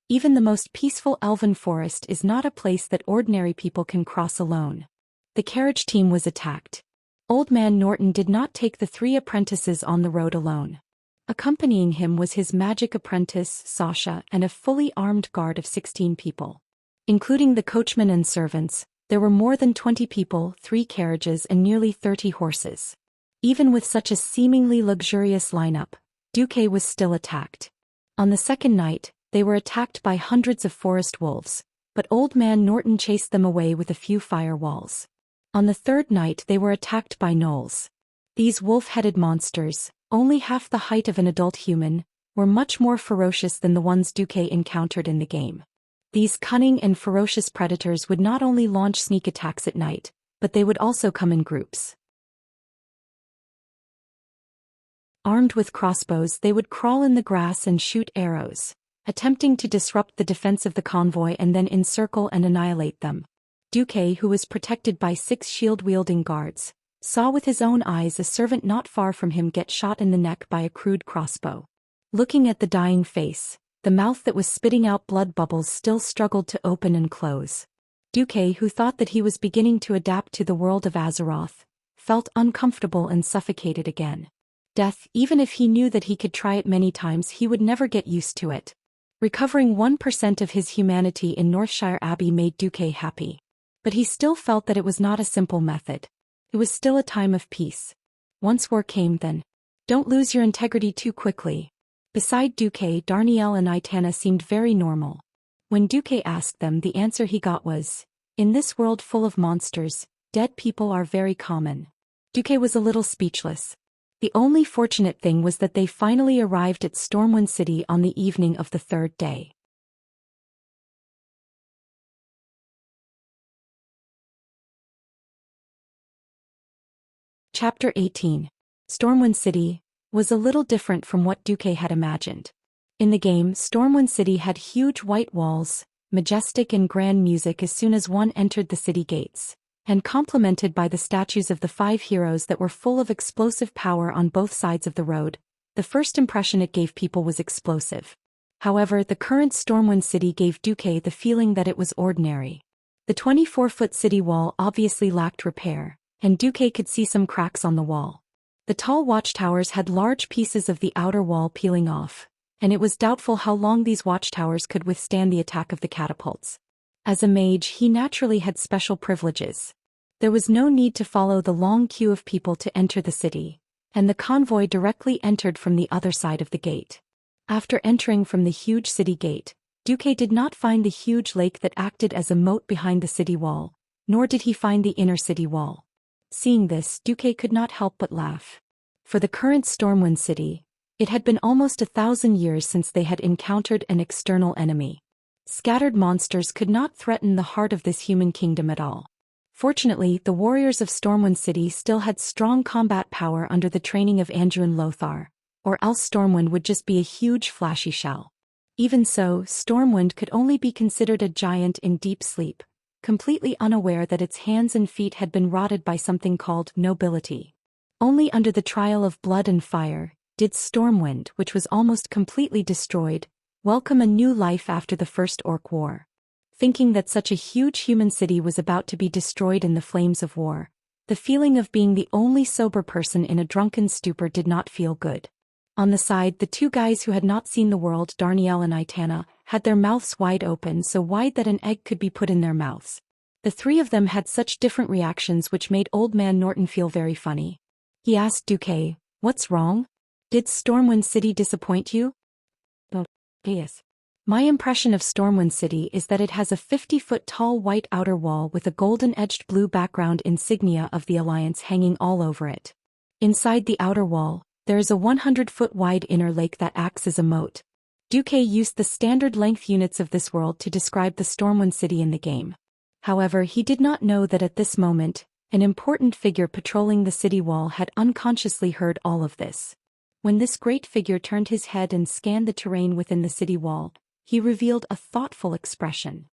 Even the most peaceful elven forest is not a place that ordinary people can cross alone. The carriage team was attacked. Old Man Norton did not take the 3 apprentices on the road alone. Accompanying him was his magic apprentice, Sasha, and a fully armed guard of 16 people. Including the coachman and servants, there were more than 20 people, 3 carriages and nearly 30 horses. Even with such a seemingly luxurious lineup, Duque was still attacked. On the second night, they were attacked by hundreds of forest wolves, but Old Man Norton chased them away with a few firewalls. On the third night they were attacked by gnolls. These wolf-headed monsters, only half the height of an adult human, were much more ferocious than the ones Duque encountered in the game. These cunning and ferocious predators would not only launch sneak attacks at night, but they would also come in groups. Armed with crossbows, they would crawl in the grass and shoot arrows, attempting to disrupt the defense of the convoy and then encircle and annihilate them. Duque, who was protected by 6 shield-wielding guards, saw with his own eyes a servant not far from him get shot in the neck by a crude crossbow. Looking at the dying face, the mouth that was spitting out blood bubbles still struggled to open and close. Duque, who thought that he was beginning to adapt to the world of Azeroth, felt uncomfortable and suffocated again. Death, even if he knew that he could try it many times, he would never get used to it. Recovering 1% of his humanity in Northshire Abbey made Duque happy. But he still felt that it was not a simple method. It was still a time of peace. Once war came, then. Don't lose your integrity too quickly. Beside Duque, Darnielle and Itana seemed very normal. When Duque asked them, the answer he got was, "In this world full of monsters, dead people are very common." Duque was a little speechless. The only fortunate thing was that they finally arrived at Stormwind City on the evening of the 3rd day. Chapter 18. Stormwind City was a little different from what Duque had imagined. In the game, Stormwind City had huge white walls, majestic and grand music as soon as one entered the city gates, and complemented by the statues of the 5 heroes that were full of explosive power on both sides of the road. The first impression it gave people was explosive. However, the current Stormwind City gave Duque the feeling that it was ordinary. The 24-foot city wall obviously lacked repair, and Duque could see some cracks on the wall. The tall watchtowers had large pieces of the outer wall peeling off, and it was doubtful how long these watchtowers could withstand the attack of the catapults. As a mage, he naturally had special privileges. There was no need to follow the long queue of people to enter the city, and the convoy directly entered from the other side of the gate. After entering from the huge city gate, Duque did not find the huge lake that acted as a moat behind the city wall, nor did he find the inner city wall. Seeing this, Duque could not help but laugh. For the current Stormwind City, it had been almost 1,000 years since they had encountered an external enemy. Scattered monsters could not threaten the heart of this human kingdom at all. Fortunately, the warriors of Stormwind City still had strong combat power under the training of Anduin Lothar, or else Stormwind would just be a huge flashy shell. Even so, Stormwind could only be considered a giant in deep sleep, completely unaware that its hands and feet had been rotted by something called nobility. Only under the trial of blood and fire did Stormwind, which was almost completely destroyed, welcome a new life after the First Orc War. Thinking that such a huge human city was about to be destroyed in the flames of war, the feeling of being the only sober person in a drunken stupor did not feel good. On the side, the 2 guys who had not seen the world, Darnielle and Itana, had their mouths wide open, so wide that an egg could be put in their mouths. The 3 of them had such different reactions which made Old Man Norton feel very funny. He asked Duque, "What's wrong? Did Stormwind City disappoint you?" Yes. My impression of Stormwind City is that it has a 50-foot tall white outer wall with a golden-edged blue background insignia of the Alliance hanging all over it. Inside the outer wall, there is a 100-foot wide inner lake that acts as a moat. Duque used the standard length units of this world to describe the Stormwind City in the game. However, he did not know that at this moment, an important figure patrolling the city wall had unconsciously heard all of this. When this great figure turned his head and scanned the terrain within the city wall, he revealed a thoughtful expression.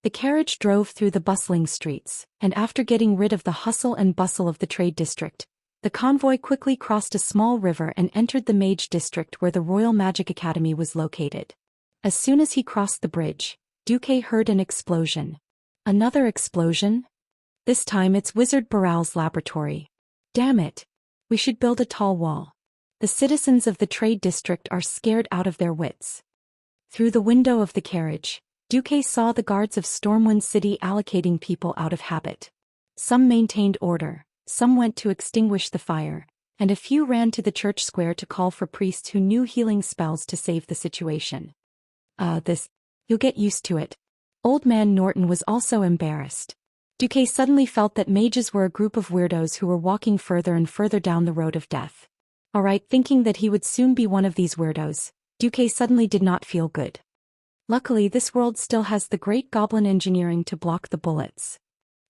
The carriage drove through the bustling streets, and after getting rid of the hustle and bustle of the trade district, The convoy quickly crossed a small river and entered the Mage District where the Royal Magic Academy was located. As soon as he crossed the bridge, Duque heard an explosion. Another explosion? This time it's Wizard Baral's laboratory. Damn it! We should build a tall wall. The citizens of the Trade District are scared out of their wits. Through the window of the carriage, Duque saw the guards of Stormwind City allocating people out of habit. Some maintained order, some went to extinguish the fire, and a few ran to the church square to call for priests who knew healing spells to save the situation. You'll get used to it. Old Man Norton was also embarrassed. Duque suddenly felt that mages were a group of weirdos who were walking further and further down the road of death. Alright, thinking that he would soon be one of these weirdos, Duque suddenly did not feel good. Luckily, this world still has the great goblin engineering to block the bullets.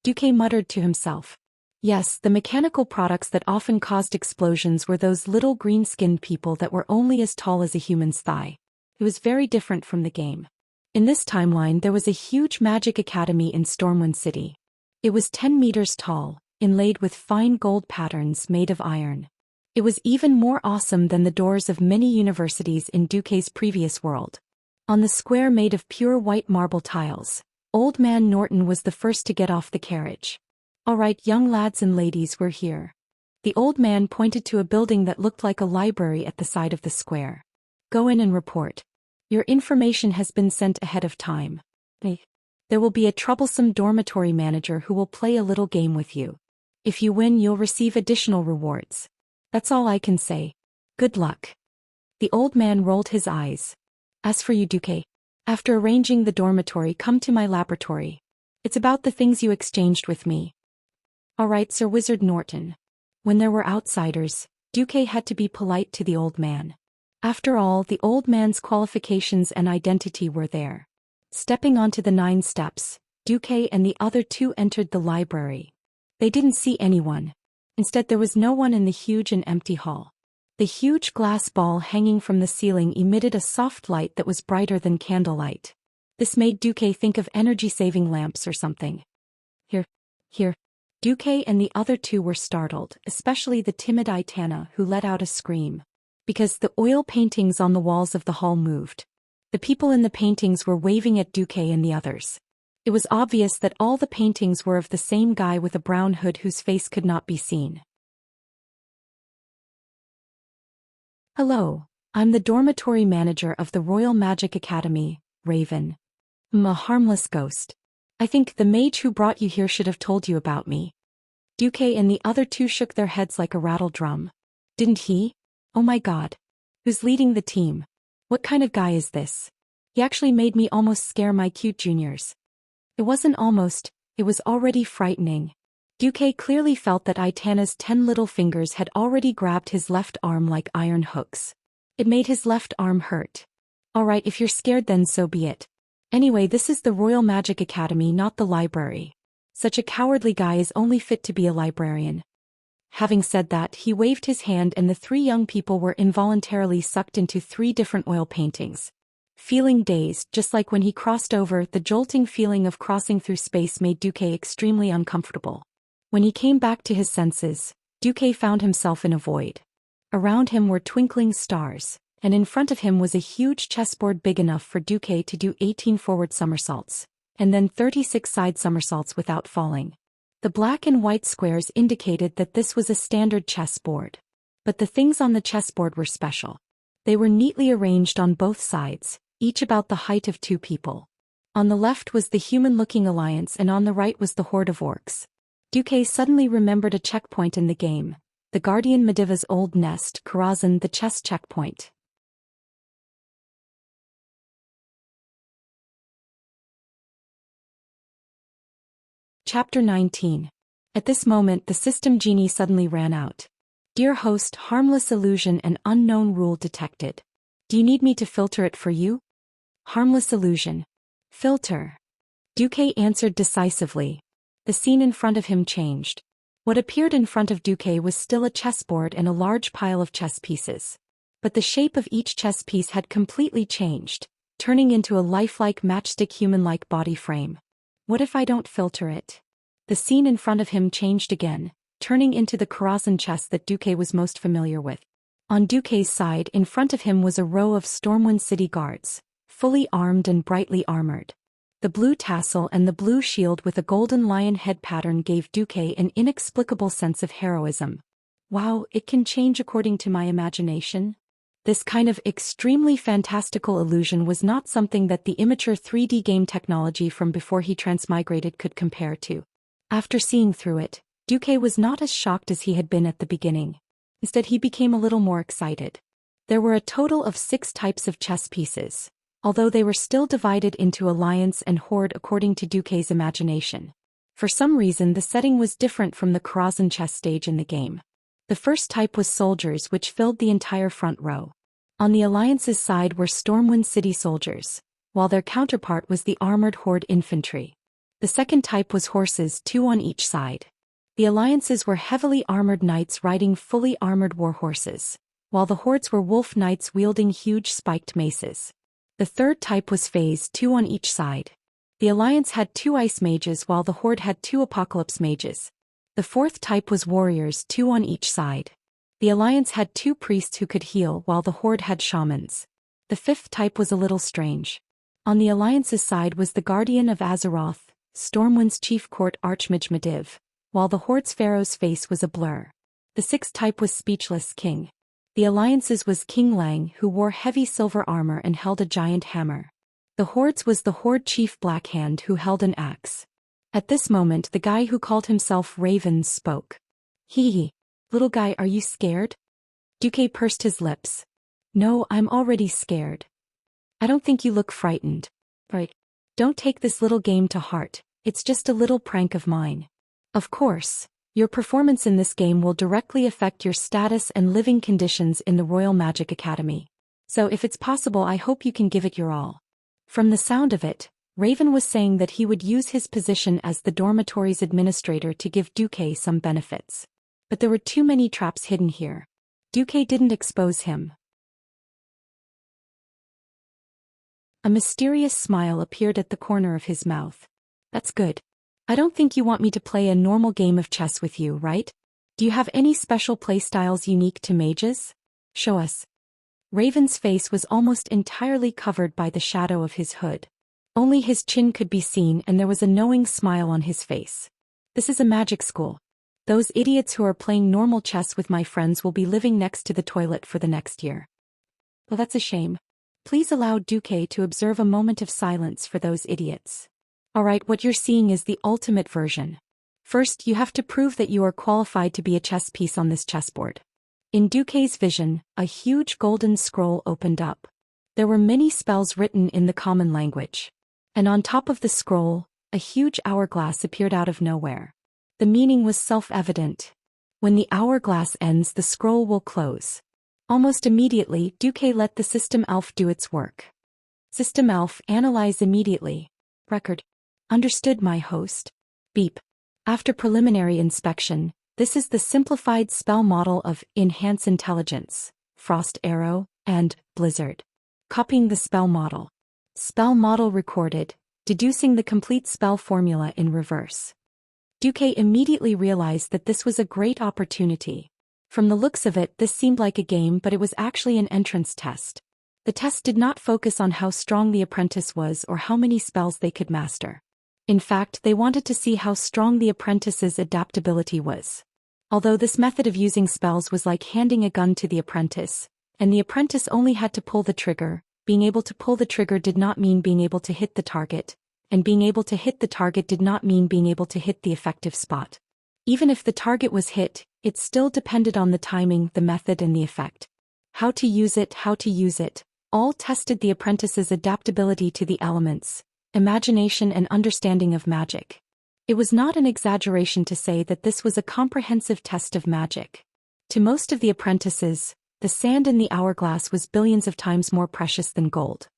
Duque muttered to himself. Yes, the mechanical products that often caused explosions were those little green-skinned people that were only as tall as a human's thigh. It was very different from the game. In this timeline there was a huge magic academy in Stormwind City. It was 10 meters tall, inlaid with fine gold patterns made of iron. It was even more awesome than the doors of many universities in Duque's previous world. On the square made of pure white marble tiles, Old Man Norton was the first to get off the carriage. Alright, young lads and ladies, we're here. The old man pointed to a building that looked like a library at the side of the square. Go in and report. Your information has been sent ahead of time. There will be a troublesome dormitory manager who will play a little game with you. If you win, you'll receive additional rewards. That's all I can say. Good luck. The old man rolled his eyes. As for you, Duque, after arranging the dormitory, come to my laboratory. It's about the things you exchanged with me. Alright, Sir Wizard Norton. When there were outsiders, Duque had to be polite to the old man. After all, the old man's qualifications and identity were there. Stepping onto the 9 steps, Duque and the other 2 entered the library. They didn't see anyone. Instead, there was no one in the huge and empty hall. The huge glass ball hanging from the ceiling emitted a soft light that was brighter than candlelight. This made Duque think of energy-saving lamps or something. Here. Duque and the other 2 were startled, especially the timid Aitana, who let out a scream. Because the oil paintings on the walls of the hall moved. The people in the paintings were waving at Duque and the others. It was obvious that all the paintings were of the same guy with a brown hood whose face could not be seen. Hello, I'm the dormitory manager of the Royal Magic Academy, Raven. I'm a harmless ghost. I think the mage who brought you here should have told you about me. Duque and the other 2 shook their heads like a rattle drum. Didn't he? Oh my god. Who's leading the team? What kind of guy is this? He actually made me almost scare my cute juniors. It wasn't almost, it was already frightening. Duque clearly felt that Aitana's 10 little fingers had already grabbed his left arm like iron hooks. It made his left arm hurt. Alright, if you're scared then so be it. Anyway, this is the Royal Magic Academy, not the library. Such a cowardly guy is only fit to be a librarian. Having said that, he waved his hand and the 3 young people were involuntarily sucked into 3 different oil paintings. Feeling dazed, just like when he crossed over, the jolting feeling of crossing through space made Duque extremely uncomfortable. When he came back to his senses, Duque found himself in a void. Around him were twinkling stars, and in front of him was a huge chessboard big enough for Duque to do 18 forward somersaults, and then 36 side somersaults without falling. The black and white squares indicated that this was a standard chessboard. But the things on the chessboard were special. They were neatly arranged on both sides, each about the height of 2 people. On the left was the human-looking alliance and on the right was the horde of orcs. Duque suddenly remembered a checkpoint in the game, the Guardian Mediva's old nest, Karazhan, the chess checkpoint. Chapter 19. At this moment the system genie suddenly ran out. Dear host, harmless illusion and unknown rule detected. Do you need me to filter it for you? Harmless illusion. Filter. Duque answered decisively. The scene in front of him changed. What appeared in front of Duque was still a chessboard and a large pile of chess pieces. But the shape of each chess piece had completely changed, turning into a lifelike matchstick human-like body frame. What if I don't filter it? The scene in front of him changed again. turning into the Karazhan chess that Duque was most familiar with. On Duque's side, in front of him was a row of Stormwind City guards, fully armed and brightly armored. The blue tassel and the blue shield with a golden lion head pattern gave Duque an inexplicable sense of heroism. Wow, it can change according to my imagination. This kind of extremely fantastical illusion was not something that the immature 3D game technology from before he transmigrated could compare to. After seeing through it, Duque was not as shocked as he had been at the beginning. Instead, he became a little more excited. There were a total of 6 types of chess pieces, although they were still divided into Alliance and Horde according to Duque's imagination. For some reason, the setting was different from the Karazhan chess stage in the game. The first type was soldiers, which filled the entire front row. On the Alliance's side were Stormwind City soldiers, while their counterpart was the armored Horde infantry. The second type was horses, 2 on each side. The Alliances were heavily armored knights riding fully armored war horses, while the Hordes were wolf knights wielding huge spiked maces. The third type was phase, 2 on each side. The Alliance had 2 ice mages while the Horde had 2 apocalypse mages. The fourth type was warriors, 2 on each side. The Alliance had 2 priests who could heal while the Horde had shamans. The fifth type was a little strange. On the Alliance's side was the Guardian of Azeroth, Stormwind's chief court Archmage Medivh, while the Horde's Pharaoh's face was a blur. The sixth type was Speechless King. The Alliance's was King Lang, who wore heavy silver armor and held a giant hammer. The Horde's was the Horde chief Blackhand, who held an axe. At this moment, the guy who called himself Raven spoke. Hee. Little guy, are you scared? Duque pursed his lips. No, I'm already scared. I don't think you look frightened. Right. Don't take this little game to heart, it's just a little prank of mine. Of course, your performance in this game will directly affect your status and living conditions in the Royal Magic Academy. So if it's possible, I hope you can give it your all. From the sound of it, Raven was saying that he would use his position as the dormitory's administrator to give Duque some benefits. But there were too many traps hidden here. Duque didn't expose him. A mysterious smile appeared at the corner of his mouth. That's good. I don't think you want me to play a normal game of chess with you, right? Do you have any special playstyles unique to mages? Show us. Raven's face was almost entirely covered by the shadow of his hood. Only his chin could be seen and there was a knowing smile on his face. This is a magic school. Those idiots who are playing normal chess with my friends will be living next to the toilet for the next year. Well, that's a shame. Please allow Duque to observe a moment of silence for those idiots. Alright, what you're seeing is the ultimate version. First, you have to prove that you are qualified to be a chess piece on this chessboard. In Duque's vision, a huge golden scroll opened up. There were many spells written in the common language. And on top of the scroll, a huge hourglass appeared out of nowhere. The meaning was self-evident. When the hourglass ends, the scroll will close. Almost immediately, Duque let the system elf do its work. System elf, analyze immediately. Record. Understood, my host. Beep. After preliminary inspection, this is the simplified spell model of Enhance Intelligence, Frost Arrow, and Blizzard. Copying the spell model. Spell model recorded, deducing the complete spell formula in reverse. Duque immediately realized that this was a great opportunity. From the looks of it, this seemed like a game, but it was actually an entrance test. The test did not focus on how strong the apprentice was or how many spells they could master. In fact, they wanted to see how strong the apprentice's adaptability was. Although this method of using spells was like handing a gun to the apprentice, and the apprentice only had to pull the trigger, being able to pull the trigger did not mean being able to hit the target, and being able to hit the target did not mean being able to hit the effective spot. Even if the target was hit, it still depended on the timing, the method, and the effect. How to use it, all tested the apprentice's adaptability to the elements, imagination, and understanding of magic. It was not an exaggeration to say that this was a comprehensive test of magic. To most of the apprentices, the sand in the hourglass was billions of times more precious than gold.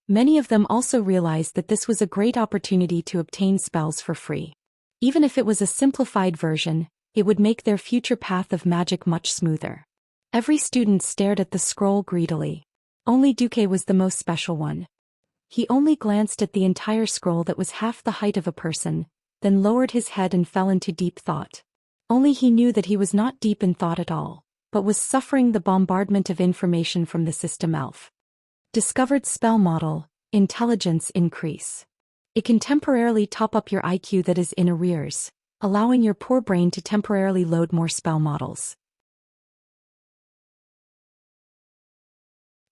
Many of them also realized that this was a great opportunity to obtain spells for free. Even if it was a simplified version, it would make their future path of magic much smoother. Every student stared at the scroll greedily. Only Duque was the most special one. He only glanced at the entire scroll that was half the height of a person, then lowered his head and fell into deep thought. Only he knew that he was not deep in thought at all, but was suffering the bombardment of information from the system elf. Discovered spell model, intelligence increase. It can temporarily top up your IQ that is in arrears, allowing your poor brain to temporarily load more spell models.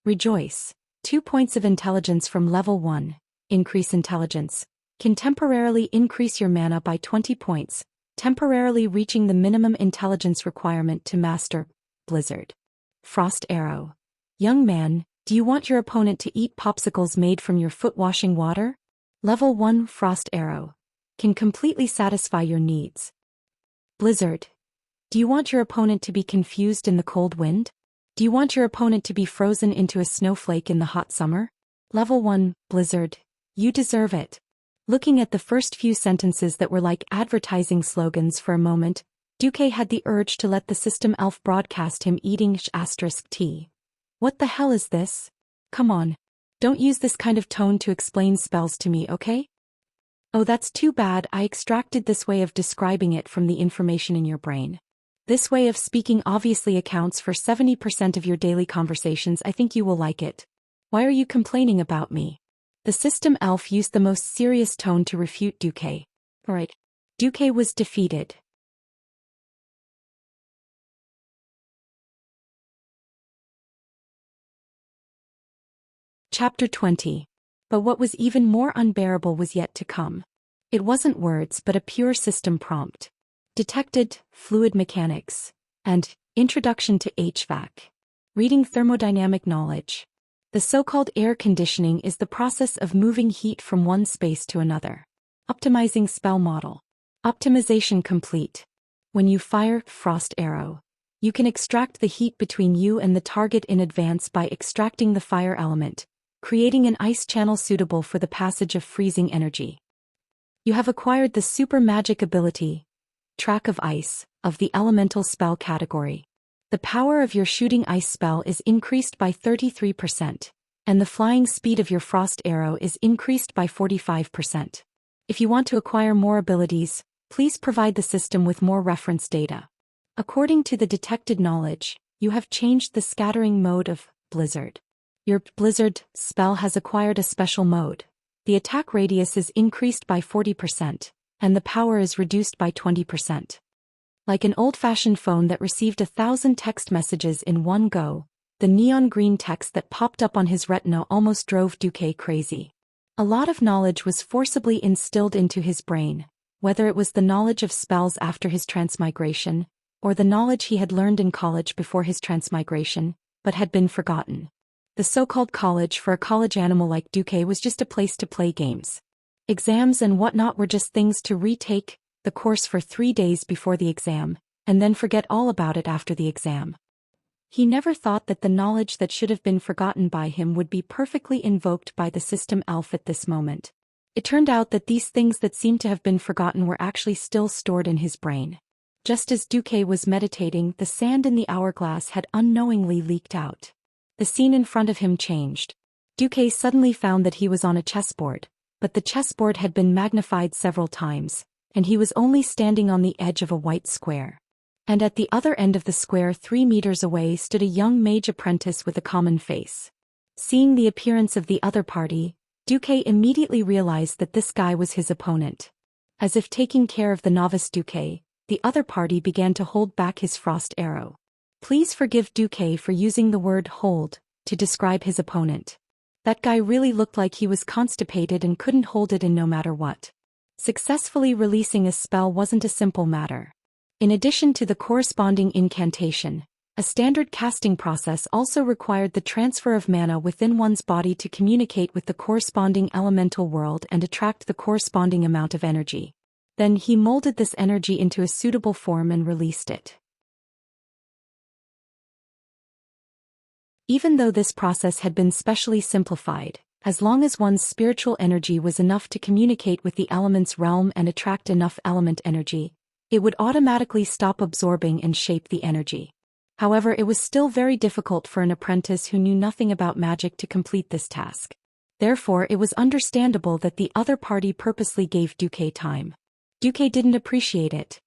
Rejoice. 2 points of intelligence from level 1, increase intelligence, can temporarily increase your mana by 20 points, temporarily reaching the minimum intelligence requirement to master Blizzard. Frost Arrow. Young man, do you want your opponent to eat popsicles made from your foot washing water? Level 1 Frost Arrow. Can completely satisfy your needs. Blizzard. Do you want your opponent to be confused in the cold wind? Do you want your opponent to be frozen into a snowflake in the hot summer? Level 1 Blizzard. You deserve it. Looking at the first few sentences that were like advertising slogans for a moment, Duque had the urge to let the system elf broadcast him eating *T. What the hell is this? Come on. Don't use this kind of tone to explain spells to me, okay? Oh, that's too bad. I extracted this way of describing it from the information in your brain. This way of speaking obviously accounts for 70% of your daily conversations. I think you will like it. Why are you complaining about me? The system elf used the most serious tone to refute Duque. Alright. Duque was defeated. Chapter 20. But what was even more unbearable was yet to come. It wasn't words but a pure system prompt. Detected, fluid mechanics, and introduction to HVAC. Reading thermodynamic knowledge. The so-called air conditioning is the process of moving heat from one space to another. Optimizing spell model. Optimization complete. When you fire Frost Arrow, you can extract the heat between you and the target in advance by extracting the fire element, creating an ice channel suitable for the passage of freezing energy. You have acquired the super magic ability, Track of Ice, of the elemental spell category. The power of your shooting ice spell is increased by 33%, and the flying speed of your Frost Arrow is increased by 45%. If you want to acquire more abilities, please provide the system with more reference data. According to the detected knowledge, you have changed the scattering mode of Blizzard. Your Blizzard spell has acquired a special mode. The attack radius is increased by 40%, and the power is reduced by 20%. Like an old-fashioned phone that received 1,000 text messages in one go, the neon green text that popped up on his retina almost drove Duque crazy. A lot of knowledge was forcibly instilled into his brain, whether it was the knowledge of spells after his transmigration, or the knowledge he had learned in college before his transmigration, but had been forgotten. The so-called college for a college animal like Duque was just a place to play games. Exams and whatnot were just things to retake the course for 3 days before the exam, and then forget all about it after the exam. He never thought that the knowledge that should have been forgotten by him would be perfectly invoked by the system elf at this moment. It turned out that these things that seemed to have been forgotten were actually still stored in his brain. Just as Duque was meditating, the sand in the hourglass had unknowingly leaked out. The scene in front of him changed. Duque suddenly found that he was on a chessboard, but the chessboard had been magnified several times, and he was only standing on the edge of a white square. And at the other end of the square 3 meters away stood a young mage apprentice with a common face. Seeing the appearance of the other party, Duque immediately realized that this guy was his opponent. As if taking care of the novice Duque, the other party began to hold back his Frost Arrow. Please forgive Duque for using the word hold to describe his opponent. That guy really looked like he was constipated and couldn't hold it in no matter what. Successfully releasing a spell wasn't a simple matter. In addition to the corresponding incantation, a standard casting process also required the transfer of mana within one's body to communicate with the corresponding elemental world and attract the corresponding amount of energy. Then he molded this energy into a suitable form and released it. Even though this process had been specially simplified, as long as one's spiritual energy was enough to communicate with the element's realm and attract enough element energy, it would automatically stop absorbing and shape the energy. However, it was still very difficult for an apprentice who knew nothing about magic to complete this task. Therefore, it was understandable that the other party purposely gave Duque time. Duque didn't appreciate it.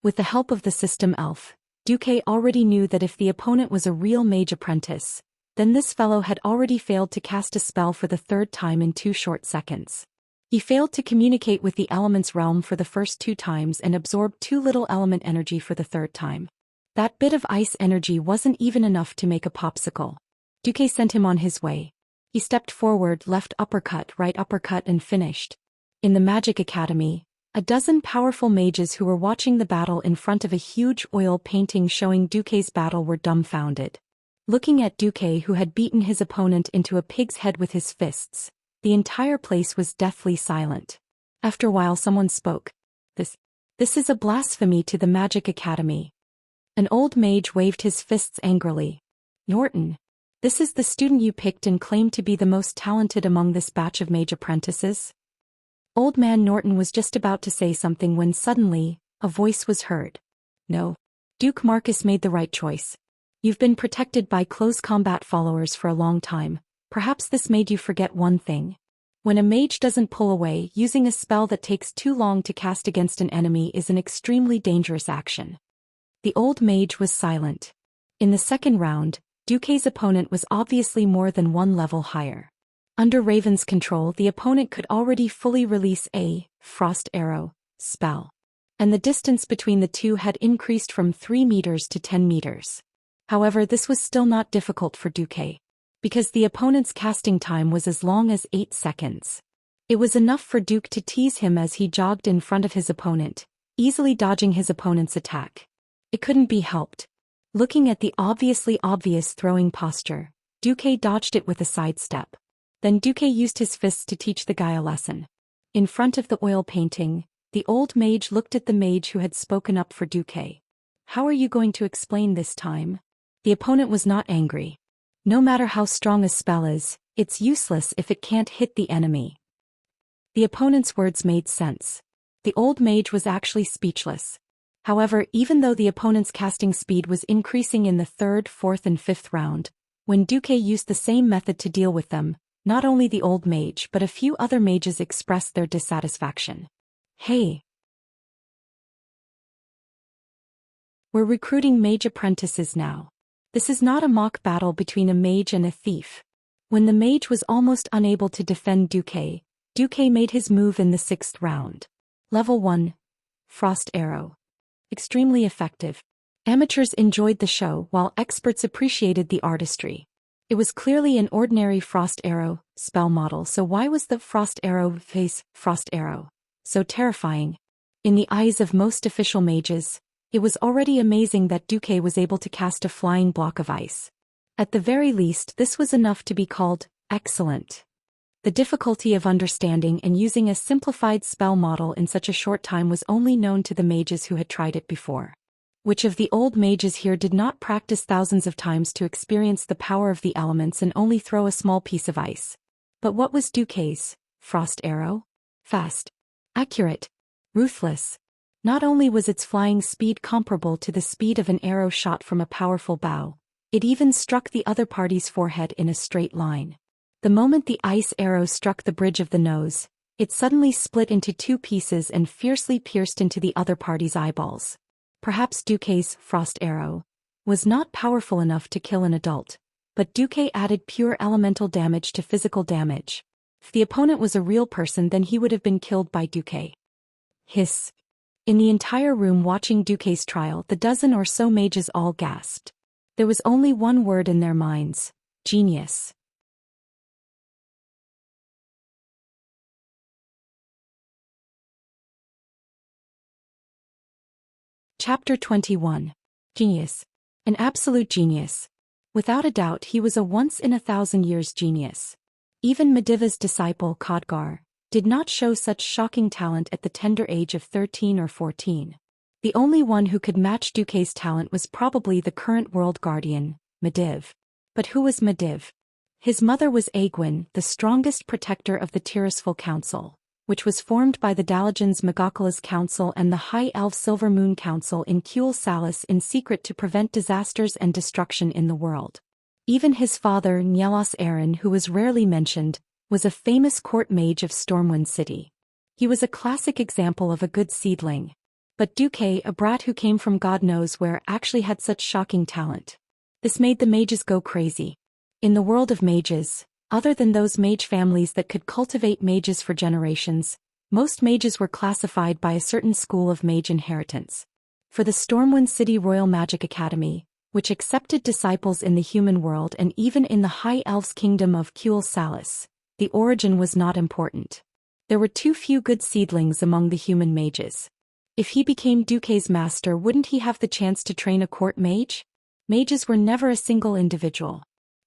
With the help of the system elf, Duque already knew that if the opponent was a real mage apprentice, then this fellow had already failed to cast a spell for the third time in 2 short seconds. He failed to communicate with the element's realm for the first 2 times and absorbed too little element energy for the third time. That bit of ice energy wasn't even enough to make a popsicle. Duque sent him on his way. He stepped forward, left uppercut, right uppercut, and finished. In the Magic Academy, a dozen powerful mages who were watching the battle in front of a huge oil painting showing Duque's battle were dumbfounded. Looking at Duque, who had beaten his opponent into a pig's head with his fists, the entire place was deathly silent. After a while someone spoke. This is a blasphemy to the Magic Academy. An old mage waved his fists angrily. Norton, this is the student you picked and claimed to be the most talented among this batch of mage apprentices? Old man Norton was just about to say something when suddenly, a voice was heard. No. Duke Marcus made the right choice. You've been protected by close combat followers for a long time. Perhaps this made you forget one thing. When a mage doesn't pull away, using a spell that takes too long to cast against an enemy is an extremely dangerous action. The old mage was silent. In the second round, Duque's opponent was obviously more than 1 level higher. Under Raven's control, the opponent could already fully release a Frost Arrow spell, and the distance between the two had increased from 3 meters to 10 meters. However, this was still not difficult for Duque, because the opponent's casting time was as long as 8 seconds. It was enough for Duque to tease him as he jogged in front of his opponent, easily dodging his opponent's attack. It couldn't be helped. Looking at the obviously obvious throwing posture, Duque dodged it with a sidestep. Then Duque used his fists to teach the guy a lesson. In front of the oil painting, the old mage looked at the mage who had spoken up for Duque. How are you going to explain this time? The opponent was not angry. No matter how strong a spell is, it's useless if it can't hit the enemy. The opponent's words made sense. The old mage was actually speechless. However, even though the opponent's casting speed was increasing in the 3rd, 4th, and 5th round, when Duque used the same method to deal with them, not only the old mage but a few other mages expressed their dissatisfaction. Hey! We're recruiting mage apprentices now. This is not a mock battle between a mage and a thief. When the mage was almost unable to defend Duque, Duque made his move in the 6th round. Level 1. Frost Arrow. Extremely effective. Amateurs enjoyed the show while experts appreciated the artistry. It was clearly an ordinary Frost Arrow spell model, so why was the Frost Arrow Frost Arrow so terrifying? In the eyes of most official mages, it was already amazing that Duque was able to cast a flying block of ice. At the very least, this was enough to be called excellent. The difficulty of understanding and using a simplified spell model in such a short time was only known to the mages who had tried it before. Which of the old mages here did not practice thousands of times to experience the power of the elements and only throw a small piece of ice? But what was Duque's Frost Arrow? Fast, accurate, ruthless. Not only was its flying speed comparable to the speed of an arrow shot from a powerful bow, it even struck the other party's forehead in a straight line. The moment the ice arrow struck the bridge of the nose, it suddenly split into 2 pieces and fiercely pierced into the other party's eyeballs. Perhaps Duque's Frost Arrow was not powerful enough to kill an adult, but Duque added pure elemental damage to physical damage. If the opponent was a real person, then he would have been killed by Duque. Hiss. In the entire room watching Duque's trial, the dozen or so mages all gasped. There was only one word in their minds: genius. Chapter 21. Genius. An absolute genius. Without a doubt, he was a once-in-a-thousand-years genius. Even Mediva's disciple Khadgar did not show such shocking talent at the tender age of 13 or 14. The only one who could match Duque's talent was probably the current world guardian, Mediv. But who was Mediv? His mother was Aegwin, the strongest protector of the Tirisful Council, which was formed by the Dalajans Magakala's Council and the High Elf Silver Moon Council in Kuel Salis in secret to prevent disasters and destruction in the world. Even his father, Nyelos Aaron, who was rarely mentioned, was a famous court mage of Stormwind City. He was a classic example of a good seedling. But Duque, a brat who came from God knows where, actually had such shocking talent. This made the mages go crazy. In the world of mages, other than those mage families that could cultivate mages for generations, most mages were classified by a certain school of mage inheritance. For the Stormwind City Royal Magic Academy, which accepted disciples in the human world and even in the High Elves' kingdom of Kuel Salis, the origin was not important. There were too few good seedlings among the human mages. If he became Duque's master, wouldn't he have the chance to train a court mage? Mages were never a single individual.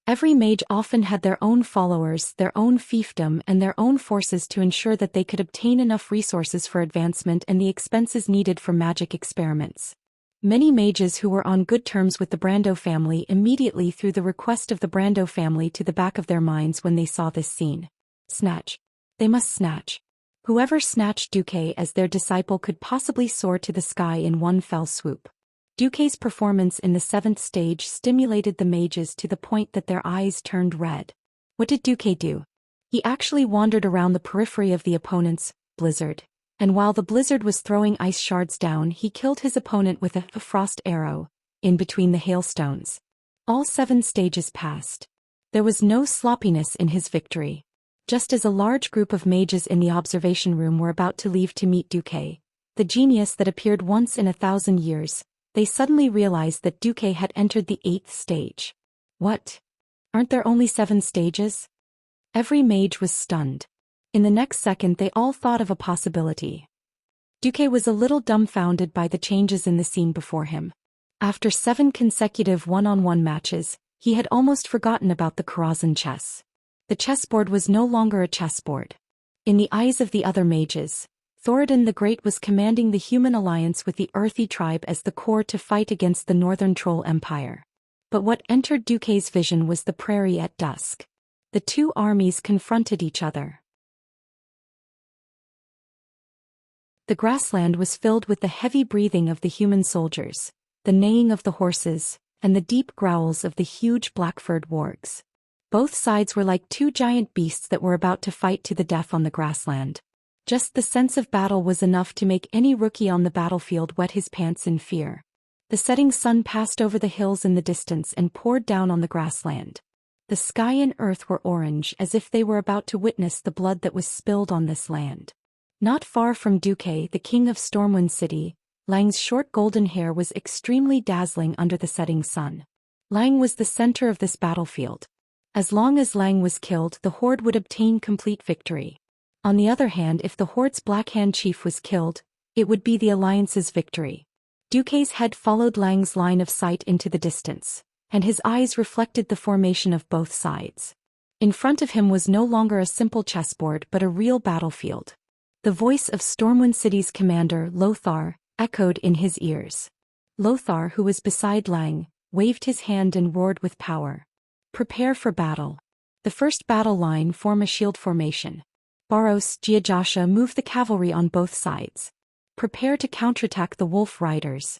Every mage often had their own followers, their own fiefdom, and their own forces to ensure that they could obtain enough resources for advancement and the expenses needed for magic experiments. Many mages who were on good terms with the Brando family immediately threw the request of the Brando family to the back of their minds when they saw this scene. Snatch. They must snatch. Whoever snatched Duque as their disciple could possibly soar to the sky in one fell swoop. Duque's performance in the 7th stage stimulated the mages to the point that their eyes turned red. What did Duque do? He actually wandered around the periphery of the opponent's blizzard, and while the blizzard was throwing ice shards down, he killed his opponent with a frost arrow, in between the hailstones. All 7 stages passed. There was no sloppiness in his victory. Just as a large group of mages in the observation room were about to leave to meet Duque, the genius that appeared once in 1,000 years, they suddenly realized that Duque had entered the 8th stage. What? Aren't there only 7 stages? Every mage was stunned. In the next second they all thought of a possibility. Duque was a little dumbfounded by the changes in the scene before him. After 7 consecutive one-on-one matches, he had almost forgotten about the Karazhan chess. The chessboard was no longer a chessboard. In the eyes of the other mages, Thoradin the Great was commanding the human alliance with the earthy tribe as the core to fight against the Northern Troll Empire. But what entered Duque's vision was the prairie at dusk. The 2 armies confronted each other. The grassland was filled with the heavy breathing of the human soldiers, the neighing of the horses, and the deep growls of the huge black-furred wargs. Both sides were like 2 giant beasts that were about to fight to the death on the grassland. Just the sense of battle was enough to make any rookie on the battlefield wet his pants in fear. The setting sun passed over the hills in the distance and poured down on the grassland. The sky and earth were orange, as if they were about to witness the blood that was spilled on this land. Not far from Duque, the king of Stormwind City, Lang's short golden hair was extremely dazzling under the setting sun. Lang was the center of this battlefield. As long as Lang was killed, the Horde would obtain complete victory. On the other hand, if the Horde's Black Hand chief was killed, it would be the Alliance's victory. Duque's head followed Lang's line of sight into the distance, and his eyes reflected the formation of both sides. In front of him was no longer a simple chessboard but a real battlefield. The voice of Stormwind City's commander, Lothar, echoed in his ears. Lothar, who was beside Lang, waved his hand and roared with power. Prepare for battle. The first battle line form a shield formation. Baros, Giajasha move the cavalry on both sides. Prepare to counterattack the wolf riders.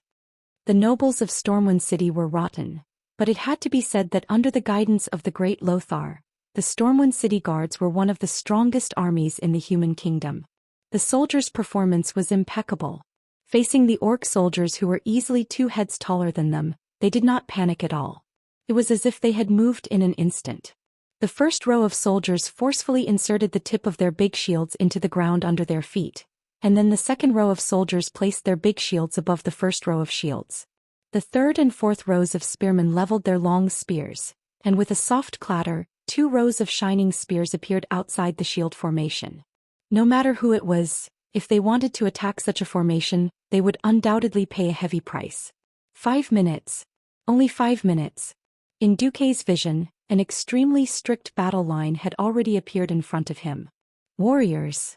The nobles of Stormwind City were rotten, but it had to be said that under the guidance of the great Lothar, the Stormwind City guards were one of the strongest armies in the human kingdom. The soldiers' performance was impeccable. Facing the orc soldiers who were easily 2 heads taller than them, they did not panic at all. It was as if they had moved in an instant. The first row of soldiers forcefully inserted the tip of their big shields into the ground under their feet, and then the second row of soldiers placed their big shields above the first row of shields. The third and fourth rows of spearmen leveled their long spears, and with a soft clatter, 2 rows of shining spears appeared outside the shield formation. No matter who it was, if they wanted to attack such a formation, they would undoubtedly pay a heavy price. 5 minutes. Only 5 minutes. In Duque's vision, an extremely strict battle line had already appeared in front of him. Warriors.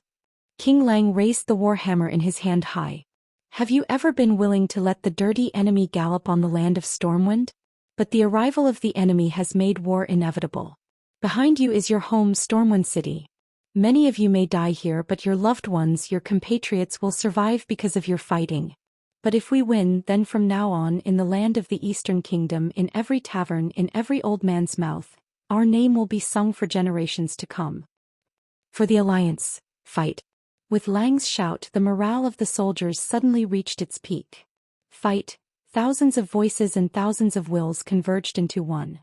King Lang raised the warhammer in his hand high. Have you ever been willing to let the dirty enemy gallop on the land of Stormwind? But the arrival of the enemy has made war inevitable. Behind you is your home, Stormwind City. Many of you may die here, but your loved ones, your compatriots, will survive because of your fighting. But if we win, then from now on, in the land of the Eastern Kingdom, in every tavern, in every old man's mouth, our name will be sung for generations to come. For the Alliance, fight. With Lang's shout, the morale of the soldiers suddenly reached its peak. Fight! Thousands of voices and thousands of wills converged into one.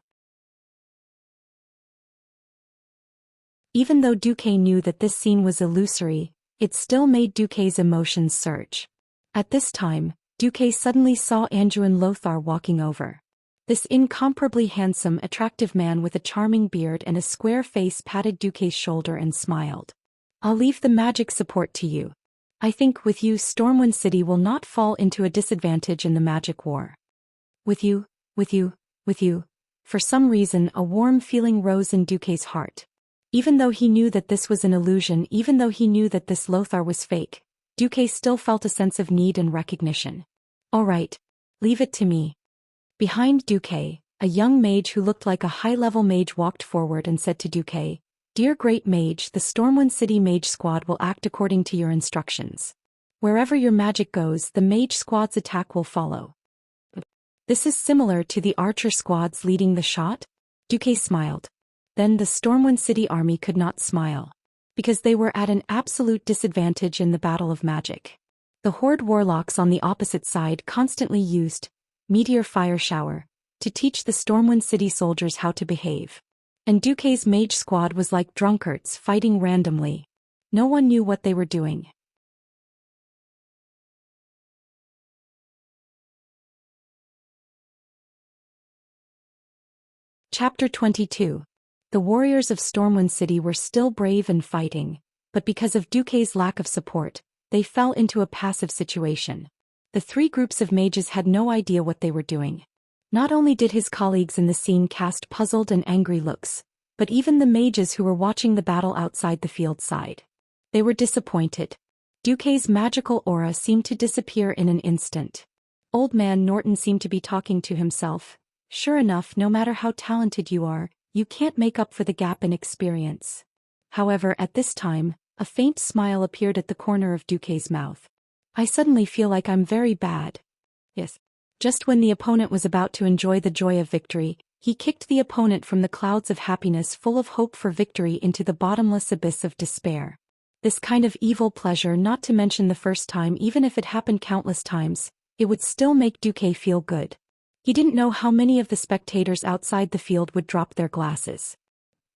Even though Duque knew that this scene was illusory, it still made Duque's emotions surge. At this time, Duque suddenly saw Anduin Lothar walking over. This incomparably handsome, attractive man with a charming beard and a square face patted Duque's shoulder and smiled. "I'll leave the magic support to you. I think with you Stormwind City will not fall into a disadvantage in the magic war." With you. For some reason a warm feeling rose in Duque's heart. Even though he knew that this was an illusion, even though he knew that this Lothar was fake, Duque still felt a sense of need and recognition. "All right. Leave it to me." Behind Duque, a young mage who looked like a high-level mage walked forward and said to Duque, "Dear Great Mage, the Stormwind City Mage Squad will act according to your instructions. Wherever your magic goes, the Mage Squad's attack will follow." "This is similar to the Archer Squads leading the shot?" Duque smiled. Then the Stormwind City army could not smile. Because they were at an absolute disadvantage in the battle of magic. The Horde warlocks on the opposite side constantly used Meteor Fire Shower to teach the Stormwind City soldiers how to behave. And Duque's mage squad was like drunkards fighting randomly. No one knew what they were doing. Chapter 22. The warriors of Stormwind City were still brave and fighting, but because of Duque's lack of support, they fell into a passive situation. The three groups of mages had no idea what they were doing. Not only did his colleagues in the scene cast puzzled and angry looks, but even the mages who were watching the battle outside the field sighed. They were disappointed. Duque's magical aura seemed to disappear in an instant. Old man Norton seemed to be talking to himself. Sure enough, no matter how talented you are, you can't make up for the gap in experience. However, at this time, a faint smile appeared at the corner of Duque's mouth. "I suddenly feel like I'm very bad." Yes. Just when the opponent was about to enjoy the joy of victory, he kicked the opponent from the clouds of happiness full of hope for victory into the bottomless abyss of despair. This kind of evil pleasure, not to mention the first time, even if it happened countless times, it would still make Duque feel good. He didn't know how many of the spectators outside the field would drop their glasses.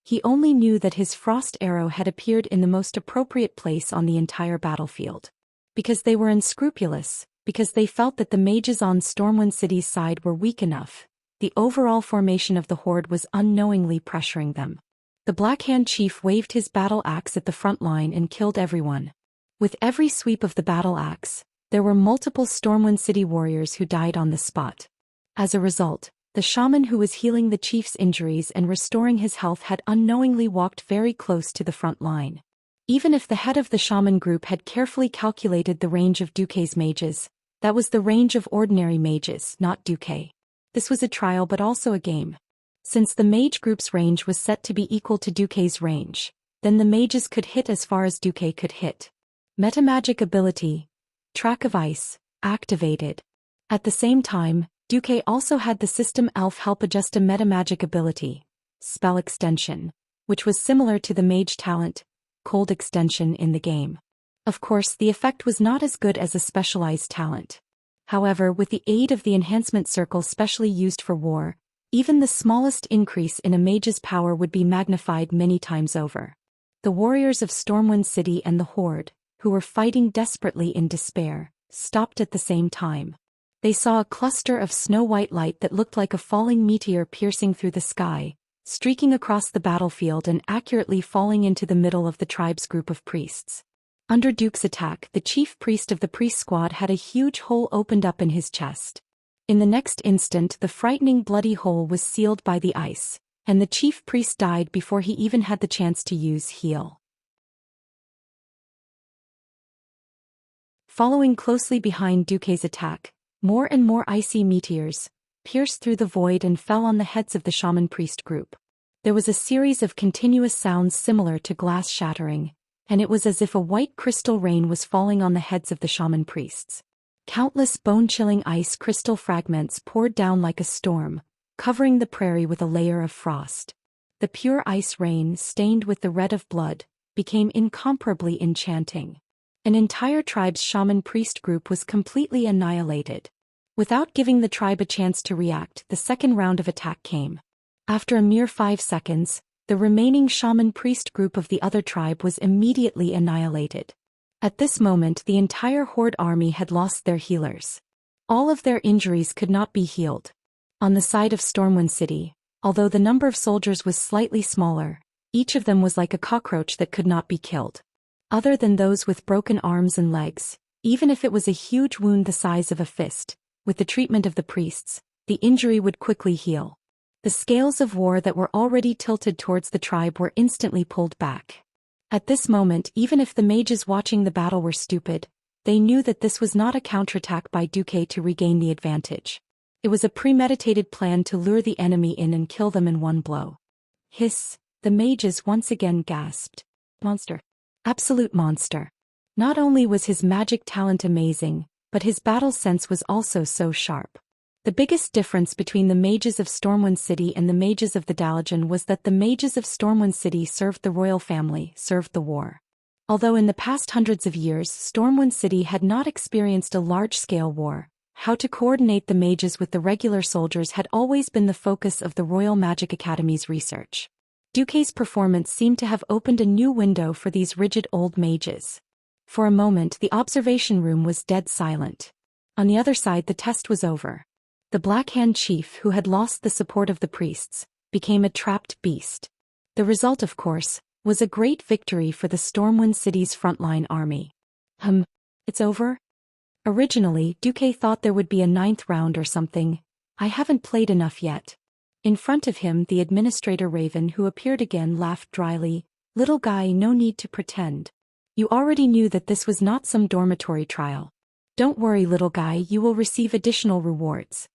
He only knew that his frost arrow had appeared in the most appropriate place on the entire battlefield. Because they were unscrupulous, because they felt that the mages on Stormwind City's side were weak enough, the overall formation of the Horde was unknowingly pressuring them. The Black Hand Chief waved his battle axe at the front line and killed everyone. With every sweep of the battle axe, there were multiple Stormwind City warriors who died on the spot. As a result, the shaman who was healing the chief's injuries and restoring his health had unknowingly walked very close to the front line. Even if the head of the shaman group had carefully calculated the range of Duque's mages, that was the range of ordinary mages, not Duque. This was a trial but also a game. Since the mage group's range was set to be equal to Duque's range, then the mages could hit as far as Duque could hit. Metamagic ability, Track of Ice, activated. At the same time, Duque also had the System Elf Help Adjust a metamagic ability, Spell Extension, which was similar to the mage talent, Cold Extension in the game. Of course, the effect was not as good as a specialized talent. However, with the aid of the enhancement circle specially used for war, even the smallest increase in a mage's power would be magnified many times over. The warriors of Stormwind City and the Horde, who were fighting desperately in despair, stopped at the same time. They saw a cluster of snow-white light that looked like a falling meteor piercing through the sky, streaking across the battlefield and accurately falling into the middle of the tribe's group of priests. Under Duque's attack, the chief priest of the priest squad had a huge hole opened up in his chest. In the next instant, the frightening bloody hole was sealed by the ice, and the chief priest died before he even had the chance to use heal. Following closely behind Duque's attack, more and more icy meteors pierced through the void and fell on the heads of the shaman priest group. There was a series of continuous sounds similar to glass shattering, and it was as if a white crystal rain was falling on the heads of the shaman priests. Countless bone-chilling ice crystal fragments poured down like a storm, covering the prairie with a layer of frost. The pure ice rain, stained with the red of blood, became incomparably enchanting. An entire tribe's shaman priest group was completely annihilated. Without giving the tribe a chance to react, the second round of attack came. After a mere 5 seconds, the remaining shaman priest group of the other tribe was immediately annihilated. At this moment, the entire horde army had lost their healers. All of their injuries could not be healed. On the side of Stormwind City, although the number of soldiers was slightly smaller, each of them was like a cockroach that could not be killed. Other than those with broken arms and legs, even if it was a huge wound the size of a fist, with the treatment of the priests, the injury would quickly heal. The scales of war that were already tilted towards the tribe were instantly pulled back. At this moment, even if the mages watching the battle were stupid, they knew that this was not a counterattack by Duque to regain the advantage. It was a premeditated plan to lure the enemy in and kill them in one blow. Hiss, the mages once again gasped. Monster. Absolute monster. Not only was his magic talent amazing, but his battle sense was also so sharp. The biggest difference between the mages of Stormwind City and the mages of the Dalajan was that the mages of Stormwind City served the royal family, served the war. Although in the past hundreds of years Stormwind City had not experienced a large-scale war, how to coordinate the mages with the regular soldiers had always been the focus of the Royal Magic Academy's research. Duque's performance seemed to have opened a new window for these rigid old mages. For a moment the observation room was dead silent. On the other side the test was over. The Black Hand chief, who had lost the support of the priests, became a trapped beast. The result, of course, was a great victory for the Stormwind City's frontline army. It's over? Originally, Duque thought there would be a 9th round or something. I haven't played enough yet. In front of him, the administrator Raven, who appeared again, laughed dryly. Little guy, no need to pretend. You already knew that this was not some dormitory trial. Don't worry, little guy, you will receive additional rewards.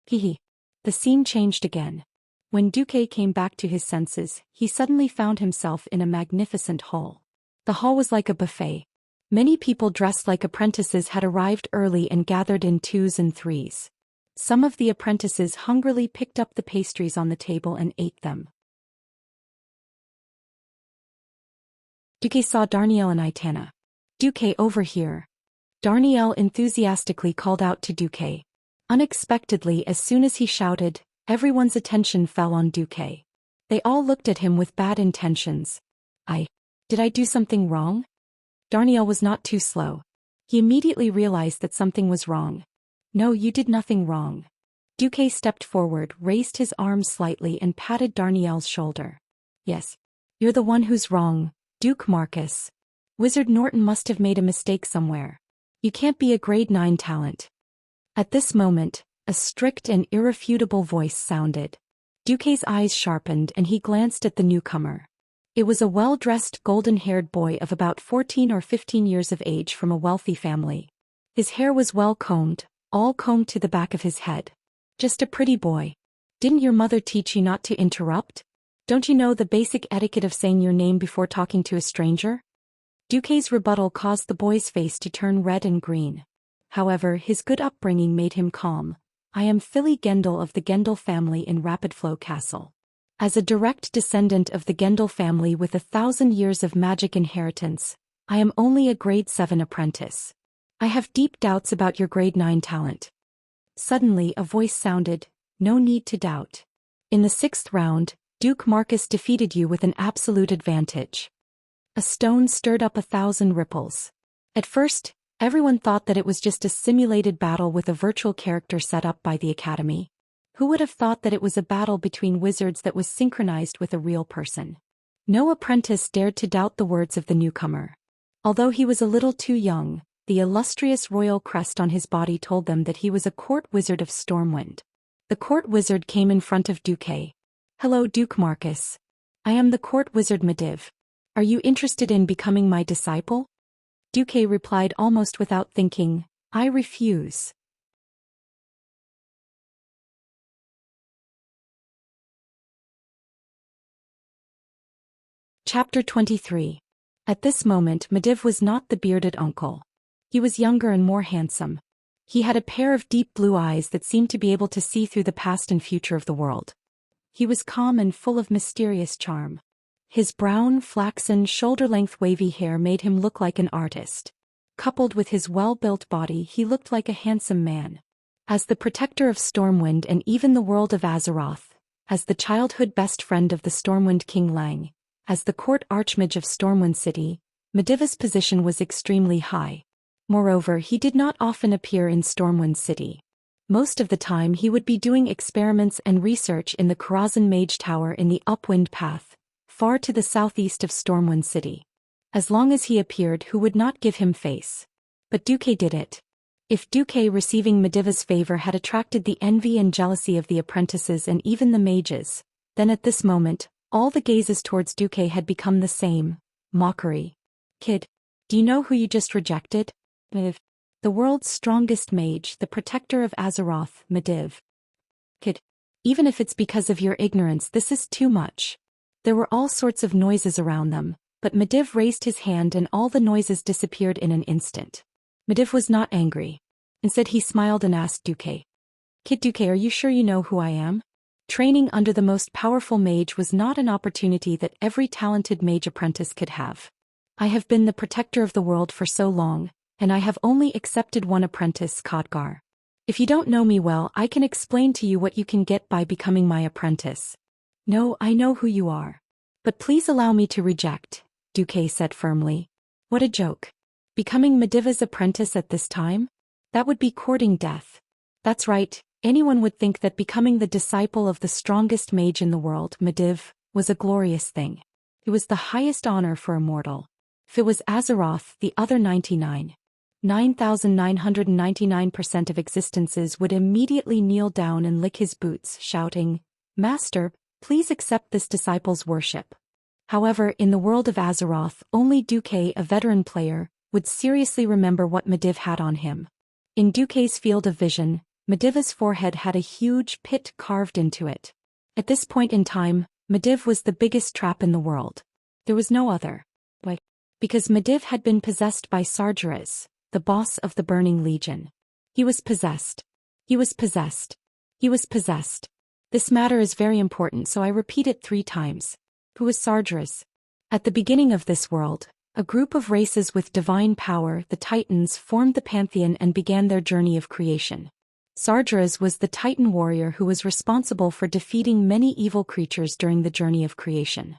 Hehe. The scene changed again. When Duque came back to his senses, he suddenly found himself in a magnificent hall. The hall was like a buffet. Many people dressed like apprentices had arrived early and gathered in 2s and 3s. Some of the apprentices hungrily picked up the pastries on the table and ate them. Duque saw Darnielle and Itana. Duque, over here. Darnielle enthusiastically called out to Duque. Unexpectedly, as soon as he shouted, everyone's attention fell on Duque. They all looked at him with bad intentions. Did I do something wrong? Darnielle was not too slow. He immediately realized that something was wrong. No, you did nothing wrong. Duque stepped forward, raised his arm slightly and patted Darnielle's shoulder. Yes. You're the one who's wrong, Duke Marcus. Wizard Norton must have made a mistake somewhere. You can't be a grade 9 talent. At this moment, a strict and irrefutable voice sounded. Duque's eyes sharpened and he glanced at the newcomer. It was a well-dressed, golden-haired boy of about 14 or 15 years of age from a wealthy family. His hair was well combed, all combed to the back of his head. Just a pretty boy. Didn't your mother teach you not to interrupt? Don't you know the basic etiquette of saying your name before talking to a stranger? Duque's rebuttal caused the boy's face to turn red and green. However, his good upbringing made him calm. I am Philly Gendel of the Gendel family in Rapidflow Castle. As a direct descendant of the Gendel family with 1,000 years of magic inheritance, I am only a grade 7 apprentice. I have deep doubts about your grade 9 talent. Suddenly a voice sounded, no need to doubt. In the 6th round, Duke Marcus defeated you with an absolute advantage. A stone stirred up 1,000 ripples. At first, everyone thought that it was just a simulated battle with a virtual character set up by the Academy. Who would have thought that it was a battle between wizards that was synchronized with a real person? No apprentice dared to doubt the words of the newcomer. Although he was a little too young, the illustrious royal crest on his body told them that he was a court wizard of Stormwind. The court wizard came in front of Duque. Hello, Duke Marcus. I am the court wizard Mediv. Are you interested in becoming my disciple? Duque replied almost without thinking, I refuse. Chapter 23. At this moment Mediv was not the bearded uncle. He was younger and more handsome. He had a pair of deep blue eyes that seemed to be able to see through the past and future of the world. He was calm and full of mysterious charm. His brown, flaxen, shoulder-length wavy hair made him look like an artist. Coupled with his well-built body, he looked like a handsome man. As the protector of Stormwind and even the world of Azeroth, as the childhood best friend of the Stormwind King Lang, as the court archmage of Stormwind City, Mediva's position was extremely high. Moreover, he did not often appear in Stormwind City. Most of the time he would be doing experiments and research in the Karazhan Mage Tower in the Upwind Path, far to the southeast of Stormwind City. As long as he appeared, who would not give him face? But Duque did it. If Duque receiving Mediva's favor had attracted the envy and jealousy of the apprentices and even the mages, then at this moment, all the gazes towards Duque had become the same, mockery. Kid, do you know who you just rejected? Mediv. The world's strongest mage, the protector of Azeroth, Mediv. Kid, even if it's because of your ignorance, this is too much. There were all sorts of noises around them, but Mediv raised his hand and all the noises disappeared in an instant. Mediv was not angry. Instead he smiled and asked Duque. Kid Duque, are you sure you know who I am? Training under the most powerful mage was not an opportunity that every talented mage apprentice could have. I have been the protector of the world for so long, and I have only accepted one apprentice, Khadgar. If you don't know me well, I can explain to you what you can get by becoming my apprentice. No, I know who you are. But please allow me to reject, Duque said firmly. What a joke. Becoming Mediva's apprentice at this time? That would be courting death. That's right, anyone would think that becoming the disciple of the strongest mage in the world, Mediv, was a glorious thing. It was the highest honor for a mortal. If it was Azeroth, the other 9,999% of existences would immediately kneel down and lick his boots, shouting, Master, please accept this disciple's worship. However, in the world of Azeroth, only Duque, a veteran player, would seriously remember what Mediv had on him. In Duque's field of vision, Mediva's forehead had a huge pit carved into it. At this point in time, Mediv was the biggest trap in the world. There was no other. Why? Because Mediv had been possessed by Sargeras, the boss of the Burning Legion. He was possessed. He was possessed. He was possessed. This matter is very important, so I repeat it 3 times. Who was Sargeras? At the beginning of this world, a group of races with divine power, the Titans, formed the Pantheon and began their journey of creation. Sargeras was the Titan warrior who was responsible for defeating many evil creatures during the journey of creation.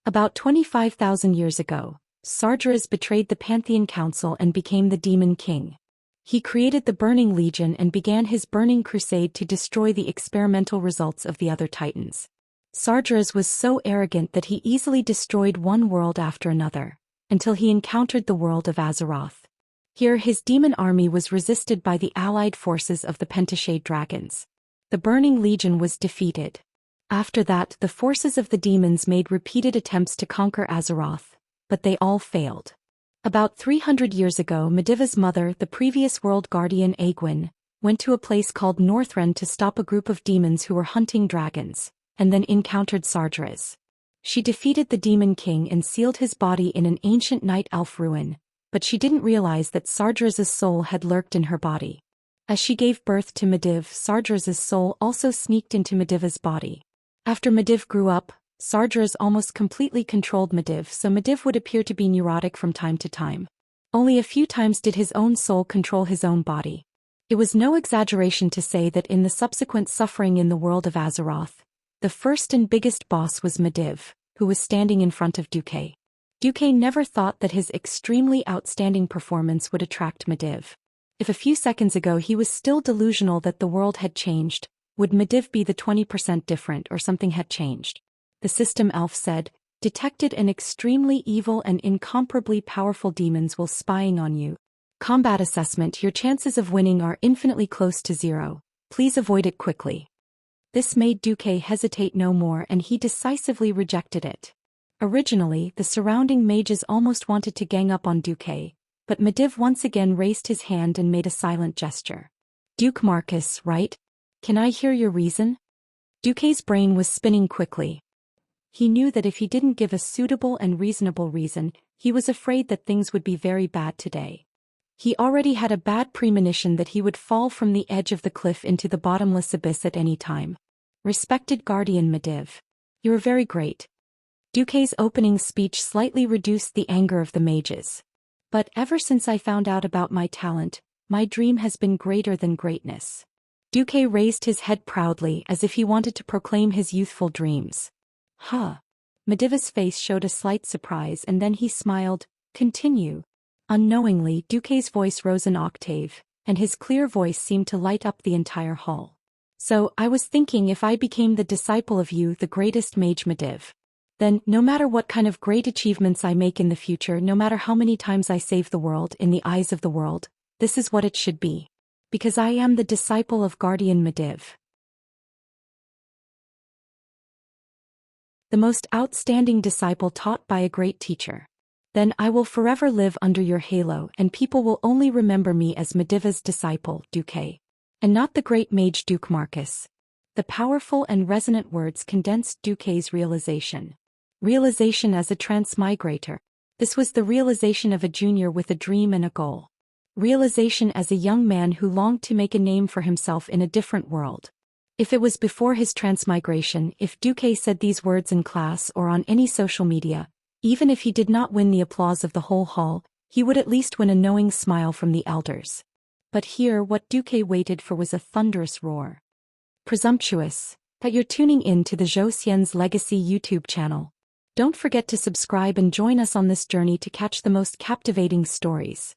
About 25,000 years ago, Sargeras betrayed the Pantheon Council and became the Demon King. He created the Burning Legion and began his burning crusade to destroy the experimental results of the other Titans. Sargeras was so arrogant that he easily destroyed one world after another, until he encountered the world of Azeroth. Here his demon army was resisted by the allied forces of the Pentashade dragons. The Burning Legion was defeated. After that, the forces of the demons made repeated attempts to conquer Azeroth, but they all failed. About 300 years ago, Mediva's mother, the previous world guardian Aegwynn, went to a place called Northrend to stop a group of demons who were hunting dragons, and then encountered Sargeras. She defeated the Demon King and sealed his body in an ancient night elf ruin, but she didn't realize that Sargeras' soul had lurked in her body. As she gave birth to Mediv, Sargeras' soul also sneaked into Mediva's body. After Mediv grew up, Sargeras almost completely controlled Mediv, so Mediv would appear to be neurotic from time to time. Only a few times did his own soul control his own body. It was no exaggeration to say that in the subsequent suffering in the world of Azeroth, the first and biggest boss was Mediv, who was standing in front of Duque. Duque never thought that his extremely outstanding performance would attract Mediv. If a few seconds ago he was still delusional that the world had changed, would Mediv be the 20% different or something had changed? The system elf said, detected an extremely evil and incomparably powerful demons while spying on you. Combat assessment, your chances of winning are infinitely close to 0. Please avoid it quickly. This made Duque hesitate no more and he decisively rejected it. Originally, the surrounding mages almost wanted to gang up on Duque, but Mediv once again raised his hand and made a silent gesture. Duke Marcus, right? Can I hear your reason? Duque's brain was spinning quickly. He knew that if he didn't give a suitable and reasonable reason, he was afraid that things would be very bad today. He already had a bad premonition that he would fall from the edge of the cliff into the bottomless abyss at any time. Respected Guardian Mediv. You are very great. Duque's opening speech slightly reduced the anger of the mages. But ever since I found out about my talent, my dream has been greater than greatness. Duque raised his head proudly as if he wanted to proclaim his youthful dreams. Huh. Mediva's face showed a slight surprise and then he smiled. Continue. Unknowingly, Duque's voice rose an octave, and his clear voice seemed to light up the entire hall. So, I was thinking if I became the disciple of you, the greatest mage Mediv, then, no matter what kind of great achievements I make in the future, no matter how many times I save the world in the eyes of the world, this is what it should be. Because I am the disciple of Guardian Mediv, the most outstanding disciple taught by a great teacher. Then I will forever live under your halo and people will only remember me as Mediva's disciple, Duque, and not the great mage Duke Marcus. The powerful and resonant words condensed Duque's realization. Realization as a transmigrator. This was the realization of a junior with a dream and a goal. Realization as a young man who longed to make a name for himself in a different world. If it was before his transmigration, if Duque said these words in class or on any social media, even if he did not win the applause of the whole hall, he would at least win a knowing smile from the elders. But here what Duque waited for was a thunderous roar. Presumptuous, that you're tuning in to the Zhou Xian's Legacy YouTube channel. Don't forget to subscribe and join us on this journey to catch the most captivating stories.